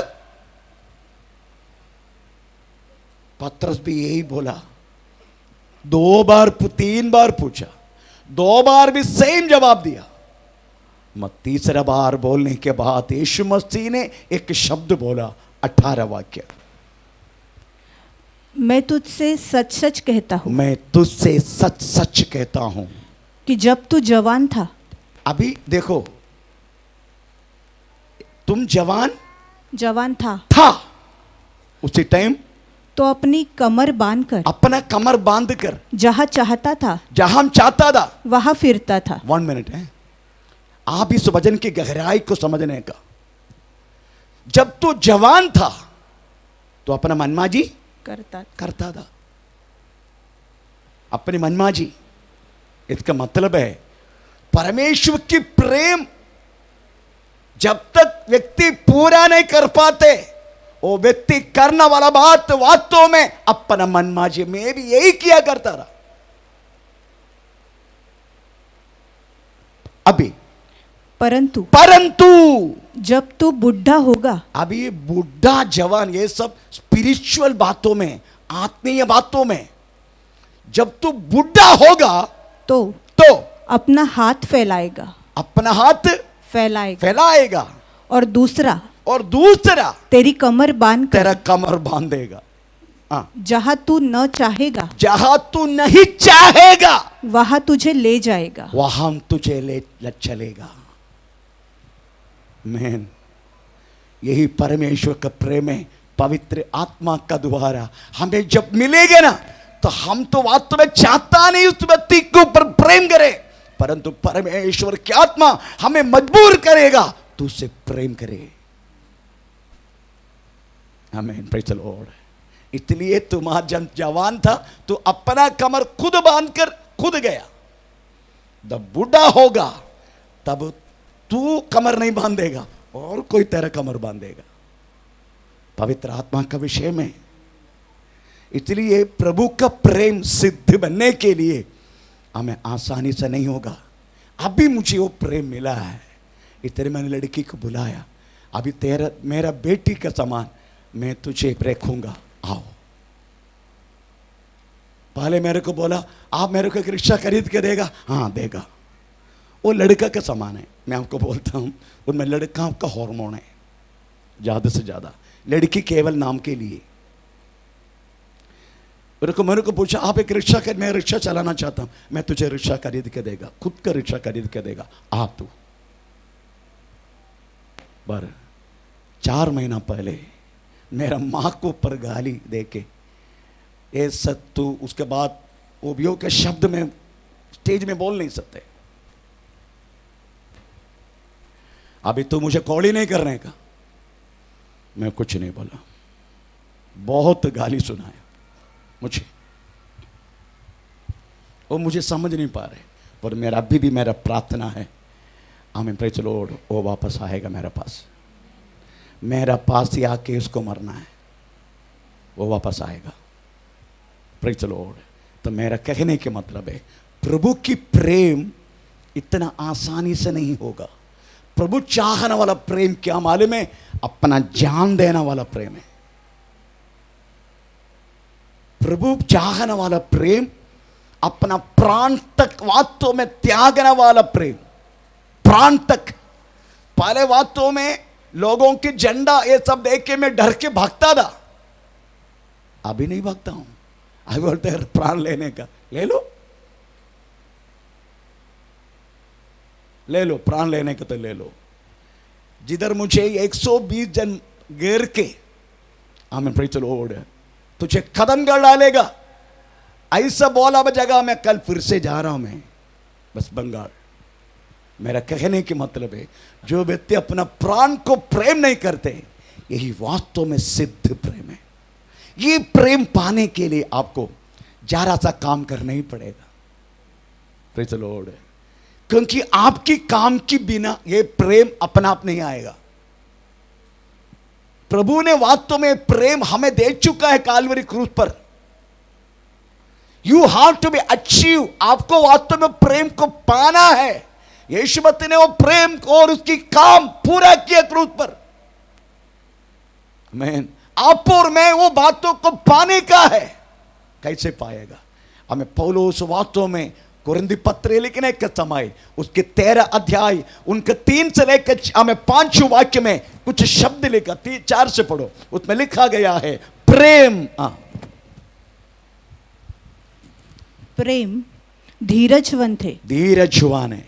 पत्रस भी यही बोला, 2 बार 3 बार पूछा, 2 बार भी सेम जवाब दिया। मैं तीसरा बार बोलने के बाद यीशु मसीह ने एक शब्द बोला, 18 वाक्य, मैं तुझसे सच सच कहता हूं, मैं तुझसे सच सच कहता हूं कि जब तू जवान था। अभी देखो, तुम जवान था उसी टाइम तो अपनी कमर बांधकर, अपना कमर बांधकर जहां चाहता था, जहां चाहता था वहां फिरता था। 1 मिनट है, आप इस वचन की गहराई को समझने का। जब तू जवान था तो अपना मनमाजी करता था, अपनी मनमाजी। इसका मतलब है परमेश्वर की प्रेम जब तक व्यक्ति पूरा नहीं कर पाते, वो व्यक्ति करने वाला बात वास्तव में अपना मनमाजी में भी यही किया करता रहा। अभी परंतु जब तू बुढ़ा होगा, अभी ये बुढ़ा जवान ये सब स्पिरिचुअल बातों में, आत्मीय बातों में, जब तू बुढ़ा होगा तो अपना हाथ फैलाएगा, अपना हाथ फैलाएगा और दूसरा तेरी कमर बांध तेरा कमर बांधेगा। जहां तू न चाहेगा, जहां तू नहीं चाहेगा, वहां तुझे ले जाएगा, वहां तुझे ले चलेगा। मैन, यही परमेश्वर का प्रेम है। पवित्र आत्मा का द्वारा हमें जब मिलेगा ना, तो हम तो वास्तव में चाहता नहीं उस व्यक्ति के ऊपर प्रेम करे, परंतु परमेश्वर की आत्मा हमें मजबूर करेगा तू उससे प्रेम करे। आमीन, प्रेज़ द लॉर्ड। इसलिए तुम्हारा जब जवान था तो अपना कमर खुद बांधकर खुद गया। जब बूढ़ा होगा तब तू कमर नहीं बांधेगा और कोई तेरा कमर बांधेगा। पवित्र आत्मा का विषय में, इसलिए प्रभु का प्रेम सिद्ध बनने के लिए हमें आसानी से नहीं होगा। अभी मुझे वो प्रेम मिला है, इसलिए मैंने लड़की को बुलाया, अभी तेरा मेरा बेटी का समान मैं तुझे रखूंगा, आओ। पहले मेरे को बोला आप मेरे को एक रिक्शा खरीद के देगा? हाँ देगा। वो लड़का का समान है। मैं आपको बोलता हूँ उनमें लड़का का हार्मोन है ज़्यादा से ज़्यादा, लड़की केवल नाम के लिए। मेरे को पूछा आप एक रिक्शा कर, मैं रिक्शा चलाना चाहता हूँ, मैं तुझे रिक्शा खरीद के देगा, खुद का रिक्शा खरीद के देगा, आप तू। पर 4 महीना पहले मेरा माँ को ऊपर गाली दे के ये सत्तू, उसके बाद उपयोग के शब्द में स्टेज में बोल नहीं सकते। अभी तो मुझे कॉल ही नहीं करने का, मैं कुछ नहीं बोला, बहुत गाली सुनाया मुझे, वो मुझे समझ नहीं पा रहे, पर मेरा अभी भी मेरा प्रार्थना है, आमीन, प्रेज़ द लॉर्ड, वो वापस आएगा मेरे पास ही आके उसको मरना है, वो वापस आएगा, प्रेज़ द लॉर्ड। तो मेरा कहने के मतलब है, प्रभु की प्रेम इतना आसानी से नहीं होगा। प्रभु चाहने वाला प्रेम क्या मालूम है? अपना जान देने वाला प्रेम है। प्रभु चाहने वाला प्रेम अपना प्राण तक वास्तव में त्यागने वाला प्रेम, प्राण तक। पहले वास्तव में लोगों के झंडा ये सब देख के मैं डर के भागता था, अभी नहीं भागता हूं, अभी बोलते हैं प्राण लेने का, ले लो ले लो, प्राण लेने का तो ले लो। जिधर मुझे 120 जन घेर के, आमीन, प्रेज़ द लॉर्ड, तुझे खत्म कर डालेगा, ऐसा बोला जगह मैं कल फिर से जा रहा हूं, मैं बस बंगाल। मेरा कहने की मतलब है, जो व्यक्ति अपना प्राण को प्रेम नहीं करते, यही वास्तव में सिद्ध प्रेम है। ये प्रेम पाने के लिए आपको जरा सा काम करना ही पड़ेगा, प्रेज़ द लॉर्ड, क्योंकि आपकी काम के बिना ये प्रेम अपना आप नहीं आएगा। प्रभु ने वास्तव में प्रेम हमें दे चुका है काल्वरी क्रूस पर। You have to be achieve, आपको वास्तव में प्रेम को पाना है। यीशु मसीह ने वो प्रेम को और उसकी काम पूरा किया क्रूस पर। आमीन। आप और मैं वो बातों को पाने का है। कैसे पाएगा? हमें पौलुस वास्तव में कुरिन्दी पत्र लिखने के समय उसके 13 अध्याय उनके 3 से लेकर हमें 5 वाक्य में कुछ शब्द लिखा, 3-4 से पढ़ो, उसमें लिखा गया है प्रेम। प्रेम धीरजवंत है, धीरजवान है,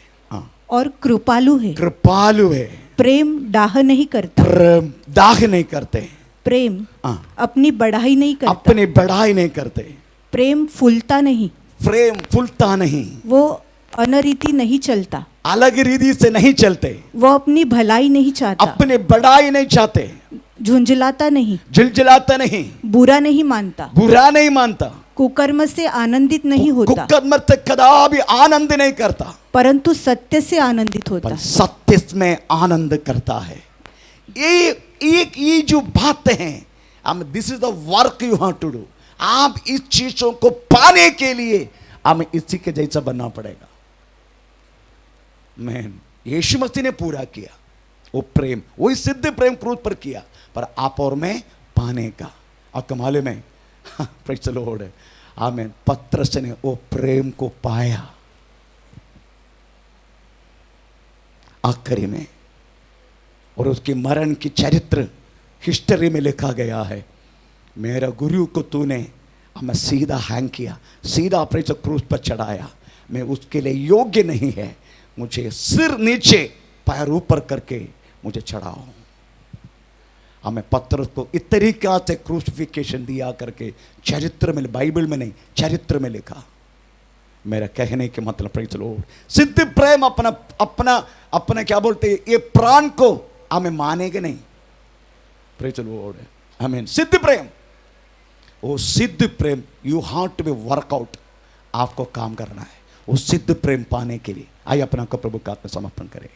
और कृपालु है, कृपालु है। प्रेम दाह नहीं करता, प्रेम दाह नहीं करते, प्रेम अपनी बढ़ाई नहीं करता, अपनी बढ़ाई नहीं करते, प्रेम फूलता नहीं, प्रेम फूलता नहीं, वो अनरीति नहीं चलता, अलग रीति से नहीं चलते, वो अपनी भलाई नहीं चाहता, अपनी बढ़ाई नहीं चाहते, झुंझलाता नहीं, झिलझिलाता नहीं, बुरा नहीं मानता, बुरा नहीं मानता, कुकर्म से आनंदित नहीं होता, कुकर्म से कदापि आनंद नहीं करता, परंतु सत्य से आनंदित होता, पर सत्य में आनंद करता है। ये जो बातें हैं, this is the work you have to do. आप इस चीजों को पाने के लिए हमें इसी के जैसा बनना पड़ेगा। मैन यीशु मसीह ने पूरा किया वो प्रेम, वही सिद्ध प्रेम क्रूस पर किया, पर आप और मैं पाने का। आपको मालूम है, प्रेज़ द लॉर्ड, आमीन, पत्रस ने वो प्रेम को पाया आखिरी में, और उसकी मरण की चरित्र हिस्ट्री में लिखा गया है। मेरा गुरु को तूने हमें सीधा हैंग किया, सीधा प्रेज़ क्रूस पर चढ़ाया, मैं उसके लिए योग्य नहीं है, मुझे सिर नीचे पैर ऊपर करके मुझे चढ़ाओ। हमें पत्रस को इस तरीका से क्रूसिफिकेशन दिया करके चरित्र में, बाइबल में नहीं, चरित्र में लिखा। मेरा कहने के मतलब प्रेज़ द लॉर्ड, सिद्ध प्रेम अपना अपना अपना क्या बोलते हैं, ये प्राण को हमें मानेगा नहीं। प्रेज़ द लॉर्ड, आमीन। सिद्ध प्रेम, वो सिद्ध प्रेम you have to be workout, आपको काम करना है वो सिद्ध प्रेम पाने के लिए। आइए अपना को प्रभु का आत्मा समर्पण करें।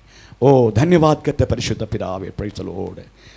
ओ धन्यवाद करते परिशुद्ध पिता, प्रेज़ द लॉर्ड।